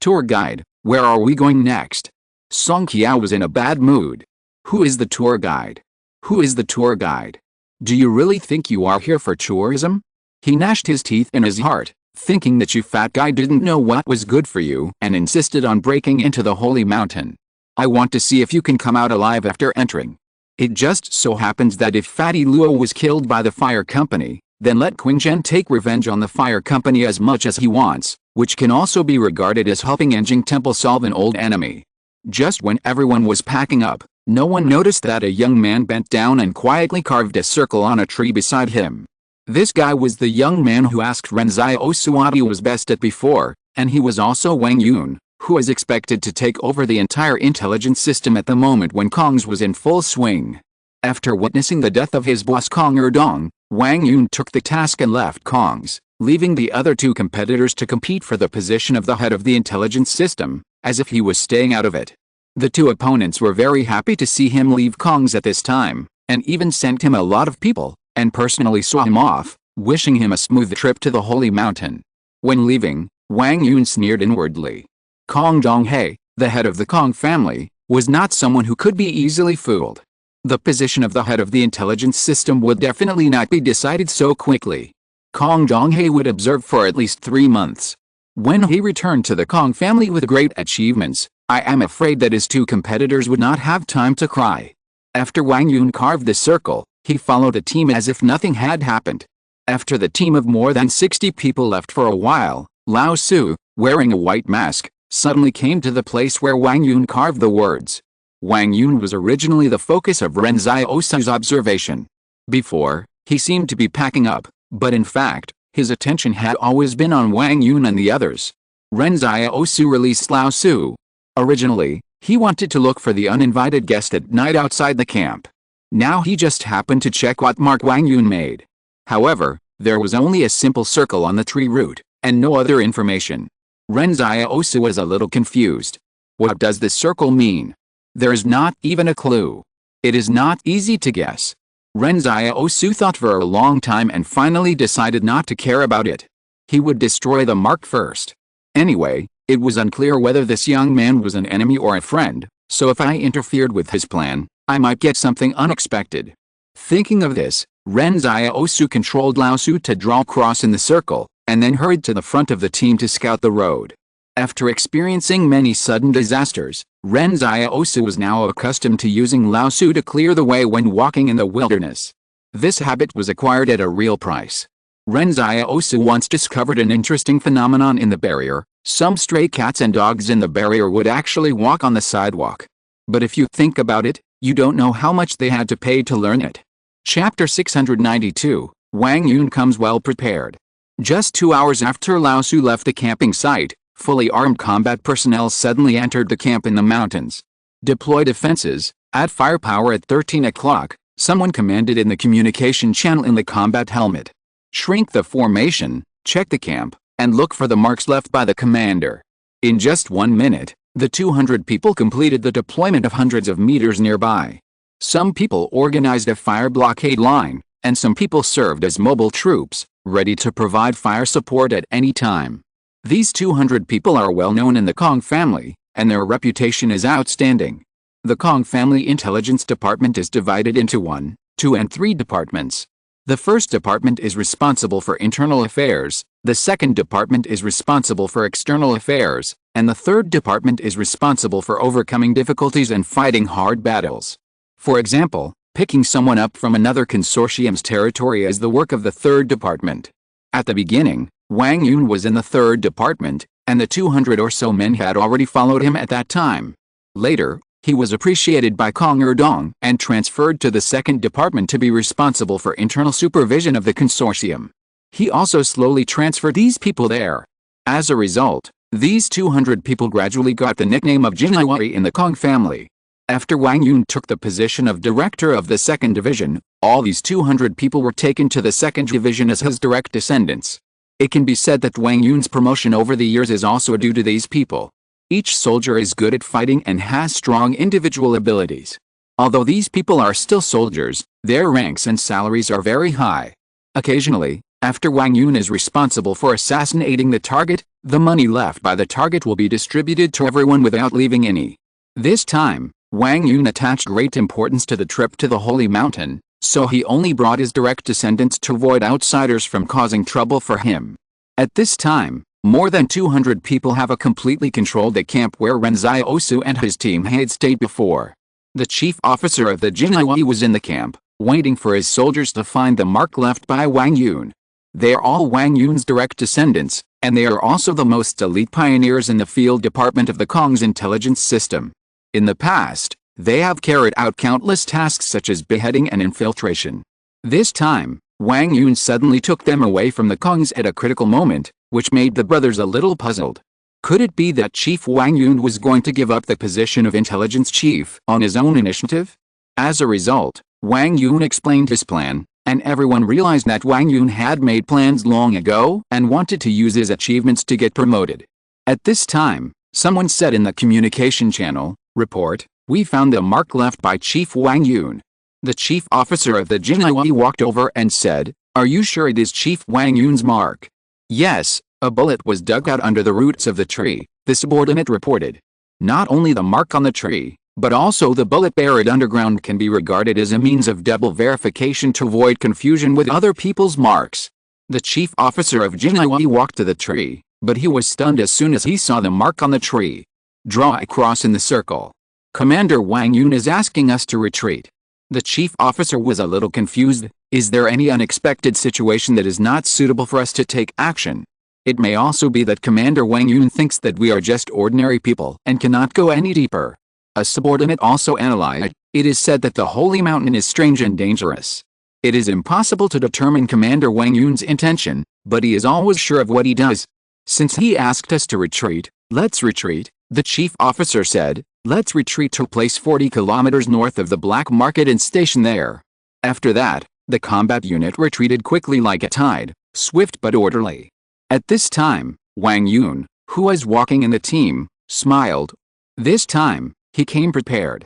Tour guide, where are we going next? Song Qiao was in a bad mood. Who is the tour guide? Who is the tour guide? Do you really think you are here for tourism? He gnashed his teeth in his heart, thinking that you fat guy didn't know what was good for you and insisted on breaking into the holy mountain. I want to see if you can come out alive after entering. It just so happens that if Fatty Luo was killed by the fire company, then let Qingzhen take revenge on the fire company as much as he wants, which can also be regarded as helping Enjing Temple solve an old enemy. Just when everyone was packing up, no one noticed that a young man bent down and quietly carved a circle on a tree beside him. This guy was the young man who asked Ren Xiaosu what he was best at before, and he was also Wang Yun, who was expected to take over the entire intelligence system at the moment when Kong's was in full swing. After witnessing the death of his boss Kong Erdong, Wang Yun took the task and left Kong's, leaving the other two competitors to compete for the position of the head of the intelligence system, as if he was staying out of it. The two opponents were very happy to see him leave Kong's at this time, and even sent him a lot of people, and personally saw him off, wishing him a smooth trip to the holy mountain. When leaving, Wang Yun sneered inwardly. Kong Donghae, the head of the Kong family, was not someone who could be easily fooled. The position of the head of the intelligence system would definitely not be decided so quickly. Kong Donghae would observe for at least 3 months. When he returned to the Kong family with great achievements, I am afraid that his two competitors would not have time to cry. After Wang Yun carved the circle, he followed the team as if nothing had happened. After the team of more than 60 people left for a while, Lao Su, wearing a white mask, suddenly came to the place where Wang Yun carved the words. Wang Yun was originally the focus of Ren Xiaosu's observation. Before, he seemed to be packing up, but in fact, his attention had always been on Wang Yun and the others. Ren Xiaosu released Lao Su. Originally, he wanted to look for the uninvited guest at night outside the camp. Now he just happened to check what mark Wang Yun made. However, there was only a simple circle on the tree root, and no other information. Ren Xiaosu was a little confused. What does this circle mean? There is not even a clue. It is not easy to guess. Ren Xiaosu thought for a long time and finally decided not to care about it. He would destroy the mark first. Anyway, it was unclear whether this young man was an enemy or a friend, so if I interfered with his plan, I might get something unexpected. Thinking of this, Ren Xiaosu controlled Lao Su to draw a cross in the circle, and then hurried to the front of the team to scout the road. After experiencing many sudden disasters, Ren Xiaosu was now accustomed to using Lao Su to clear the way when walking in the wilderness. This habit was acquired at a real price. Ren Xiaosu once discovered an interesting phenomenon in the barrier. Some stray cats and dogs in the barrier would actually walk on the sidewalk. But if you think about it, you don't know how much they had to pay to learn it. Chapter 692, Wang Yun comes well prepared. Just 2 hours after Lao Su left the camping site, fully armed combat personnel suddenly entered the camp in the mountains. Deploy defenses, add firepower at 13 o'clock, someone commanded in the communication channel in the combat helmet. Shrink the formation, check the camp, and look for the marks left by the commander. In just 1 minute, the 200 people completed the deployment of hundreds of meters nearby. Some people organized a fire blockade line, and some people served as mobile troops, ready to provide fire support at any time. These 200 people are well known in the Kong family, and their reputation is outstanding. The Kong family intelligence department is divided into 1, 2 and 3 departments. The first department is responsible for internal affairs, the second department is responsible for external affairs, and the third department is responsible for overcoming difficulties and fighting hard battles. For example, picking someone up from another consortium's territory is the work of the third department. At the beginning, Wang Yun was in the third department, and the 200 or so men had already followed him at that time. Later, he was appreciated by Kong Erdong and transferred to the second department to be responsible for internal supervision of the consortium. He also slowly transferred these people there. As a result, these 200 people gradually got the nickname of Jinaiwai in the Kong family. After Wang Yun took the position of director of the 2nd Division, all these 200 people were taken to the 2nd Division as his direct descendants. It can be said that Wang Yun's promotion over the years is also due to these people. Each soldier is good at fighting and has strong individual abilities. Although these people are still soldiers, their ranks and salaries are very high. Occasionally, after Wang Yun is responsible for assassinating the target, the money left by the target will be distributed to everyone without leaving any. This time, Wang Yun attached great importance to the trip to the Holy Mountain, so he only brought his direct descendants to avoid outsiders from causing trouble for him. At this time, more than 200 people have completely controlled the camp where Ren Xiaosu and his team had stayed before. The chief officer of the Jinaiwai was in the camp, waiting for his soldiers to find the mark left by Wang Yun. They are all Wang Yun's direct descendants, and they are also the most elite pioneers in the field department of the Kong's intelligence system. In the past, they have carried out countless tasks such as beheading and infiltration. This time, Wang Yun suddenly took them away from the Kongs at a critical moment, which made the brothers a little puzzled. Could it be that Chief Wang Yun was going to give up the position of intelligence chief on his own initiative? As a result, Wang Yun explained his plan, and everyone realized that Wang Yun had made plans long ago and wanted to use his achievements to get promoted. At this time, someone said in the communication channel, "Report, we found the mark left by Chief Wang Yun." The chief officer of the Jinaiwai walked over and said, "Are you sure it is Chief Wang Yun's mark?" "Yes, a bullet was dug out under the roots of the tree," the subordinate reported. Not only the mark on the tree, but also the bullet buried underground can be regarded as a means of double verification to avoid confusion with other people's marks. The chief officer of Jinaiwai walked to the tree, but he was stunned as soon as he saw the mark on the tree. "Draw a cross in the circle. Commander Wang Yun is asking us to retreat." The chief officer was a little confused. Is there any unexpected situation that is not suitable for us to take action? It may also be that Commander Wang Yun thinks that we are just ordinary people and cannot go any deeper. A subordinate also analyzed. It is said that the Holy Mountain is strange and dangerous. It is impossible to determine Commander Wang Yun's intention, but he is always sure of what he does. Since he asked us to retreat, let's retreat, the chief officer said. Let's retreat to a place 40 kilometers north of the black market and station there. After that, the combat unit retreated quickly like a tide, swift but orderly. At this time, Wang Yun, who was walking in the team, smiled. This time, he came prepared.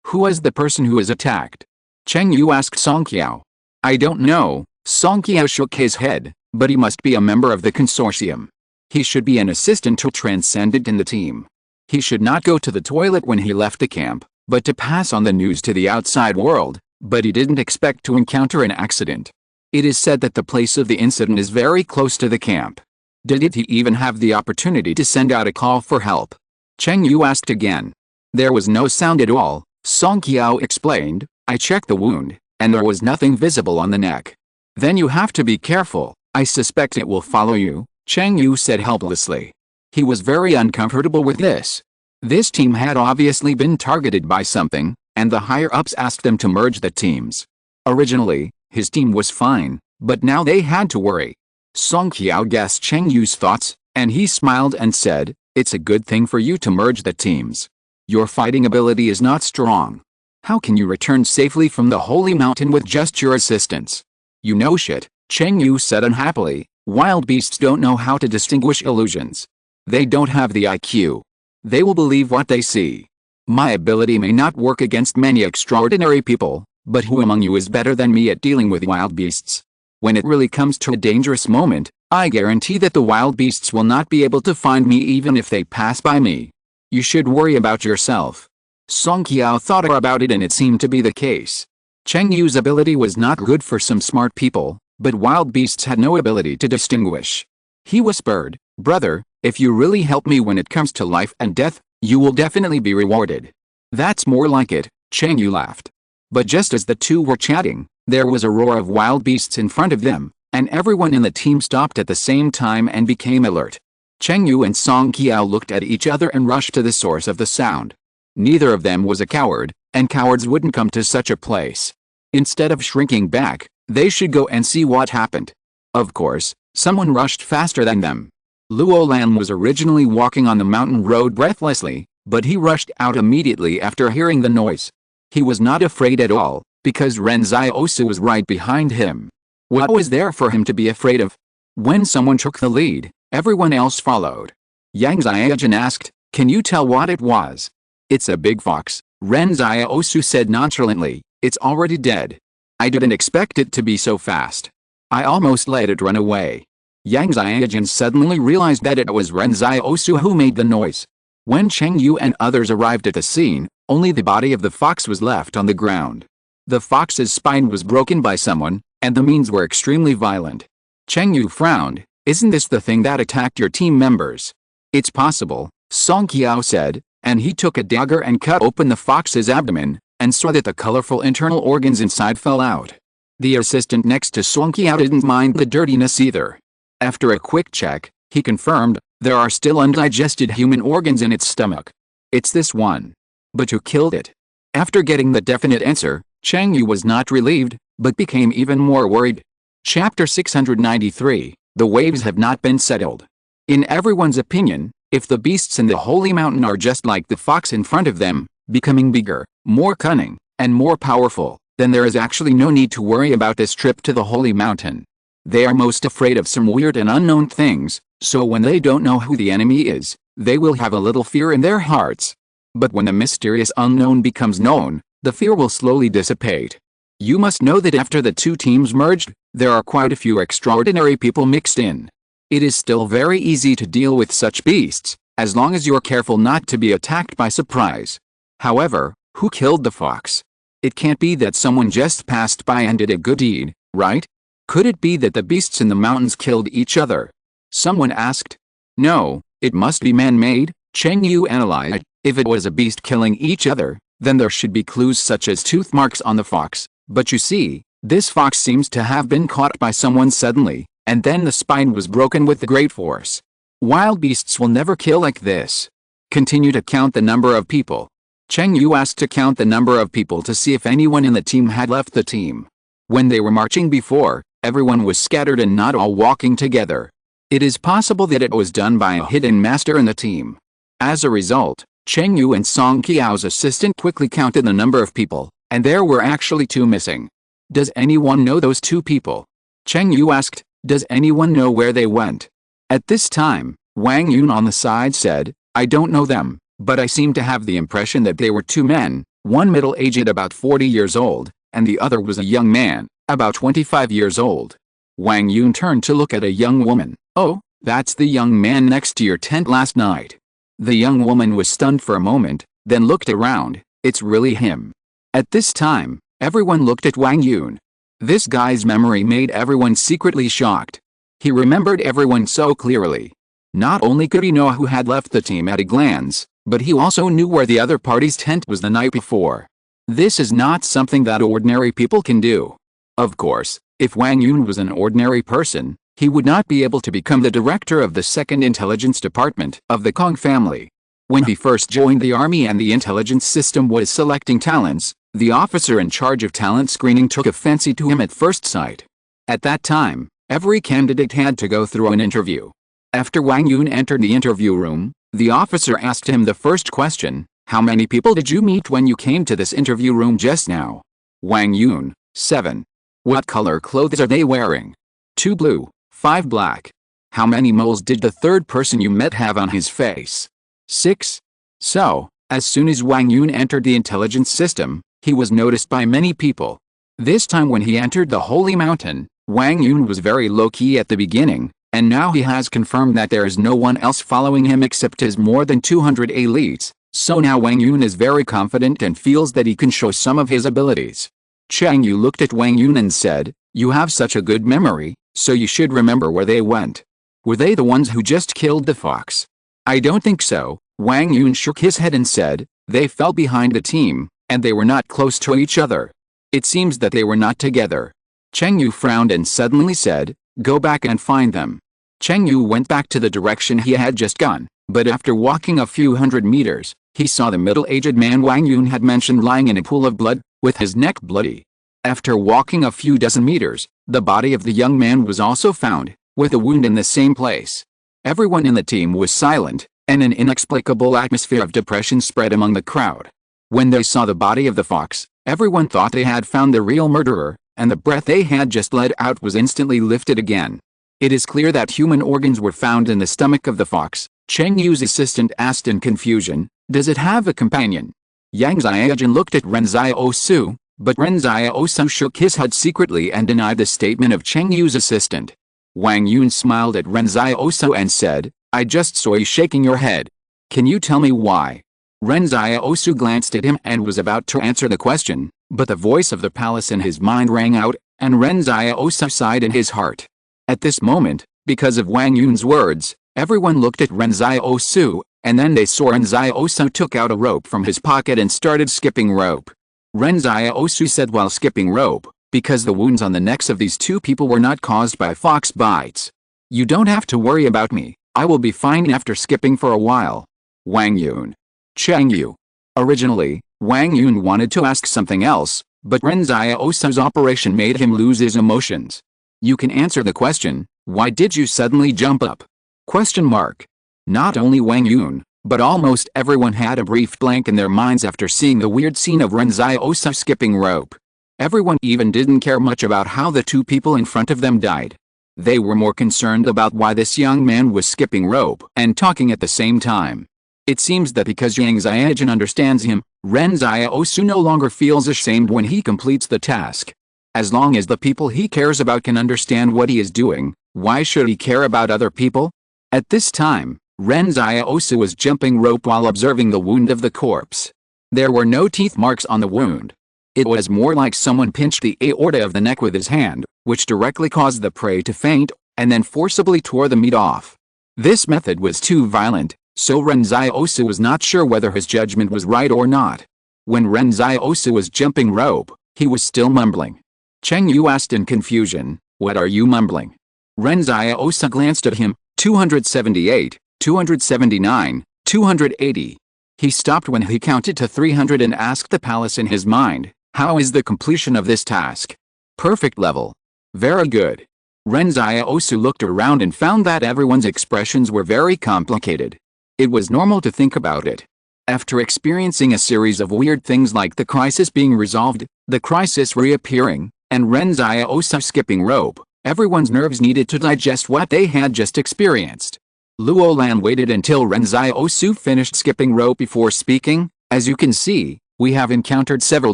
Who was the person who was attacked? Cheng Yu asked Song Qiao. I don't know, Song Qiao shook his head, but he must be a member of the consortium. He should be an assistant to Transcendent in the team. He should not go to the toilet when he left the camp, but to pass on the news to the outside world, but he didn't expect to encounter an accident. It is said that the place of the incident is very close to the camp. Did he even have the opportunity to send out a call for help? Cheng Yu asked again. There was no sound at all, Song Qiao explained. I checked the wound, and there was nothing visible on the neck. Then you have to be careful, I suspect it will follow you, Cheng Yu said helplessly. He was very uncomfortable with this. This team had obviously been targeted by something, and the higher-ups asked them to merge the teams. Originally, his team was fine, but now they had to worry. Song Qiao guessed Cheng Yu's thoughts, and he smiled and said, it's a good thing for you to merge the teams. Your fighting ability is not strong. How can you return safely from the Holy Mountain with just your assistance? You know shit, Cheng Yu said unhappily. Wild beasts don't know how to distinguish illusions. They don't have the IQ. They will believe what they see. My ability may not work against many extraordinary people, but who among you is better than me at dealing with wild beasts? When it really comes to a dangerous moment, I guarantee that the wild beasts will not be able to find me even if they pass by me. You should worry about yourself. Song Qiao thought about it and it seemed to be the case. Cheng Yu's ability was not good for some smart people, but wild beasts had no ability to distinguish. He whispered, brother, if you really help me when it comes to life and death, you will definitely be rewarded. That's more like it, Cheng Yu laughed. But just as the two were chatting, there was a roar of wild beasts in front of them, and everyone in the team stopped at the same time and became alert. Cheng Yu and Song Qiao looked at each other and rushed to the source of the sound. Neither of them was a coward, and cowards wouldn't come to such a place. Instead of shrinking back, they should go and see what happened. Of course, someone rushed faster than them. Luo Lan was originally walking on the mountain road breathlessly, but he rushed out immediately after hearing the noise. He was not afraid at all, because Ren Xiaosu was right behind him. What was there for him to be afraid of? When someone took the lead, everyone else followed. Yang Xiaojun asked, "Can you tell what it was?" "It's a big fox," Ren Xiaosu said nonchalantly. "It's already dead. I didn't expect it to be so fast. I almost let it run away." Yang Xiaojun suddenly realized that it was Ren Xiaosu who made the noise. When Cheng Yu and others arrived at the scene, only the body of the fox was left on the ground. The fox's spine was broken by someone, and the means were extremely violent. Cheng Yu frowned. "Isn't this the thing that attacked your team members?" "It's possible," Song Qiao said, and he took a dagger and cut open the fox's abdomen, and saw that the colorful internal organs inside fell out. The assistant next to Song Qiao didn't mind the dirtiness either. After a quick check, he confirmed, there are still undigested human organs in its stomach. "It's this one." "But who killed it?" After getting the definite answer, Cheng Yu was not relieved, but became even more worried. Chapter 693, The Waves Have Not Been Settled. In everyone's opinion, if the beasts in the Holy Mountain are just like the fox in front of them, becoming bigger, more cunning, and more powerful, then there is actually no need to worry about this trip to the Holy Mountain. They are most afraid of some weird and unknown things, so when they don't know who the enemy is, they will have a little fear in their hearts. But when the mysterious unknown becomes known, the fear will slowly dissipate. You must know that after the two teams merged, there are quite a few extraordinary people mixed in. It is still very easy to deal with such beasts, as long as you're careful not to be attacked by surprise. However, who killed the fox? It can't be that someone just passed by and did a good deed, right? Could it be that the beasts in the mountains killed each other? Someone asked. No, it must be man-made, Cheng Yu analyzed. If it was a beast killing each other, then there should be clues such as tooth marks on the fox, but you see, this fox seems to have been caught by someone suddenly, and then the spine was broken with great force. Wild beasts will never kill like this. Continue to count the number of people. Cheng Yu asked to count the number of people to see if anyone in the team had left the team. When they were marching before, everyone was scattered and not all walking together. It is possible that it was done by a hidden master in the team. As a result, Cheng Yu and Song Qiao's assistant quickly counted the number of people, and there were actually 2 missing. Does anyone know those 2 people? Cheng Yu asked. Does anyone know where they went? At this time, Wang Yun on the side said, I don't know them, but I seem to have the impression that they were 2 men, one middle-aged about 40 years old, and the other was a young man, about 25 years old. Wang Yun turned to look at a young woman. Oh, that's the young man next to your tent last night. The young woman was stunned for a moment, then looked around. It's really him. At this time, everyone looked at Wang Yun. This guy's memory made everyone secretly shocked. He remembered everyone so clearly. Not only could he know who had left the team at a glance, but he also knew where the other party's tent was the night before. This is not something that ordinary people can do. Of course, if Wang Yun was an ordinary person, he would not be able to become the director of the second intelligence department of the Kong family. When he first joined the army and the intelligence system was selecting talents, the officer in charge of talent screening took a fancy to him at first sight. At that time, every candidate had to go through an interview. After Wang Yun entered the interview room, the officer asked him the first question, how many people did you meet when you came to this interview room just now? Wang Yun, 7. What color clothes are they wearing? 2 blue, 5 black. How many moles did the third person you met have on his face? 6. So, as soon as Wang Yun entered the intelligence system, he was noticed by many people. This time when he entered the Holy Mountain, Wang Yun was very low-key at the beginning, and now he has confirmed that there is no one else following him except his more than 200 elites, so now Wang Yun is very confident and feels that he can show some of his abilities. Cheng Yu looked at Wang Yun and said, you have such a good memory, so you should remember where they went. Were they the ones who just killed the fox? I don't think so. Wang Yun shook his head and said, they fell behind the team, and they were not close to each other. It seems that they were not together. Cheng Yu frowned and suddenly said, go back and find them. Cheng Yu went back to the direction he had just gone, but after walking a few hundred meters, he saw the middle-aged man Wang Yun had mentioned lying in a pool of blood, with his neck bloody. After walking a few dozen meters, the body of the young man was also found, with a wound in the same place. Everyone in the team was silent, and an inexplicable atmosphere of depression spread among the crowd. When they saw the body of the fox, everyone thought they had found the real murderer, and the breath they had just let out was instantly lifted again. It is clear that human organs were found in the stomach of the fox. Cheng Yu's assistant asked in confusion, "Does it have a companion?" Yang Xiaojun looked at Ren Xiaosu, but Ren Xiaosu shook his head secretly and denied the statement of Cheng Yu's assistant. Wang Yun smiled at Ren Xiaosu and said, "I just saw you shaking your head. Can you tell me why?" Ren Xiaosu glanced at him and was about to answer the question, but the voice of the palace in his mind rang out, and Ren Xiaosu sighed in his heart. At this moment, because of Wang Yun's words, everyone looked at Ren Xiaosu, and then they saw Ren Xiaosu took out a rope from his pocket and started skipping rope. Ren Xiaosu said while skipping rope, "Because the wounds on the necks of these two people were not caused by fox bites. You don't have to worry about me, I will be fine after skipping for a while." Wang Yun. Cheng Yu. Originally, Wang Yun wanted to ask something else, but Ren Xiaosu's operation made him lose his emotions. "You can answer the question, why did you suddenly jump up?" Question mark. Not only Wang Yun, but almost everyone had a brief blank in their minds after seeing the weird scene of Ren Xiaosu skipping rope. Everyone even didn't care much about how the two people in front of them died. They were more concerned about why this young man was skipping rope and talking at the same time. It seems that because Yang Xiaojun understands him, Ren Xiaosu no longer feels ashamed when he completes the task. As long as the people he cares about can understand what he is doing, why should he care about other people? At this time, Ren Xiaosu was jumping rope while observing the wound of the corpse. There were no teeth marks on the wound. It was more like someone pinched the aorta of the neck with his hand, which directly caused the prey to faint, and then forcibly tore the meat off. This method was too violent, so Ren Xiaosu was not sure whether his judgment was right or not. When Ren Xiaosu was jumping rope, he was still mumbling. Cheng Yu asked in confusion, "What are you mumbling?" Ren Xiaosu glanced at him, 278, 279, 280. He stopped when he counted to 300 and asked the palace in his mind, "How is the completion of this task?" "Perfect level." "Very good." Ren Xiaosu looked around and found that everyone's expressions were very complicated. It was normal to think about it. After experiencing a series of weird things like the crisis being resolved, the crisis reappearing, and Ren Xiaosu skipping rope, everyone's nerves needed to digest what they had just experienced. Luo Lan waited until Ren Xiaosu finished skipping rope before speaking. "As you can see, we have encountered several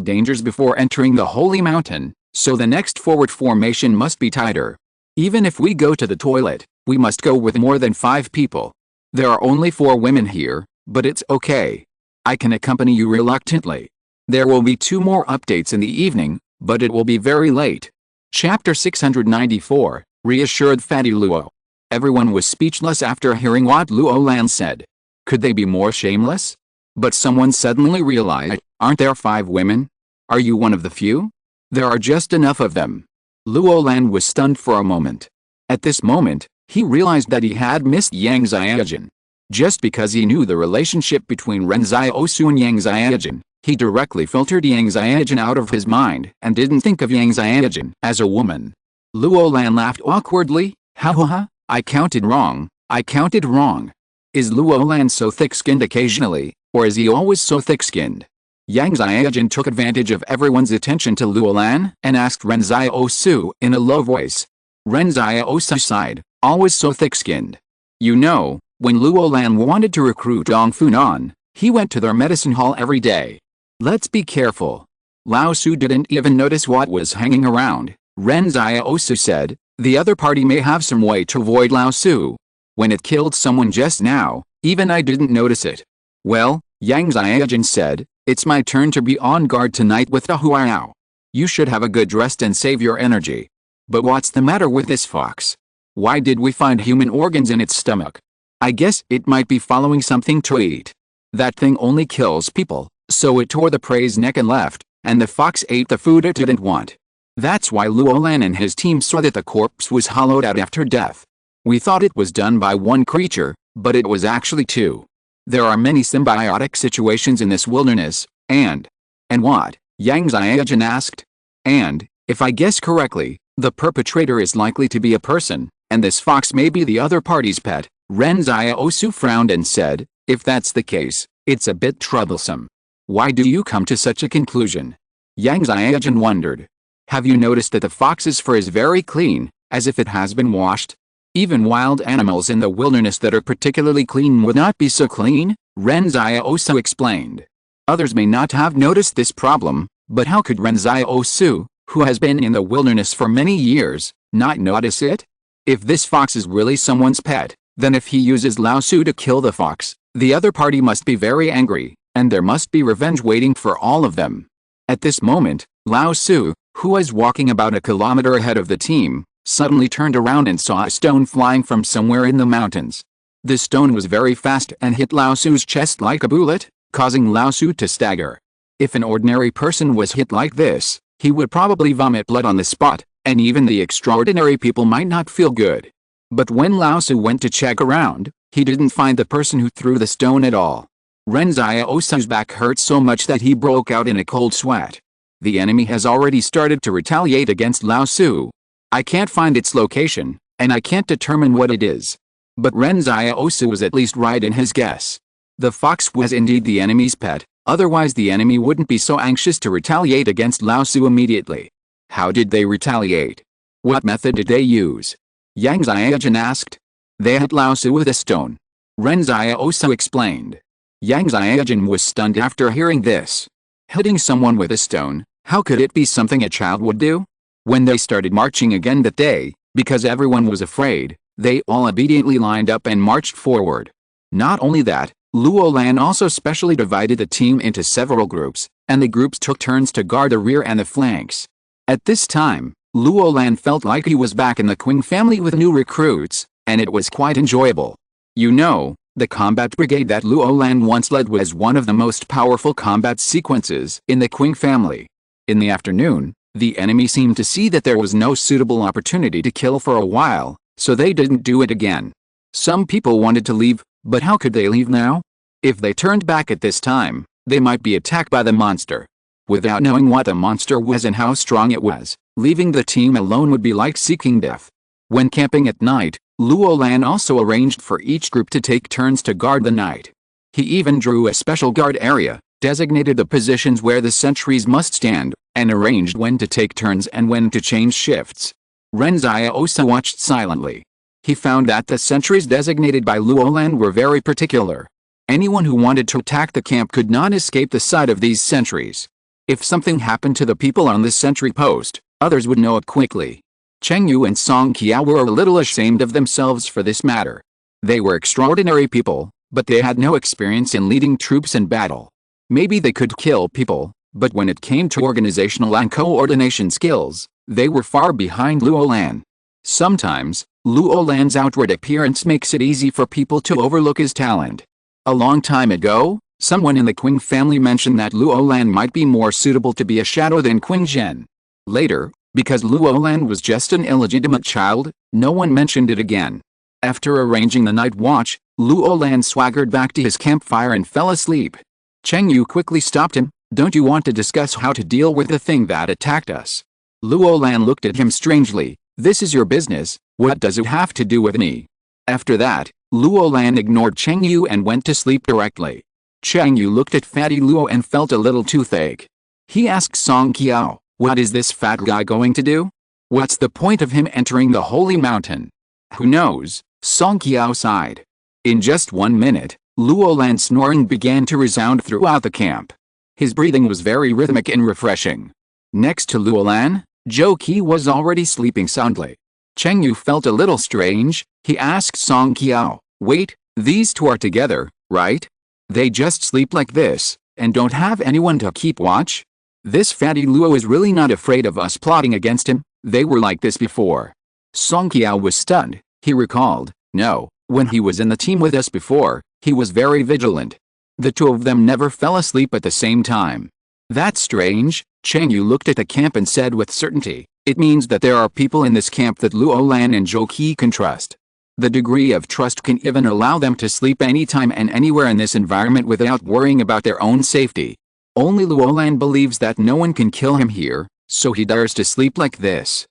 dangers before entering the holy mountain, so the next forward formation must be tighter. Even if we go to the toilet, we must go with more than 5 people. There are only 4 women here, but it's okay. I can accompany you reluctantly. There will be 2 more updates in the evening, but it will be very late." Chapter 694, Reassured Fatty Luo. Everyone was speechless after hearing what Luo Lan said. Could they be more shameless? But someone suddenly realized, "Aren't there 5 women? Are you one of the few? There are just enough of them." Luo Lan was stunned for a moment. At this moment, he realized that he had missed Yang Xiaojun. Just because he knew the relationship between Ren Xiaosu and Yang Xiaojun, he directly filtered Yang Xiaojun out of his mind and didn't think of Yang Xiaojun as a woman. Luo Lan laughed awkwardly, "Ha ha ha, I counted wrong, I counted wrong. Is Luo Lan so thick-skinned occasionally, or is he always so thick-skinned?" Yang Xiaojun took advantage of everyone's attention to Luo Lan and asked Ren Xiaosu in a low voice. Ren Xiaosu sighed, "Always so thick-skinned. You know, when Luo Lan wanted to recruit Dong Funan, he went to their medicine hall every day. Let's be careful." Lao Su didn't even notice what was hanging around. Ren Xiaosu said, "The other party may have some way to avoid Lao Su. When it killed someone just now, even I didn't notice it." "Well," Yang Xiaojun said, "it's my turn to be on guard tonight with the Huayao. You should have a good rest and save your energy. But what's the matter with this fox? Why did we find human organs in its stomach? I guess it might be following something to eat. That thing only kills people, so it tore the prey's neck and left, and the fox ate the food it didn't want. That's why Luo Lan and his team saw that the corpse was hollowed out after death. We thought it was done by one creature, but it was actually 2. There are many symbiotic situations in this wilderness, and what?" Yang Xiaojun asked. And, if I guess correctly, the perpetrator is likely to be a person, and this fox may be the other party's pet. Ren Xiaosu frowned and said, if that's the case, it's a bit troublesome. Why do you come to such a conclusion? Yang Xiaojun wondered. Have you noticed that the fox's fur is very clean, as if it has been washed? Even wild animals in the wilderness that are particularly clean would not be so clean, Ren Xiaosu explained. Others may not have noticed this problem, but how could Ren Xiaosu, who has been in the wilderness for many years, not notice it? If this fox is really someone's pet, then if he uses Lao Su to kill the fox, the other party must be very angry, and there must be revenge waiting for all of them. At this moment, Lao Su, who was walking about a kilometer ahead of the team, suddenly turned around and saw a stone flying from somewhere in the mountains. This stone was very fast and hit Lao Su's chest like a bullet, causing Lao Su to stagger. If an ordinary person was hit like this, he would probably vomit blood on the spot, and even the extraordinary people might not feel good. But when Lao Su went to check around, he didn't find the person who threw the stone at all. Ren Xiaosu's back hurt so much that he broke out in a cold sweat. The enemy has already started to retaliate against Lao Su. I can't find its location, and I can't determine what it is. But Ren Xiaosu was at least right in his guess. The fox was indeed the enemy's pet, otherwise the enemy wouldn't be so anxious to retaliate against Lao Su immediately. How did they retaliate? What method did they use? Yang Xiaojun asked. They hit Lao Su with a stone. Ren Xiaosu explained. Yang Xiaojun was stunned after hearing this. Hitting someone with a stone, how could it be something a child would do? When they started marching again that day, because everyone was afraid, they all obediently lined up and marched forward. Not only that, Luo Lan also specially divided the team into several groups, and the groups took turns to guard the rear and the flanks. At this time, Luo Lan felt like he was back in the Qing family with new recruits, and it was quite enjoyable. You know, the combat brigade that Luo Lan once led was one of the most powerful combat sequences in the Qing family. In the afternoon, the enemy seemed to see that there was no suitable opportunity to kill for a while, so they didn't do it again. Some people wanted to leave, but how could they leave now? If they turned back at this time, they might be attacked by the monster. Without knowing what the monster was and how strong it was, leaving the team alone would be like seeking death. When camping at night, Luo Lan also arranged for each group to take turns to guard the night. He even drew a special guard area, designated the positions where the sentries must stand, and arranged when to take turns and when to change shifts. Ren Xiaosu watched silently. He found that the sentries designated by Luo Lan were very particular. Anyone who wanted to attack the camp could not escape the sight of these sentries. If something happened to the people on this sentry post, others would know it quickly. Cheng Yu and Song Qiao were a little ashamed of themselves for this matter. They were extraordinary people, but they had no experience in leading troops in battle. Maybe they could kill people, but when it came to organizational and coordination skills, they were far behind Luo Lan. Sometimes, Luo Lan's outward appearance makes it easy for people to overlook his talent. A long time ago, someone in the Qing family mentioned that Luo Lan might be more suitable to be a shadow than Qing Zhen. Later, because Luo Lan was just an illegitimate child, no one mentioned it again. After arranging the night watch, Luo Lan swaggered back to his campfire and fell asleep. Cheng Yu quickly stopped him. Don't you want to discuss how to deal with the thing that attacked us? Luo Lan looked at him strangely. This is your business, what does it have to do with me? After that, Luo Lan ignored Cheng Yu and went to sleep directly. Cheng Yu looked at Fatty Luo and felt a little toothache. He asked Song Qiao, what is this fat guy going to do? What's the point of him entering the holy mountain? Who knows? Song Qiao sighed. In just 1 minute, Luo Lan's snoring began to resound throughout the camp. His breathing was very rhythmic and refreshing. Next to Luo Lan, Zhou Qi was already sleeping soundly. Cheng Yu felt a little strange. He asked Song Qiao, wait, these two are together, right? They just sleep like this, and don't have anyone to keep watch? This fatty Luo is really not afraid of us plotting against him. They were like this before. Song Qiao was stunned. He recalled, no, when he was in the team with us before, he was very vigilant. The two of them never fell asleep at the same time. That's strange. Cheng Yu looked at the camp and said with certainty, it means that there are people in this camp that Luo Lan and Zhou Qi can trust. The degree of trust can even allow them to sleep anytime and anywhere in this environment without worrying about their own safety. Only Luo Lan believes that no one can kill him here, So he dares to sleep like this.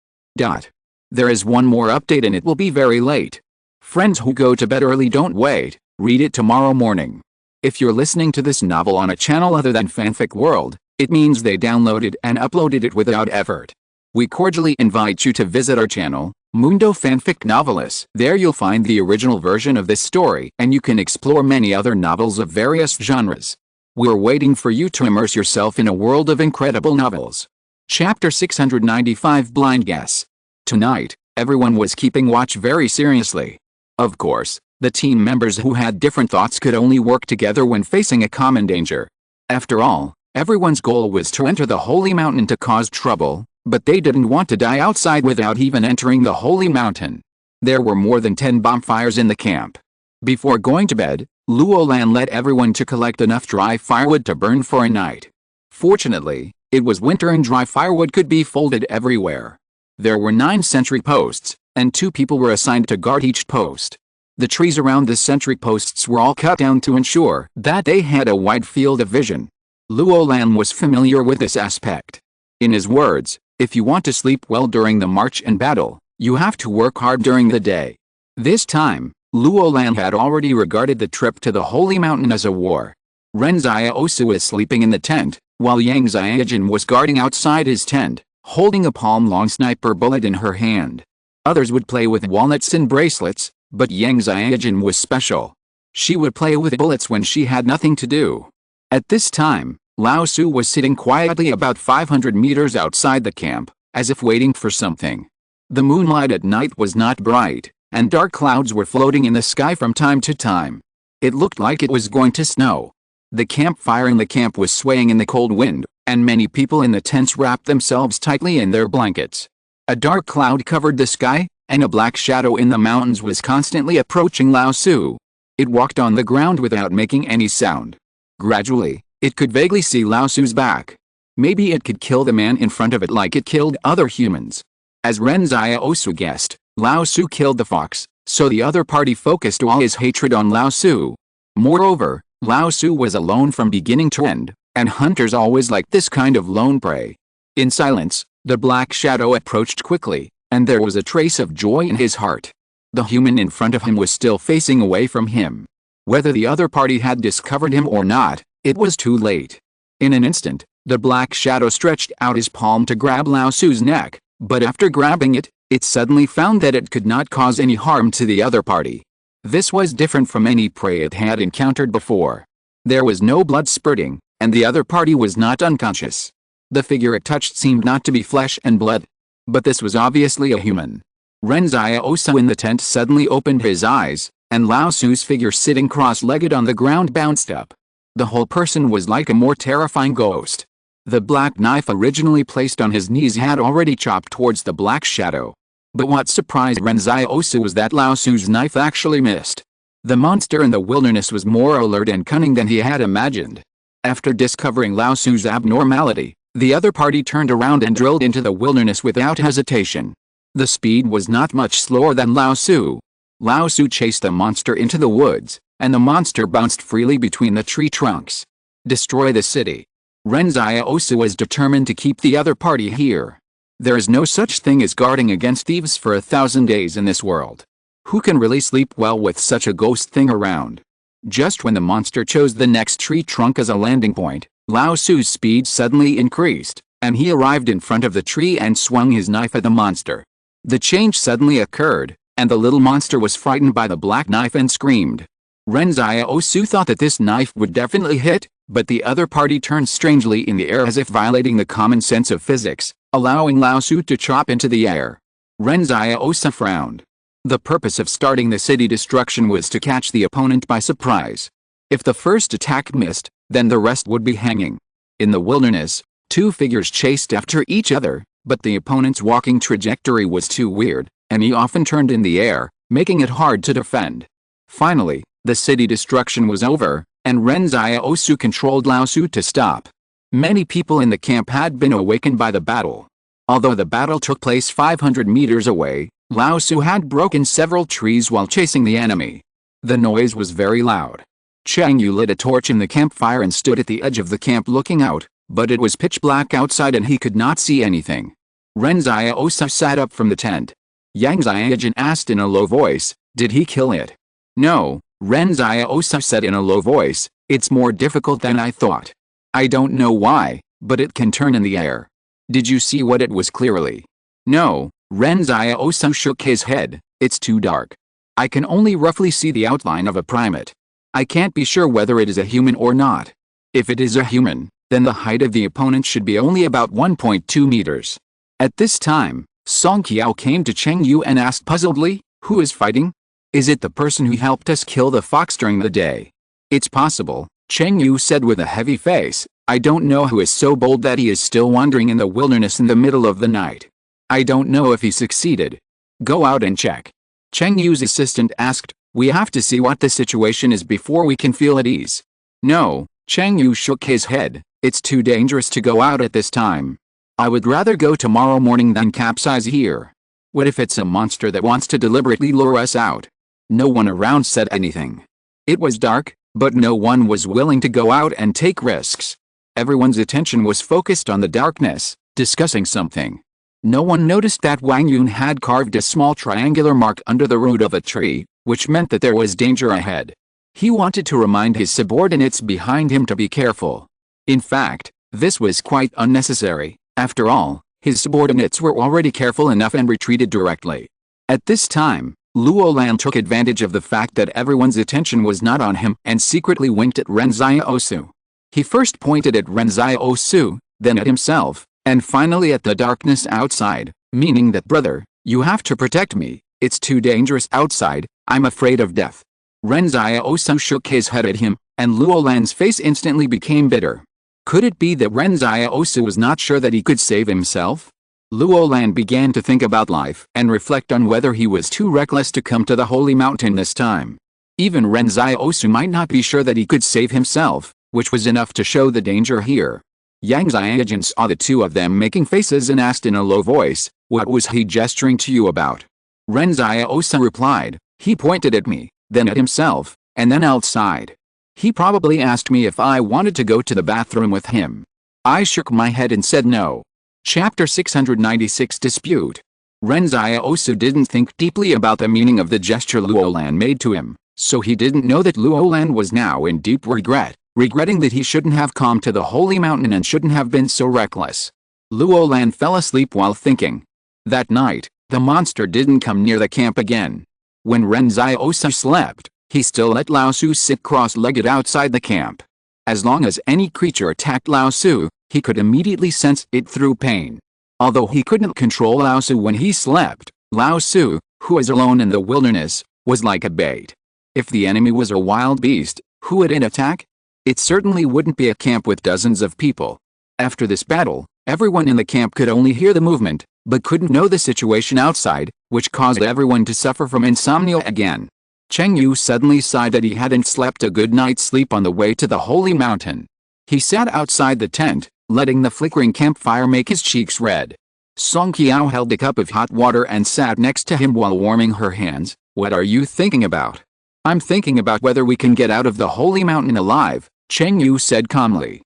There is one more update and it will be very late. Friends who go to bed early, don't wait, read it tomorrow morning. If you're listening to this novel on a channel other than Fanfic World, it means they downloaded and uploaded it without effort. We cordially invite you to visit our channel, Mundo Fanfic Novelis. There you'll find the original version of this story and you can explore many other novels of various genres. We're waiting for you to immerse yourself in a world of incredible novels. Chapter 695, Blind Guess. Tonight, everyone was keeping watch very seriously. Of course, the team members who had different thoughts could only work together when facing a common danger. After all, everyone's goal was to enter the Holy Mountain to cause trouble, but they didn't want to die outside without even entering the Holy Mountain. There were more than 10 bonfires in the camp. Before going to bed, Luolan led everyone to collect enough dry firewood to burn for a night. Fortunately, it was winter and dry firewood could be folded everywhere. There were 9 sentry posts, and 2 people were assigned to guard each post. The trees around the sentry posts were all cut down to ensure that they had a wide field of vision. Luolan was familiar with this aspect. In his words, if you want to sleep well during the march and battle, you have to work hard during the day. This time, Luolan had already regarded the trip to the Holy Mountain as a war. Ren Xiaosu was sleeping in the tent, while Yang Xiaojin was guarding outside his tent, holding a palm-long sniper bullet in her hand. Others would play with walnuts and bracelets, but Yang Xiaojin was special. She would play with bullets when she had nothing to do. At this time, Lao Su was sitting quietly about 500 meters outside the camp, as if waiting for something. The moonlight at night was not bright, and dark clouds were floating in the sky from time to time. It looked like it was going to snow. The campfire in the camp was swaying in the cold wind, and many people in the tents wrapped themselves tightly in their blankets. A dark cloud covered the sky, and a black shadow in the mountains was constantly approaching Lao Su. It walked on the ground without making any sound. Gradually, it could vaguely see Lao Su's back. Maybe it could kill the man in front of it like it killed other humans. As Ren Xiaosu guessed, Lao Su killed the fox, so the other party focused all his hatred on Lao Su. Moreover, Lao Su was alone from beginning to end, and hunters always liked this kind of lone prey. In silence, the black shadow approached quickly, and there was a trace of joy in his heart. The human in front of him was still facing away from him. Whether the other party had discovered him or not, it was too late. In an instant, the black shadow stretched out his palm to grab Lao Su's neck, but after grabbing it, it suddenly found that it could not cause any harm to the other party. This was different from any prey it had encountered before. There was no blood spurting, and the other party was not unconscious. The figure it touched seemed not to be flesh and blood. But this was obviously a human. Ren Xiaosu in the tent suddenly opened his eyes, and Lao Su's figure sitting cross-legged on the ground bounced up. The whole person was like a more terrifying ghost. The black knife originally placed on his knees had already chopped towards the black shadow. But what surprised Ren Xiaosu was that Lao Su's knife actually missed. The monster in the wilderness was more alert and cunning than he had imagined. After discovering Lao Su's abnormality, the other party turned around and drilled into the wilderness without hesitation. The speed was not much slower than Lao Su. Lao Su chased the monster into the woods, and the monster bounced freely between the tree trunks. Destroy the city. Ren Xiaosu was determined to keep the other party here. There is no such thing as guarding against thieves for 1,000 days in this world. Who can really sleep well with such a ghost thing around? Just when the monster chose the next tree trunk as a landing point, Lao Su's speed suddenly increased, and he arrived in front of the tree and swung his knife at the monster. The change suddenly occurred, and the little monster was frightened by the black knife and screamed. Ren Xiaosu thought that this knife would definitely hit, but the other party turned strangely in the air as if violating the common sense of physics, allowing Lao Su to chop into the air. Ren Xiaosu frowned. The purpose of starting the city destruction was to catch the opponent by surprise. If the first attack missed, then the rest would be hanging. In the wilderness, 2 figures chased after each other, but the opponent's walking trajectory was too weird, and he often turned in the air, making it hard to defend. Finally, the city destruction was over, and Ren Xiaosu controlled Lao Su to stop. Many people in the camp had been awakened by the battle. Although the battle took place 500 meters away, Lao Su had broken several trees while chasing the enemy. The noise was very loud. Chang Yu lit a torch in the campfire and stood at the edge of the camp looking out, But it was pitch black outside and he could not see anything. Ren Xiaosu sat up from the tent. Yang Xiaojun asked in a low voice, "Did he kill it?" "No," Ren Xiaosu said in a low voice, "it's more difficult than I thought. I don't know why, but it can turn in the air." "Did you see what it was clearly?" "No," Ren Xiaosu shook his head, "it's too dark. I can only roughly see the outline of a primate. I can't be sure whether it is a human or not. If it is a human, then the height of the opponent should be only about 1.2 meters. At this time, Song Qiao came to Cheng Yu and asked puzzledly, "Who is fighting? Is it the person who helped us kill the fox during the day?" "It's possible," Cheng Yu said with a heavy face. "I don't know who is so bold that he is still wandering in the wilderness in the middle of the night. I don't know if he succeeded. Go out and check." Cheng Yu's assistant asked, "We have to see what the situation is before we can feel at ease." "No," Cheng Yu shook his head, "it's too dangerous to go out at this time. I would rather go tomorrow morning than capsize here. What if it's a monster that wants to deliberately lure us out?" No one around said anything. It was dark, but no one was willing to go out and take risks. Everyone's attention was focused on the darkness, discussing something. No one noticed that Wang Yun had carved a small triangular mark under the root of a tree, which meant that there was danger ahead. He wanted to remind his subordinates behind him to be careful. In fact, this was quite unnecessary. After all, his subordinates were already careful enough and retreated directly. At this time, Luo Lan took advantage of the fact that everyone's attention was not on him and secretly winked at Ren Xiaosu. He first pointed at Ren Xiaosu, then at himself, and finally at the darkness outside, meaning that, "Brother, you have to protect me. It's too dangerous outside. I'm afraid of death." Ren Xiaosu shook his head at him, and Luo Lan's face instantly became bitter. Could it be that Ren Xiaosu was not sure that he could save himself? Luo Lan began to think about life and reflect on whether he was too reckless to come to the holy mountain this time. Even Ren Xiaosu might not be sure that he could save himself, which was enough to show the danger here. Yang Xiaojun saw the two of them making faces and asked in a low voice, "What was he gesturing to you about?" Ren Xiaosu replied, "He pointed at me, then at himself, and then outside. He probably asked me if I wanted to go to the bathroom with him." I shook my head and said no. Chapter 696 Dispute. Ren Xiaosu didn't think deeply about the meaning of the gesture Luo Lan made to him, so he didn't know that Luo Lan was now in deep regret, regretting that he shouldn't have come to the holy mountain and shouldn't have been so reckless. Luo Lan fell asleep while thinking. That night, the monster didn't come near the camp again. When Ren Xiaosu slept, he still let Lao Su sit cross-legged outside the camp. As long as any creature attacked Lao Su, he could immediately sense it through pain. Although he couldn't control Lao Su when he slept, Lao Su, who was alone in the wilderness, was like a bait. If the enemy was a wild beast, who would it attack? It certainly wouldn't be a camp with dozens of people. After this battle, everyone in the camp could only hear the movement, but couldn't know the situation outside, which caused everyone to suffer from insomnia again. Cheng Yu suddenly sighed that he hadn't slept a good night's sleep on the way to the holy mountain. He sat outside the tent, letting the flickering campfire make his cheeks red. Song Qiao held a cup of hot water and sat next to him while warming her hands. "What are you thinking about?" "I'm thinking about whether we can get out of the holy mountain alive," Cheng Yu said calmly.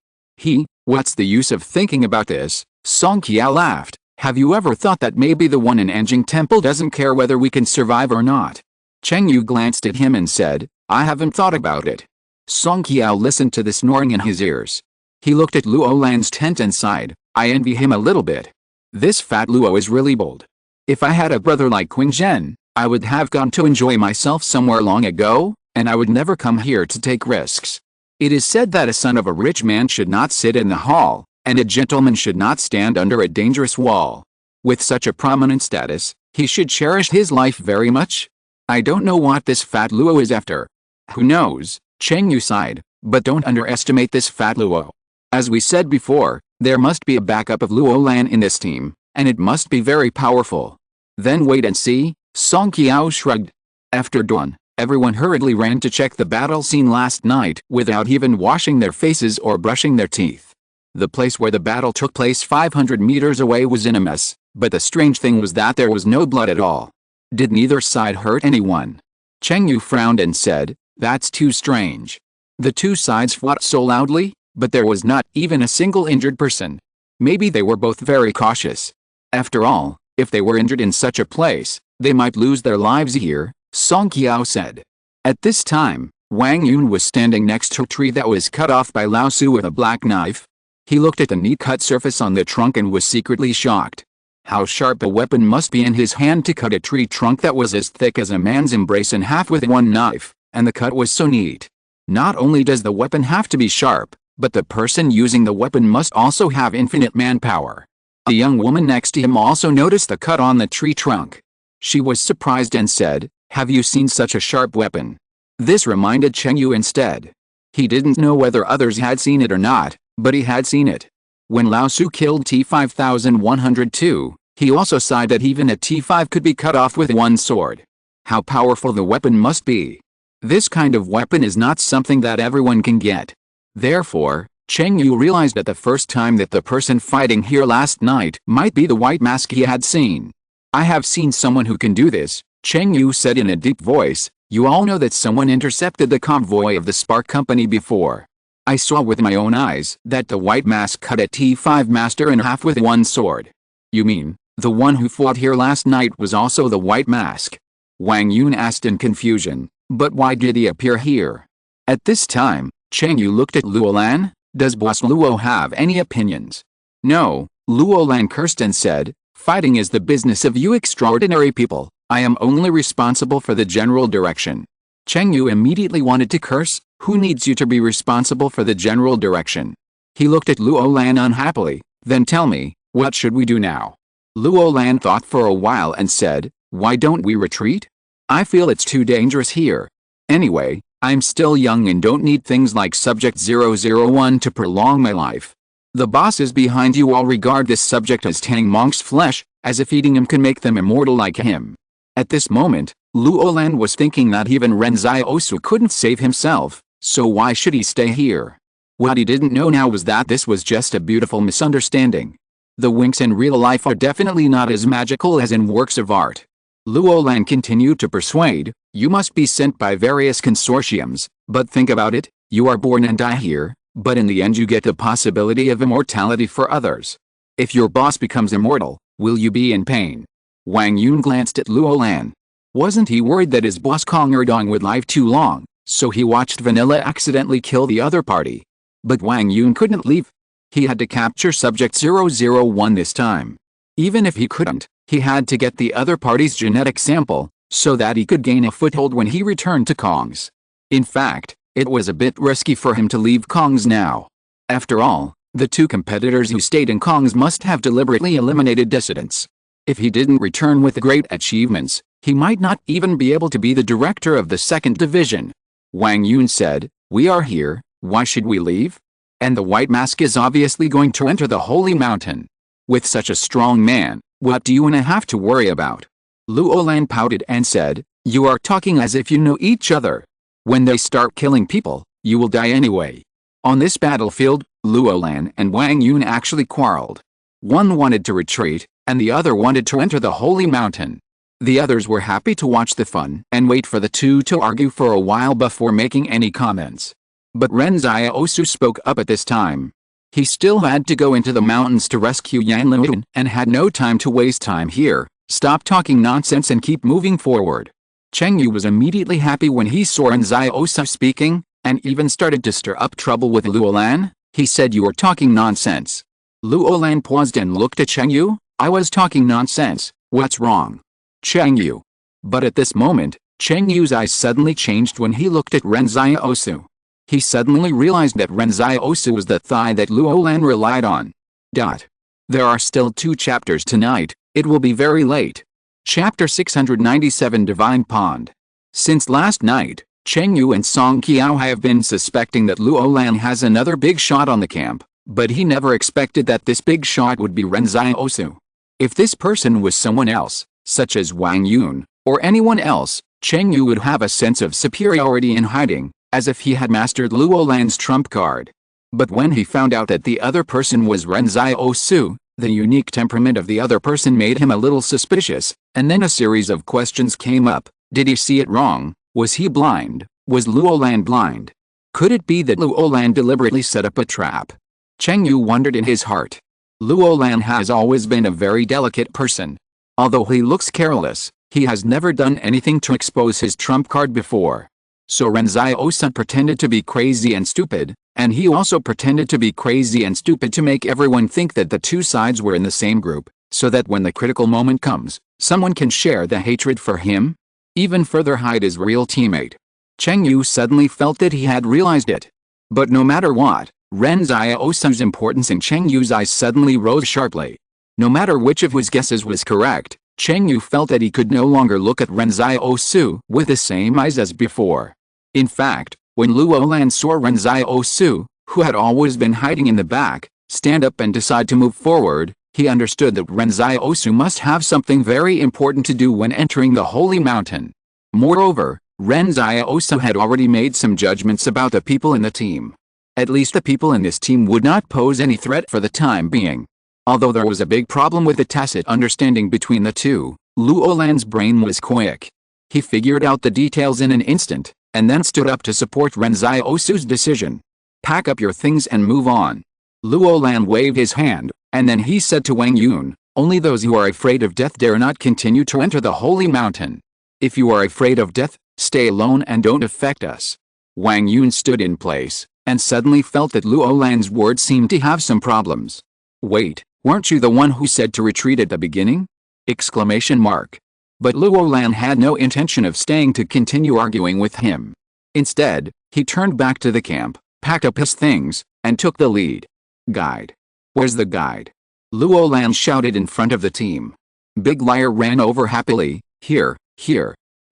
What's the use of thinking about this?" Song Qiao laughed. "Have you ever thought that maybe the one in Anjing Temple doesn't care whether we can survive or not?" Cheng Yu glanced at him and said, "I haven't thought about it." Song Qiao listened to the snoring in his ears. He looked at Luo Lan's tent and sighed, "I envy him a little bit. This fat Luo is really bold. If I had a brother like Qing Zhen, I would have gone to enjoy myself somewhere long ago, and I would never come here to take risks. It is said that a son of a rich man should not sit in the hall, and a gentleman should not stand under a dangerous wall. With such a prominent status, he should cherish his life very much. I don't know what this fat Luo is after." "Who knows?" Cheng Yu sighed, "but don't underestimate this fat Luo. As we said before, there must be a backup of Luo Lan in this team, and it must be very powerful." "Then wait and see," Song Qiao shrugged. After dawn, everyone hurriedly ran to check the battle scene last night without even washing their faces or brushing their teeth. The place where the battle took place 500 meters away was in a mess, but the strange thing was that there was no blood at all. Did neither side hurt anyone? Cheng Yu frowned and said, "That's too strange. The two sides fought so loudly, but there was not even a single injured person. Maybe they were both very cautious. After all, if they were injured in such a place, they might lose their lives here, Song Qiao said. At this time, Wang Yun was standing next to a tree that was cut off by Lao Su with a black knife. He looked at the neat cut surface on the trunk and was secretly shocked. How sharp a weapon must be in his hand to cut a tree trunk that was as thick as a man's embrace in half with one knife, and the cut was so neat. Not only does the weapon have to be sharp, but the person using the weapon must also have infinite manpower. A young woman next to him also noticed the cut on the tree trunk. She was surprised and said, "Have you seen such a sharp weapon?" This reminded Cheng Yu instead. He didn't know whether others had seen it or not, but he had seen it. When Lao Su killed T-5102, he also sighed that even a T-5 could be cut off with one sword. How powerful the weapon must be. This kind of weapon is not something that everyone can get. Therefore, Cheng Yu realized at the first time that the person fighting here last night might be the white mask he had seen. "I have seen someone who can do this," Cheng Yu said in a deep voice. "You all know that someone intercepted the convoy of the Spark Company before. I saw with my own eyes that the white mask cut a T5 master in half with one sword." "You mean, the one who fought here last night was also the white mask?" Wang Yun asked in confusion. "But why did he appear here?" At this time, Cheng Yu looked at Luo Lan. "Does Boss Luo have any opinions?" "No," Luo Lan cursed and said, "Fighting is the business of you extraordinary people. I am only responsible for the general direction." Cheng Yu immediately wanted to curse. "Who needs you to be responsible for the general direction?" He looked at Luo Lan unhappily. "Then tell me, what should we do now?" Luo Lan thought for a while and said, "Why don't we retreat? I feel it's too dangerous here. Anyway, I'm still young and don't need things like Subject 001 to prolong my life. The bosses behind you all regard this subject as Tang Monk's flesh, as if eating him can make them immortal like him." At this moment, Luo Lan was thinking that even Ren Xiaosu couldn't save himself, so why should he stay here? What he didn't know now was that this was just a beautiful misunderstanding. The winks in real life are definitely not as magical as in works of art. Luo Lan continued to persuade, "You must be sent by various consortiums, but think about it, you are born and die here, but in the end you get the possibility of immortality for others. If your boss becomes immortal, will you be in pain?" Wang Yun glanced at Luo Lan. Wasn't he worried that his boss Kong Erdong would live too long, so he watched Vanilla accidentally kill the other party? But Wang Yun couldn't leave. He had to capture Subject 001 this time. Even if he couldn't, he had to get the other party's genetic sample, so that he could gain a foothold when he returned to Kong's. In fact, it was a bit risky for him to leave Kong's now. After all, the two competitors who stayed in Kong's must have deliberately eliminated dissidents. If he didn't return with great achievements, he might not even be able to be the director of the second division. Wang Yun said, "We are here, why should we leave? And the white mask is obviously going to enter the holy mountain. With such a strong man, what do you have to worry about?" Luo Lan pouted and said, "You are talking as if you know each other. When they start killing people, you will die anyway." On this battlefield, Luo Lan and Wang Yun actually quarreled. One wanted to retreat, and the other wanted to enter the holy mountain. The others were happy to watch the fun and wait for the two to argue for a while before making any comments. But Ren Xiaosu spoke up at this time. He still had to go into the mountains to rescue Yan Liun and had no time to waste time here. "Stop talking nonsense and keep moving forward." Cheng Yu was immediately happy when he saw Ren Xiaosu speaking, and even started to stir up trouble with Luo Lan. He said, "You are talking nonsense." Luo Lan paused and looked at Cheng Yu. "I was talking nonsense, what's wrong?" Cheng Yu. But at this moment, Cheng Yu's eyes suddenly changed when he looked at Ren Xiaosu. He suddenly realized that Ren Xiaosu was the thigh that Luo Lan relied on. There are still 2 chapters tonight, it will be very late. Chapter 697 Divine Pond. Since last night, Cheng Yu and Song Qiao have been suspecting that Luo Lan has another big shot on the camp, but he never expected that this big shot would be Ren Xiaosu. If this person was someone else, such as Wang Yun, or anyone else, Cheng Yu would have a sense of superiority in hiding, as if he had mastered Luo Lan's trump card. But when he found out that the other person was Ren Xiaosu, the unique temperament of the other person made him a little suspicious, and then a series of questions came up. Did he see it wrong? Was he blind? Was Luo Lan blind? Could it be that Luolan deliberately set up a trap? Cheng Yu wondered in his heart. Luolan has always been a very delicate person. Although he looks careless, he has never done anything to expose his trump card before. So Ren Xiaosu pretended to be crazy and stupid, and he also pretended to be crazy and stupid to make everyone think that the two sides were in the same group, so that when the critical moment comes, someone can share the hatred for him? Even further hide his real teammate. Cheng Yu suddenly felt that he had realized it. But no matter what, Ren Xiaosu's importance in Cheng Yu's eyes suddenly rose sharply. No matter which of his guesses was correct, Cheng Yu felt that he could no longer look at Ren Xiaosu with the same eyes as before. In fact, when Luolan saw Ren Xiaosu, who had always been hiding in the back, stand up and decide to move forward, he understood that Ren Xiaosu must have something very important to do when entering the Holy Mountain. Moreover, Ren Xiaosu had already made some judgments about the people in the team. At least the people in this team would not pose any threat for the time being. Although there was a big problem with the tacit understanding between the two, Luolan's brain was quick. He figured out the details in an instant, and then stood up to support Ren Xiaosu's decision. Pack up your things and move on. Luolan waved his hand, and then he said to Wang Yun, only those who are afraid of death dare not continue to enter the Holy Mountain. If you are afraid of death, stay alone and don't affect us. Wang Yun stood in place, and suddenly felt that Luolan's words seemed to have some problems. Wait, weren't you the one who said to retreat at the beginning? Exclamation mark. But Luolan had no intention of staying to continue arguing with him. Instead, he turned back to the camp, packed up his things, and took the lead. Guide. Where's the guide? Luolan shouted in front of the team. Big Liar ran over happily. Here.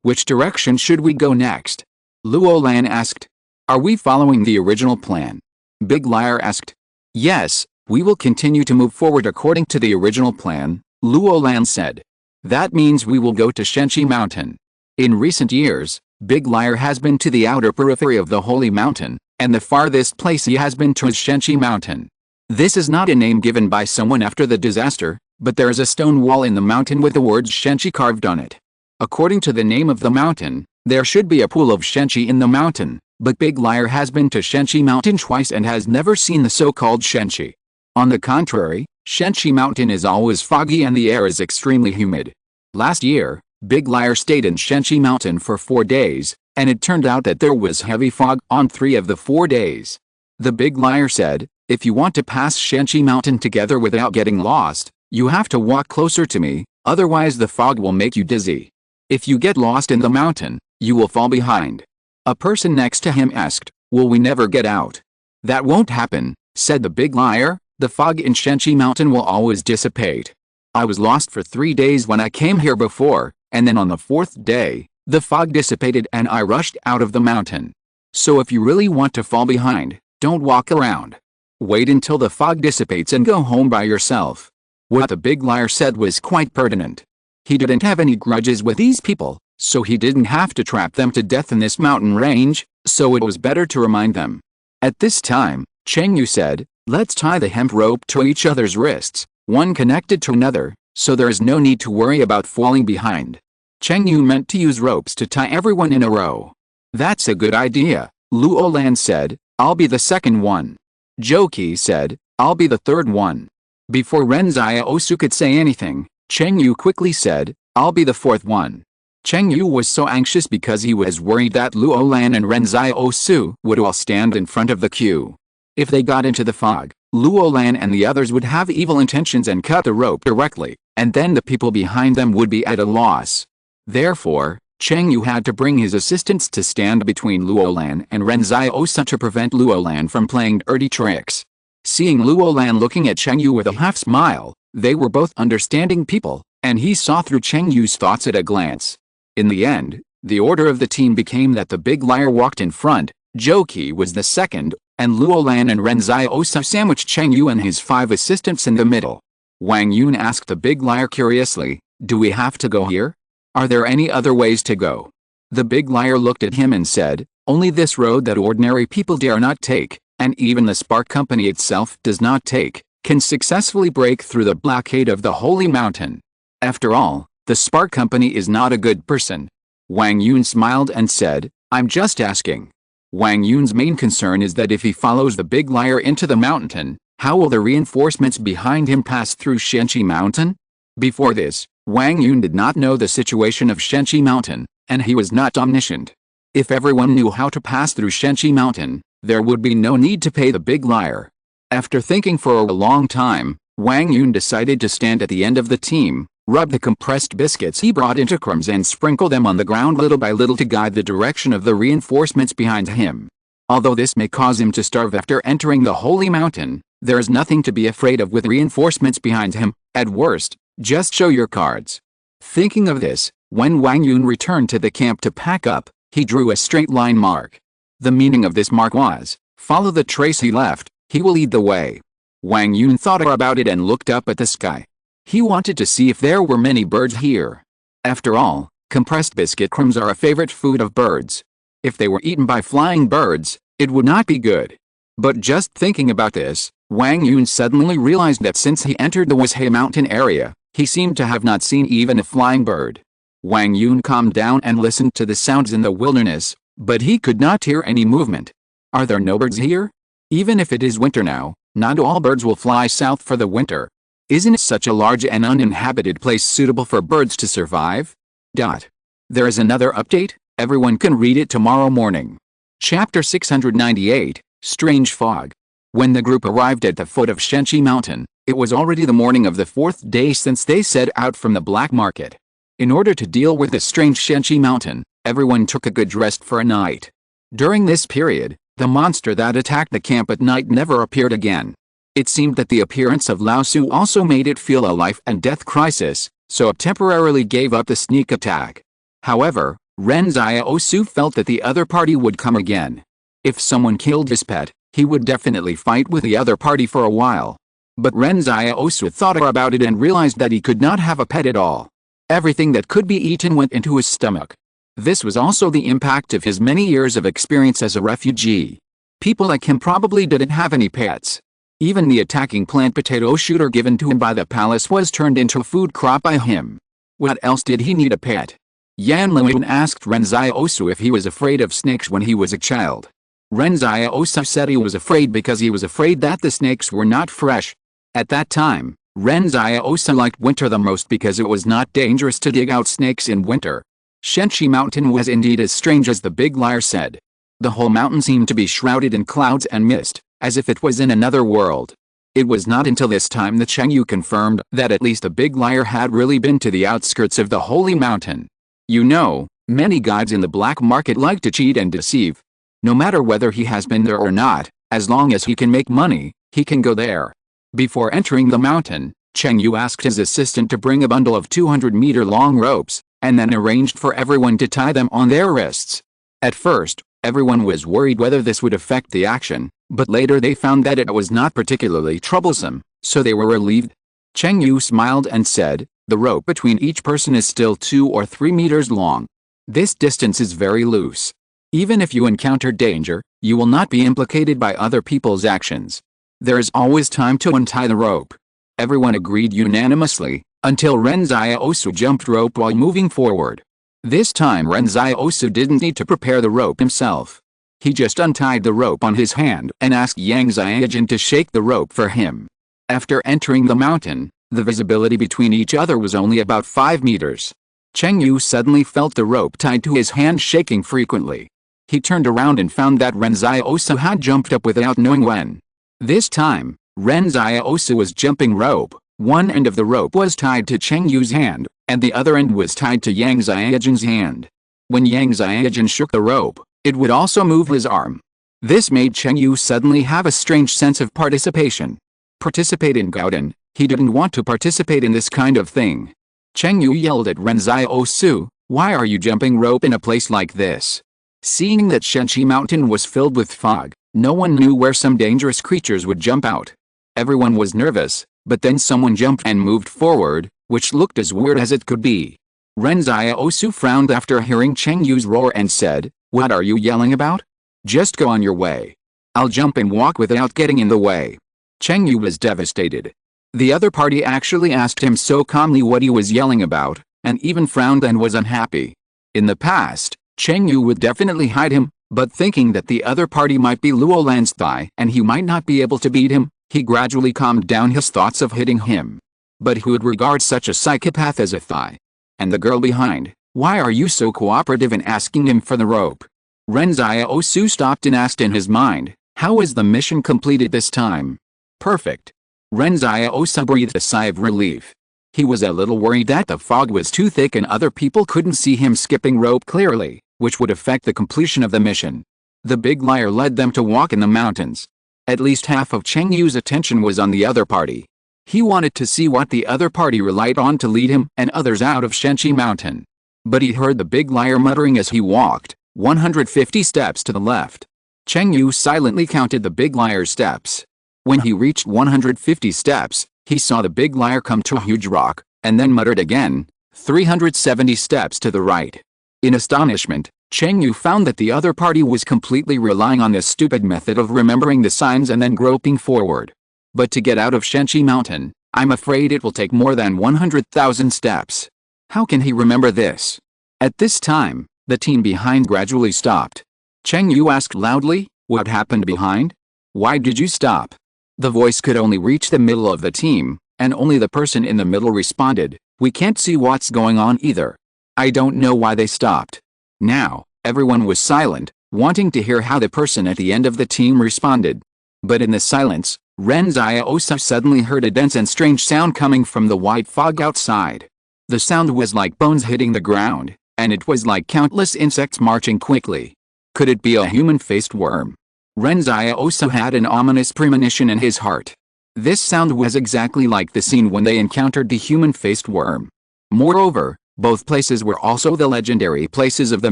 Which direction should we go next? Luolan asked. Are we following the original plan? Big Liar asked. Yes, we will continue to move forward according to the original plan, Luolan said. That means we will go to Shenqi Mountain. In recent years, Big Liar has been to the outer periphery of the Holy Mountain, and the farthest place he has been to is Shenqi Mountain. This is not a name given by someone after the disaster, but there is a stone wall in the mountain with the words Shenqi carved on it. According to the name of the mountain, there should be a pool of Shenqi in the mountain, but Big Liar has been to Shenqi Mountain twice and has never seen the so-called Shenqi. On the contrary, Shenqi Mountain is always foggy and the air is extremely humid. Last year, Big Liar stayed in Shenqi Mountain for 4 days, and it turned out that there was heavy fog on 3 of the 4 days. The Big Liar said, if you want to pass Shenqi Mountain together without getting lost, you have to walk closer to me, otherwise the fog will make you dizzy. If you get lost in the mountain, you will fall behind. A person next to him asked, will we never get out? That won't happen, said the Big Liar. The fog in Shenqi Mountain will always dissipate. I was lost for 3 days when I came here before, and then on the 4th day, the fog dissipated and I rushed out of the mountain. So if you really want to fall behind, don't walk around. Wait until the fog dissipates and go home by yourself. What the Big Liar said was quite pertinent. He didn't have any grudges with these people, so he didn't have to trap them to death in this mountain range, so it was better to remind them. At this time, Cheng Yu said, let's tie the hemp rope to each other's wrists, one connected to another, so there is no need to worry about falling behind. Cheng Yu meant to use ropes to tie everyone in a row. That's a good idea, Luolan said, I'll be the second one. Joki said, I'll be the third one. Before Ren Xiaosu could say anything, Cheng Yu quickly said, I'll be the fourth one. Cheng Yu was so anxious because he was worried that Luolan and Ren Xiaosu would all stand in front of the queue. If they got into the fog, Luolan and the others would have evil intentions and cut the rope directly, and then the people behind them would be at a loss. Therefore, Cheng Yu had to bring his assistants to stand between Luolan and Ren Xiaosu to prevent Luolan from playing dirty tricks. Seeing Luolan looking at Cheng Yu with a half smile, they were both understanding people, and he saw through Cheng Yu's thoughts at a glance. In the end, the order of the team became that the Big Liar walked in front, Joki was the second, and Luolan and Ren Xiaosu sandwiched Cheng Yu and his 5 assistants in the middle. Wang Yun asked the Big Liar curiously, do we have to go here? Are there any other ways to go? The Big Liar looked at him and said, only this road that ordinary people dare not take, and even the Spark Company itself does not take, can successfully break through the blockade of the Holy Mountain. After all, the Spark Company is not a good person. Wang Yun smiled and said, I'm just asking. Wang Yun's main concern is that if he follows the big liar into the mountain, how will the reinforcements behind him pass through Shenqi Mountain? Before this, Wang Yun did not know the situation of Shenqi Mountain, and he was not omniscient. If everyone knew how to pass through Shenqi Mountain, there would be no need to pay the big liar. After thinking for a long time, Wang Yun decided to stand at the end of the team, rub the compressed biscuits he brought into crumbs and sprinkle them on the ground little by little to guide the direction of the reinforcements behind him. Although this may cause him to starve after entering the holy mountain, there is nothing to be afraid of with reinforcements behind him. At worst, just show your cards. Thinking of this, when Wang Yun returned to the camp to pack up, he drew a straight line mark. The meaning of this mark was, follow the trace he left, he will lead the way. Wang Yun thought about it and looked up at the sky. He wanted to see if there were many birds here. After all, compressed biscuit crumbs are a favorite food of birds. If they were eaten by flying birds, it would not be good. But just thinking about this, Wang Yun suddenly realized that since he entered the Washe mountain area, he seemed to have not seen even a flying bird. Wang Yun calmed down and listened to the sounds in the wilderness, but he could not hear any movement. Are there no birds here? Even if it is winter now, not all birds will fly south for the winter. Isn't it such a large and uninhabited place suitable for birds to survive? There is another update, everyone can read it tomorrow morning. Chapter 698, Strange Fog. When the group arrived at the foot of Shenqi Mountain, it was already the morning of the fourth day since they set out from the black market. In order to deal with the strange Shenqi Mountain, everyone took a good rest for a night. During this period, the monster that attacked the camp at night never appeared again. It seemed that the appearance of Lao Su also made it feel a life and death crisis, so it temporarily gave up the sneak attack. However, Ren Xiaosu felt that the other party would come again. If someone killed his pet, he would definitely fight with the other party for a while. But Ren Xiaosu thought about it and realized that he could not have a pet at all. Everything that could be eaten went into his stomach. This was also the impact of his many years of experience as a refugee. People like him probably didn't have any pets. Even the attacking plant potato shooter given to him by the palace was turned into a food crop by him. What else did he need a pet? Yan Liwen asked Ren Xiaosu if he was afraid of snakes when he was a child. Ren Xiaosu said he was afraid because he was afraid that the snakes were not fresh. At that time, Ren Xiaosu liked winter the most because it was not dangerous to dig out snakes in winter. Shenqi Mountain was indeed as strange as the big liar said. The whole mountain seemed to be shrouded in clouds and mist, as if it was in another world. It was not until this time that Cheng Yu confirmed that at least the big liar had really been to the outskirts of the holy mountain. You know, many guides in the black market like to cheat and deceive. No matter whether he has been there or not, as long as he can make money, he can go there. Before entering the mountain, Cheng Yu asked his assistant to bring a bundle of 200-meter-long ropes, and then arranged for everyone to tie them on their wrists. At first, everyone was worried whether this would affect the action, but later they found that it was not particularly troublesome, so they were relieved. Cheng Yu smiled and said, "The rope between each person is still 2 or 3 meters long. This distance is very loose. Even if you encounter danger, you will not be implicated by other people's actions. There is always time to untie the rope." Everyone agreed unanimously, until Ren Xiaosu jumped rope while moving forward. This time Ren Xiaosu didn't need to prepare the rope himself. He just untied the rope on his hand and asked Yang Xiaojin to shake the rope for him. After entering the mountain, the visibility between each other was only about 5 meters. Cheng Yu suddenly felt the rope tied to his hand shaking frequently. He turned around and found that Ren Xiaosu had jumped up without knowing when. This time, Ren Xiaosu was jumping rope. One end of the rope was tied to Cheng Yu's hand, and the other end was tied to Yang Xiaojin's hand. When Yang Xiaojin shook the rope, it would also move his arm. This made Cheng Yu suddenly have a strange sense of participation. Participate in Gaodan, he didn't want to participate in this kind of thing. Cheng Yu yelled at Ren Xiaosu, "Why are you jumping rope in a place like this?" Seeing that Shenqi Mountain was filled with fog, no one knew where some dangerous creatures would jump out. Everyone was nervous, but then someone jumped and moved forward, which looked as weird as it could be. Ren Xiaosu frowned after hearing Cheng Yu's roar and said, "What are you yelling about? Just go on your way. I'll jump and walk without getting in the way." Cheng Yu was devastated. The other party actually asked him so calmly what he was yelling about, and even frowned and was unhappy. In the past, Cheng Yu would definitely hide him, But thinking that the other party might be Luo Lan's thigh and he might not be able to beat him, he gradually calmed down his thoughts of hitting him. But who would regard such a psychopath as a thigh? And the girl behind, why are you so cooperative in asking him for the rope? Ren Xiaosu stopped and asked in his mind, how is the mission completed this time? Perfect. Ren Xiaosu breathed a sigh of relief. He was a little worried that the fog was too thick and other people couldn't see him skipping rope clearly, which would affect the completion of the mission. The big liar led them to walk in the mountains. At least half of Cheng Yu's attention was on the other party. He wanted to see what the other party relied on to lead him and others out of Shenqi Mountain. But he heard the big liar muttering as he walked, 150 steps to the left. Cheng Yu silently counted the big liar's steps. When he reached 150 steps, he saw the big liar come to a huge rock, and then muttered again, 370 steps to the right. In astonishment, Cheng Yu found that the other party was completely relying on this stupid method of remembering the signs and then groping forward. But to get out of Shenqi Mountain, I'm afraid it will take more than 100,000 steps. How can he remember this? At this time, the team behind gradually stopped. Cheng Yu asked loudly, what happened behind? Why did you stop? The voice could only reach the middle of the team, and only the person in the middle responded, we can't see what's going on either. I don't know why they stopped. Now, everyone was silent, wanting to hear how the person at the end of the team responded. But in the silence, Ren Xiaosu suddenly heard a dense and strange sound coming from the white fog outside. The sound was like bones hitting the ground, and it was like countless insects marching quickly. Could it be a human-faced worm? Ren Xiaosu had an ominous premonition in his heart. This sound was exactly like the scene when they encountered the human-faced worm. Moreover, both places were also the legendary places of the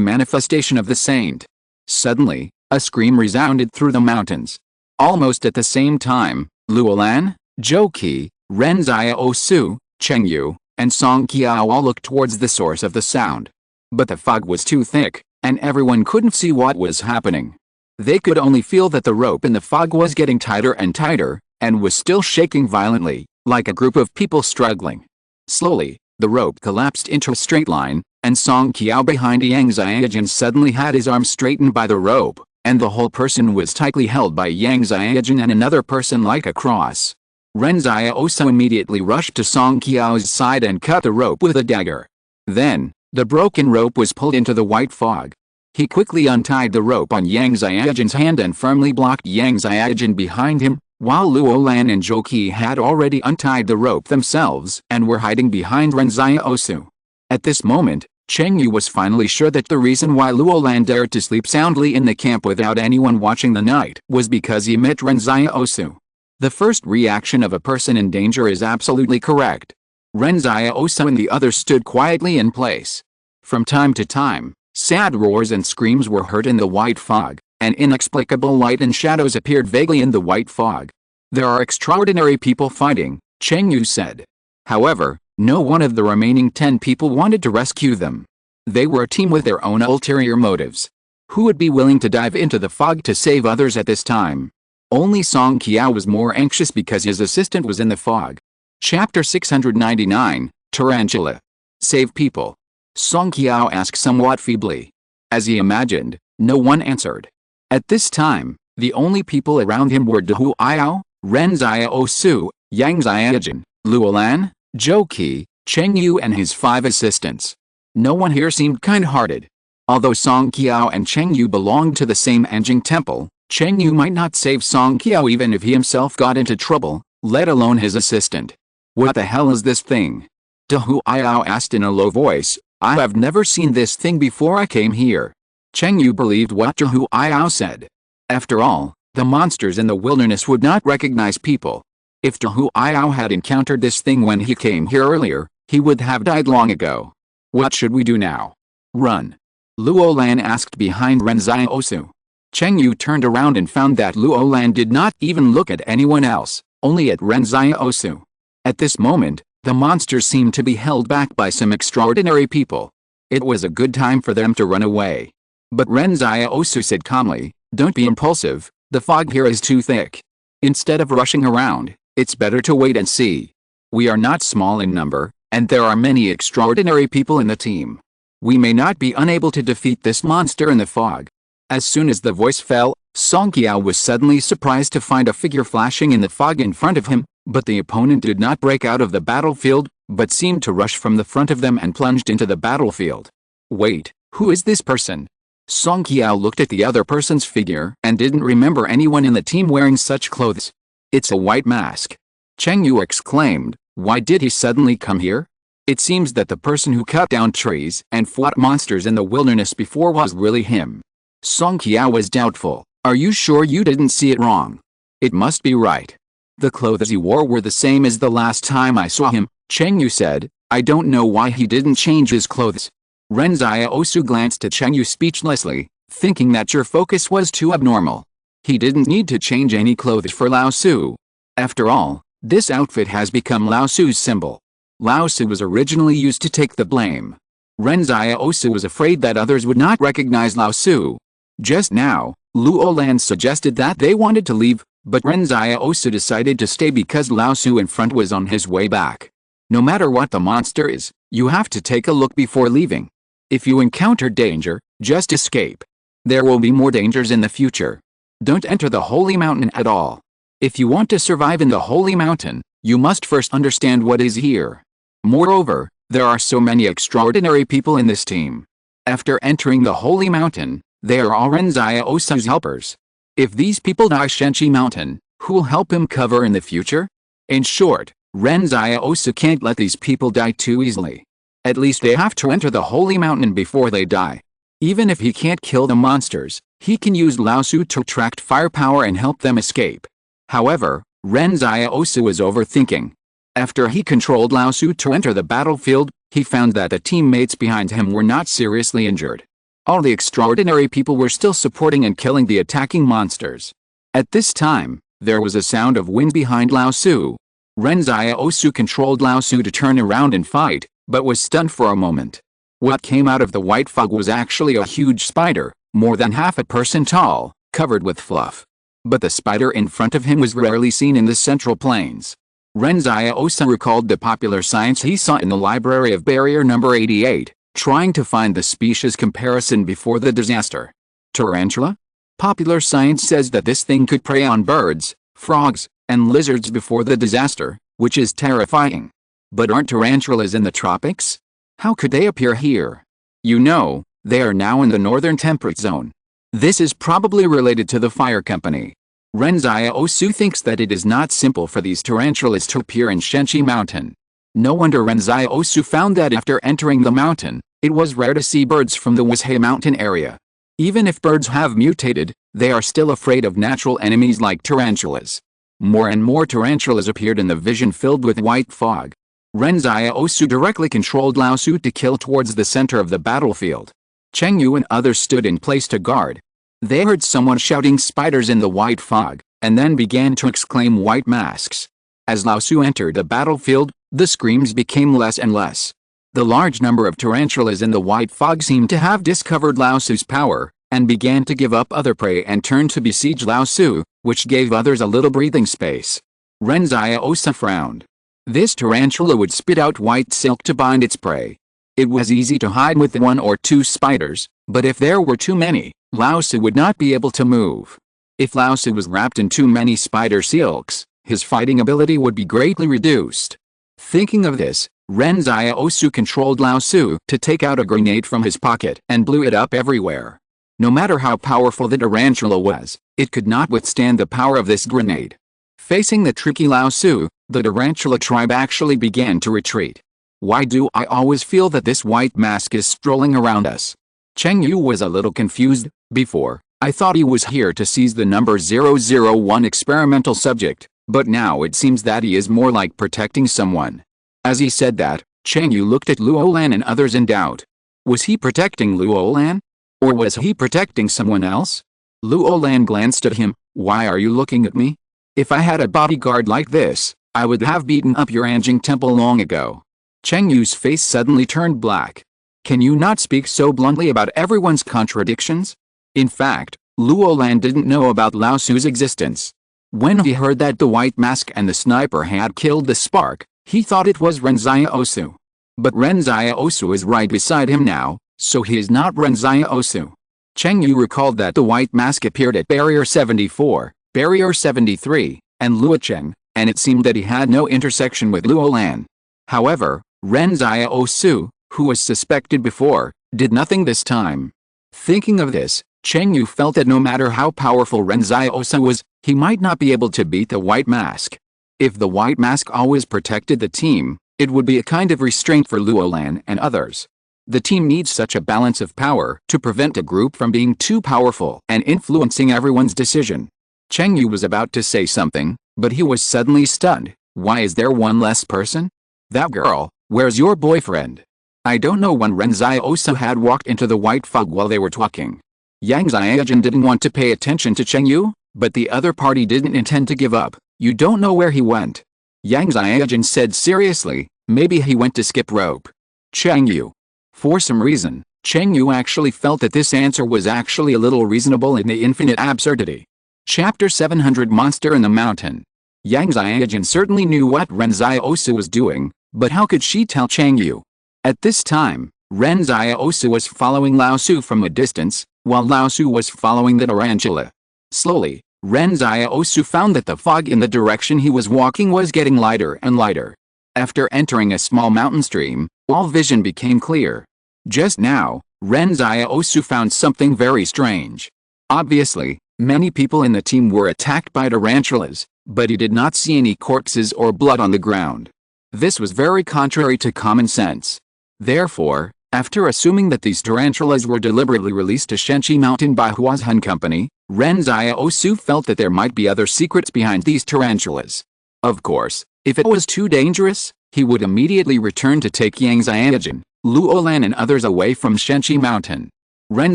manifestation of the saint. Suddenly, a scream resounded through the mountains. Almost at the same time, Luo Lan, Zhou Qi, Ren Xiaosu, Cheng Yu, and Song Qiao all looked towards the source of the sound. But the fog was too thick, and everyone couldn't see what was happening. They could only feel that the rope in the fog was getting tighter and tighter, and was still shaking violently, like a group of people struggling. Slowly, the rope collapsed into a straight line, and Song Qiao behind Yang Xiaojun suddenly had his arm straightened by the rope, and the whole person was tightly held by Yang Xiaojun and another person like a cross. Ren Xiaosu immediately rushed to Song Qiao's side and cut the rope with a dagger. Then, the broken rope was pulled into the white fog. He quickly untied the rope on Yang Xiaojun's hand and firmly blocked Yang Xiaojun behind him, while Luo Lan and Zhou Qi had already untied the rope themselves and were hiding behind Ren Xiaosu. At this moment, Cheng Yu was finally sure that the reason why Luo Lan dared to sleep soundly in the camp without anyone watching the night was because he met Ren Xiaosu. The first reaction of a person in danger is absolutely correct. Ren Xiaosu and the others stood quietly in place. From time to time, sad roars and screams were heard in the white fog, and inexplicable light and shadows appeared vaguely in the white fog. There are extraordinary people fighting, Cheng Yu said. However, no one of the remaining 10 people wanted to rescue them. They were a team with their own ulterior motives. Who would be willing to dive into the fog to save others at this time? Only Song Qiao was more anxious because his assistant was in the fog. Chapter 699, Tarantula. Save people. Song Qiao asked somewhat feebly. As he imagined, no one answered. At this time, the only people around him were Hu Ao, Ren Xiaosu, Yang Xiaojun, Luo Lan, Zhou Qi, Cheng Yu and his 5 assistants. No one here seemed kind-hearted. Although Song Qiao and Cheng Yu belonged to the same Anjing temple, Cheng Yu might not save Song Qiao even if he himself got into trouble, let alone his assistant. What the hell is this thing? Hu Ao asked in a low voice. I have never seen this thing before I came here. Cheng Yu believed what Hu Ao said. After all, the monsters in the wilderness would not recognize people. If Hu Ao had encountered this thing when he came here earlier, he would have died long ago. What should we do now? Run. Luo Lan asked behind Ren Xiaosu. Cheng Yu turned around and found that Luo Lan did not even look at anyone else, only at Ren Xiaosu. At this moment, the monsters seemed to be held back by some extraordinary people. It was a good time for them to run away. But Ren Xiaosu said calmly, don't be impulsive, the fog here is too thick. Instead of rushing around, it's better to wait and see. We are not small in number, and there are many extraordinary people in the team. We may not be unable to defeat this monster in the fog. As soon as the voice fell, Song Qiao was suddenly surprised to find a figure flashing in the fog in front of him, but the opponent did not break out of the battlefield, but seemed to rush from the front of them and plunged into the battlefield. Wait, who is this person? Song Qiao looked at the other person's figure and didn't remember anyone in the team wearing such clothes. It's a white mask. Cheng Yu exclaimed, why did he suddenly come here? It seems that the person who cut down trees and fought monsters in the wilderness before was really him. Song Qiao was doubtful. Are you sure you didn't see it wrong? It must be right. The clothes he wore were the same as the last time I saw him, Cheng Yu said. I don't know why he didn't change his clothes. Ren Xiaosu glanced at Cheng Yu speechlessly, thinking that your focus was too abnormal. He didn't need to change any clothes for Lao Su. After all, this outfit has become Lao Su's symbol. Lao Su was originally used to take the blame. Ren Xiaosu was afraid that others would not recognize Lao Su. Just now, Luo Lan suggested that they wanted to leave, but Ren Xiaosu decided to stay because Lao Su in front was on his way back. No matter what the monster is, you have to take a look before leaving. If you encounter danger, just escape. There will be more dangers in the future. Don't enter the Holy Mountain at all. If you want to survive in the Holy Mountain, you must first understand what is here. Moreover, there are so many extraordinary people in this team. After entering the Holy Mountain, they are all Ren Xiaosu's helpers. If these people die Shenqi Mountain, who'll help him cover in the future? In short, Ren Xiaosu can't let these people die too easily. At least they have to enter the Holy Mountain before they die. Even if he can't kill the monsters, he can use Lao Su to attract firepower and help them escape. However, Ren Xiaosu was overthinking. After he controlled Lao Su to enter the battlefield, he found that the teammates behind him were not seriously injured. All the extraordinary people were still supporting and killing the attacking monsters. At this time, there was a sound of wind behind Lao Su. Ren Xiaosu controlled Lao Su to turn around and fight, but was stunned for a moment. What came out of the white fog was actually a huge spider, more than half a person tall, covered with fluff. But the spider in front of him was rarely seen in the Central Plains. Ren Xiaosu recalled the popular science he saw in the library of Barrier number 88, trying to find the species comparison before the disaster. Tarantula? Popular science says that this thing could prey on birds, frogs, and lizards before the disaster, which is terrifying. But aren't tarantulas in the tropics? How could they appear here? You know, they are now in the northern temperate zone. This is probably related to the fire company. Ren Xiaosu thinks that it is not simple for these tarantulas to appear in Shenqi Mountain. No wonder Ren Xiaosu found that after entering the mountain, it was rare to see birds from the Wuzhe Mountain area. Even if birds have mutated, they are still afraid of natural enemies like tarantulas. More and more tarantulas appeared in the vision filled with white fog. Ren Xiaosu directly controlled Lao Su to kill towards the center of the battlefield. Cheng Yu and others stood in place to guard. They heard someone shouting spiders in the white fog, and then began to exclaim white masks. As Lao Su entered the battlefield, the screams became less and less. The large number of tarantulas in the white fog seemed to have discovered Lao Su's power, and began to give up other prey and turn to besiege Lao Su, which gave others a little breathing space. Ren Xiaosu frowned. This tarantula would spit out white silk to bind its prey. It was easy to hide with 1 or 2 spiders, but if there were too many, Lao Su would not be able to move. If Lao Su was wrapped in too many spider silks, his fighting ability would be greatly reduced. Thinking of this, Ren Xiaosu controlled Lao Su to take out a grenade from his pocket and blew it up everywhere. No matter how powerful the tarantula was, it could not withstand the power of this grenade. Facing the tricky Lao Su, the tarantula tribe actually began to retreat. Why do I always feel that this white mask is strolling around us? Cheng Yu was a little confused. Before, I thought he was here to seize the number 001 experimental subject, but now it seems that he is more like protecting someone. As he said that, Cheng Yu looked at Luo Lan and others in doubt. Was he protecting Luo Lan? Or was he protecting someone else? Luo Lan glanced at him. Why are you looking at me? If I had a bodyguard like this, I would have beaten up your Anjing temple long ago. Cheng Yu's face suddenly turned black. Can you not speak so bluntly about everyone's contradictions? In fact, Luo Lan didn't know about Lao Su's existence. When he heard that the white mask and the sniper had killed the spark, he thought it was Ren Xiaosu. But Ren Xiaosu is right beside him now, so he is not Ren Xiaosu. Cheng Yu recalled that the white mask appeared at Barrier 74, Barrier 73, and Luocheng, and it seemed that he had no intersection with Luolan. However, Ren Xiaosu, who was suspected before, did nothing this time. Thinking of this, Cheng Yu felt that no matter how powerful Ren Xiaosu was, he might not be able to beat the white mask. If the white mask always protected the team, it would be a kind of restraint for Luolan and others. The team needs such a balance of power to prevent a group from being too powerful and influencing everyone's decision. Cheng Yu was about to say something, but he was suddenly stunned. Why is there one less person? That girl, where's your boyfriend? I don't know when Ren Xiaosu had walked into the white fog while they were talking. Yang Xiaojun didn't want to pay attention to Cheng Yu, but the other party didn't intend to give up. You don't know where he went. Yang Xiaojun said seriously, maybe he went to skip rope. Cheng Yu. For some reason, Cheng Yu actually felt that this answer was actually a little reasonable in the infinite absurdity. Chapter 700 Monster in the Mountain. Yang Xiaojun certainly knew what Ren Xiaosu was doing, but how could she tell Cheng Yu? At this time, Ren Xiaosu was following Lao Su from a distance, while Lao Su was following the tarantula. Slowly, Ren Xiaosu found that the fog in the direction he was walking was getting lighter and lighter. After entering a small mountain stream, all vision became clear. Just now, Ren Xiaosu found something very strange. Obviously, many people in the team were attacked by tarantulas, but he did not see any corpses or blood on the ground. This was very contrary to common sense. Therefore, after assuming that these tarantulas were deliberately released to Shenqi Mountain by Huazhan Company, Ren Xiaosu felt that there might be other secrets behind these tarantulas. Of course, if it was too dangerous, he would immediately return to take Yang Xiaojun, Luolan and others away from Shenqi Mountain. Ren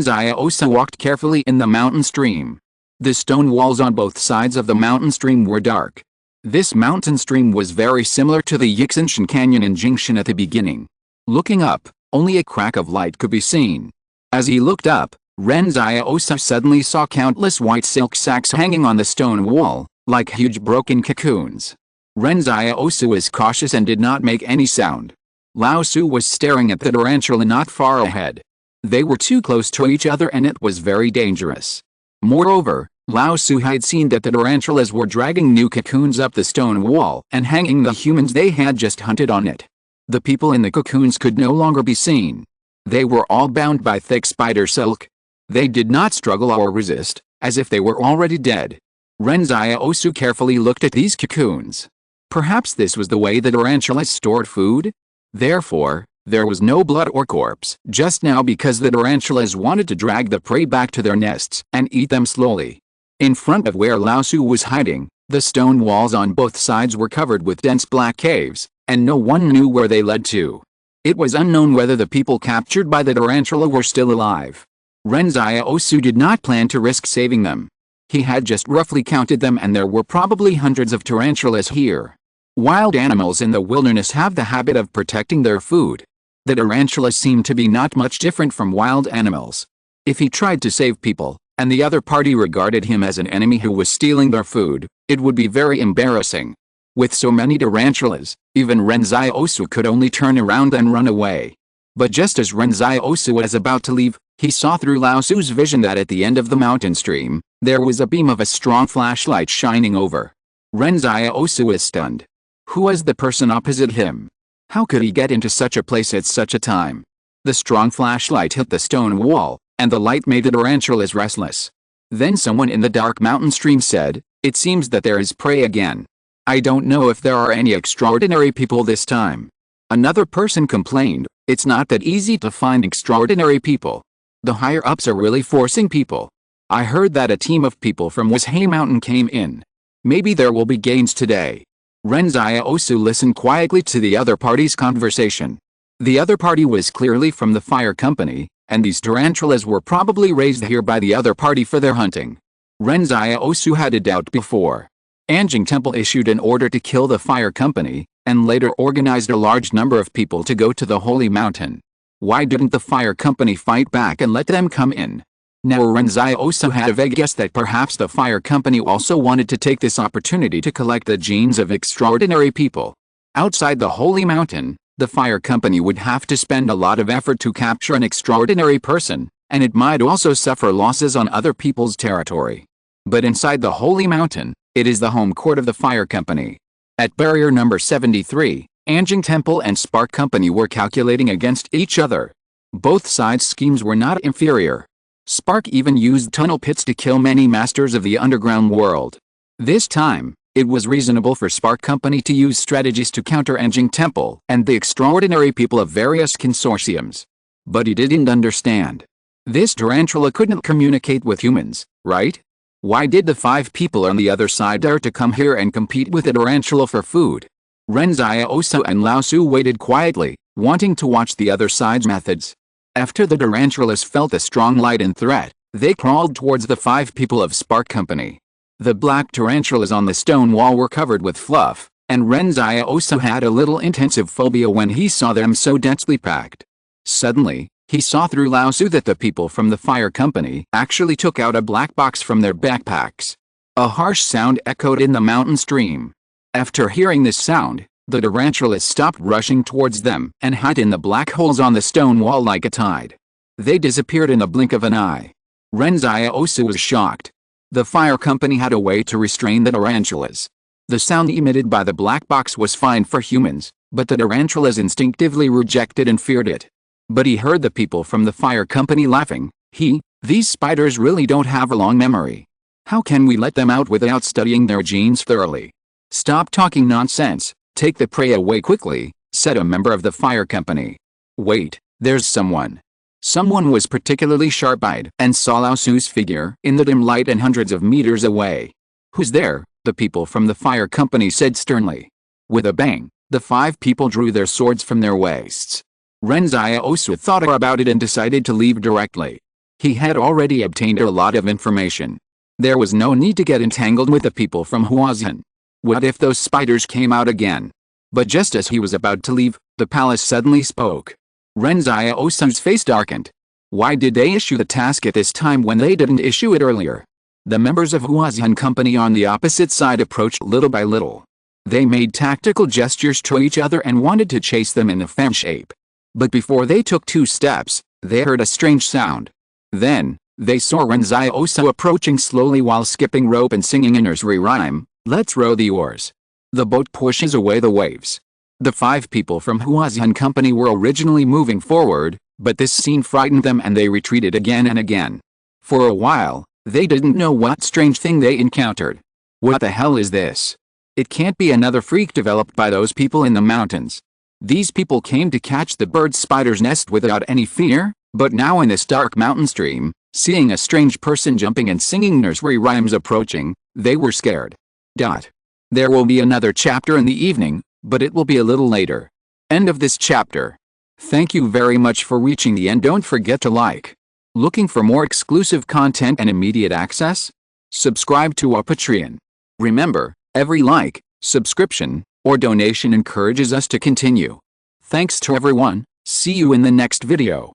Xiaosu walked carefully in the mountain stream. The stone walls on both sides of the mountain stream were dark. This mountain stream was very similar to the Yixinshan Canyon in Jingshan at the beginning. Looking up, only a crack of light could be seen. As he looked up, Ren Xiaosu suddenly saw countless white silk sacks hanging on the stone wall, like huge broken cocoons. Ren Xiaosu was cautious and did not make any sound. Lao Su was staring at the tarantula not far ahead. They were too close to each other and it was very dangerous. Moreover, Lao Su had seen that the tarantulas were dragging new cocoons up the stone wall and hanging the humans they had just hunted on it. The people in the cocoons could no longer be seen. They were all bound by thick spider silk. They did not struggle or resist, as if they were already dead. Ren Xiaosu carefully looked at these cocoons. Perhaps this was the way the tarantulas stored food? Therefore, there was no blood or corpse just now because the tarantulas wanted to drag the prey back to their nests and eat them slowly. In front of where Lao Su was hiding, the stone walls on both sides were covered with dense black caves, and no one knew where they led to. It was unknown whether the people captured by the tarantula were still alive. Ren Xiaosu did not plan to risk saving them. He had just roughly counted them and there were probably hundreds of tarantulas here. Wild animals in the wilderness have the habit of protecting their food. The tarantulas seemed to be not much different from wild animals. If he tried to save people, and the other party regarded him as an enemy who was stealing their food, it would be very embarrassing. With so many tarantulas, even Ren Xiaosu could only turn around and run away. But just as Ren Xiaosu was about to leave, he saw through Lao Su's vision that at the end of the mountain stream, there was a beam of a strong flashlight shining over. Ren Xiaosu was stunned. Who was the person opposite him? How could he get into such a place at such a time? The strong flashlight hit the stone wall, and the light made the tarantulas restless. Then someone in the dark mountain stream said, "It seems that there is prey again. I don't know if there are any extraordinary people this time." Another person complained, "It's not that easy to find extraordinary people. The higher-ups are really forcing people. I heard that a team of people from Washai Mountain came in. Maybe there will be gains today." Ren Xiaosu listened quietly to the other party's conversation. The other party was clearly from the fire company, and these tarantulas were probably raised here by the other party for their hunting. Ren Xiaosu had a doubt before. Anjing Temple issued an order to kill the fire company, and later organized a large number of people to go to the holy mountain. Why didn't the fire company fight back and let them come in? Now Ren Xiaosu had a vague guess that perhaps the fire company also wanted to take this opportunity to collect the genes of extraordinary people. Outside the holy mountain, the fire company would have to spend a lot of effort to capture an extraordinary person, and it might also suffer losses on other people's territory. But inside the Holy Mountain, it is the home court of the fire company. At barrier number 73, Anjing Temple and Spark Company were calculating against each other. Both sides' schemes were not inferior. Spark even used tunnel pits to kill many masters of the underground world. This time, it was reasonable for Spark Company to use strategies to counter Anjing Temple and the extraordinary people of various consortiums. But he didn't understand. This tarantula couldn't communicate with humans, right? Why did the 5 people on the other side dare to come here and compete with the tarantula for food? Ren Xiaosu and Lao Su waited quietly, wanting to watch the other side's methods. After the tarantulas felt a strong light and threat, they crawled towards the 5 people of Spark Company. The black tarantulas on the stone wall were covered with fluff, and Ren Xiaosu had a little intensive phobia when he saw them so densely packed. Suddenly, he saw through Lao Su that the people from the fire company actually took out a black box from their backpacks. A harsh sound echoed in the mountain stream. After hearing this sound, the tarantulas stopped rushing towards them and hid in the black holes on the stone wall like a tide. They disappeared in a blink of an eye. Ren Xiaosu was shocked. The fire company had a way to restrain the tarantulas. The sound emitted by the black box was fine for humans, but the tarantulas instinctively rejected and feared it. But he heard the people from the fire company laughing. These spiders really don't have a long memory. How can we let them out without studying their genes thoroughly? Stop talking nonsense. Take the prey away quickly, said a member of the fire company. Wait, there's someone. Someone was particularly sharp-eyed and saw Lao Su's figure in the dim light and hundreds of meters away. Who's there? The people from the fire company said sternly. With a bang, the 5 people drew their swords from their waists. Ren Xiaosu thought about it and decided to leave directly. He had already obtained a lot of information. There was no need to get entangled with the people from Huazhen. What if those spiders came out again? But just as he was about to leave, the palace suddenly spoke. Ren Xiaosu's face darkened. Why did they issue the task at this time when they didn't issue it earlier? The members of Huazhen Company on the opposite side approached little by little. They made tactical gestures to each other and wanted to chase them in a fan shape. But before they took 2 steps, they heard a strange sound. Then, they saw Ren Xiaosu approaching slowly while skipping rope and singing a nursery rhyme. Let's row the oars. The boat pushes away the waves. The 5 people from Huazhen Company were originally moving forward, but this scene frightened them and they retreated again and again. For a while, they didn't know what strange thing they encountered. What the hell is this? It can't be another freak developed by those people in the mountains. These people came to catch the bird spider's nest without any fear, but now in this dark mountain stream, seeing a strange person jumping and singing nursery rhymes approaching, they were scared. There will be another chapter in the evening, but it will be a little later. End of this chapter. Thank you very much for reaching the end. Don't forget to like. Looking for more exclusive content and immediate access? Subscribe to our Patreon. Remember, every like, subscription, or donation encourages us to continue. Thanks to everyone. See you in the next video.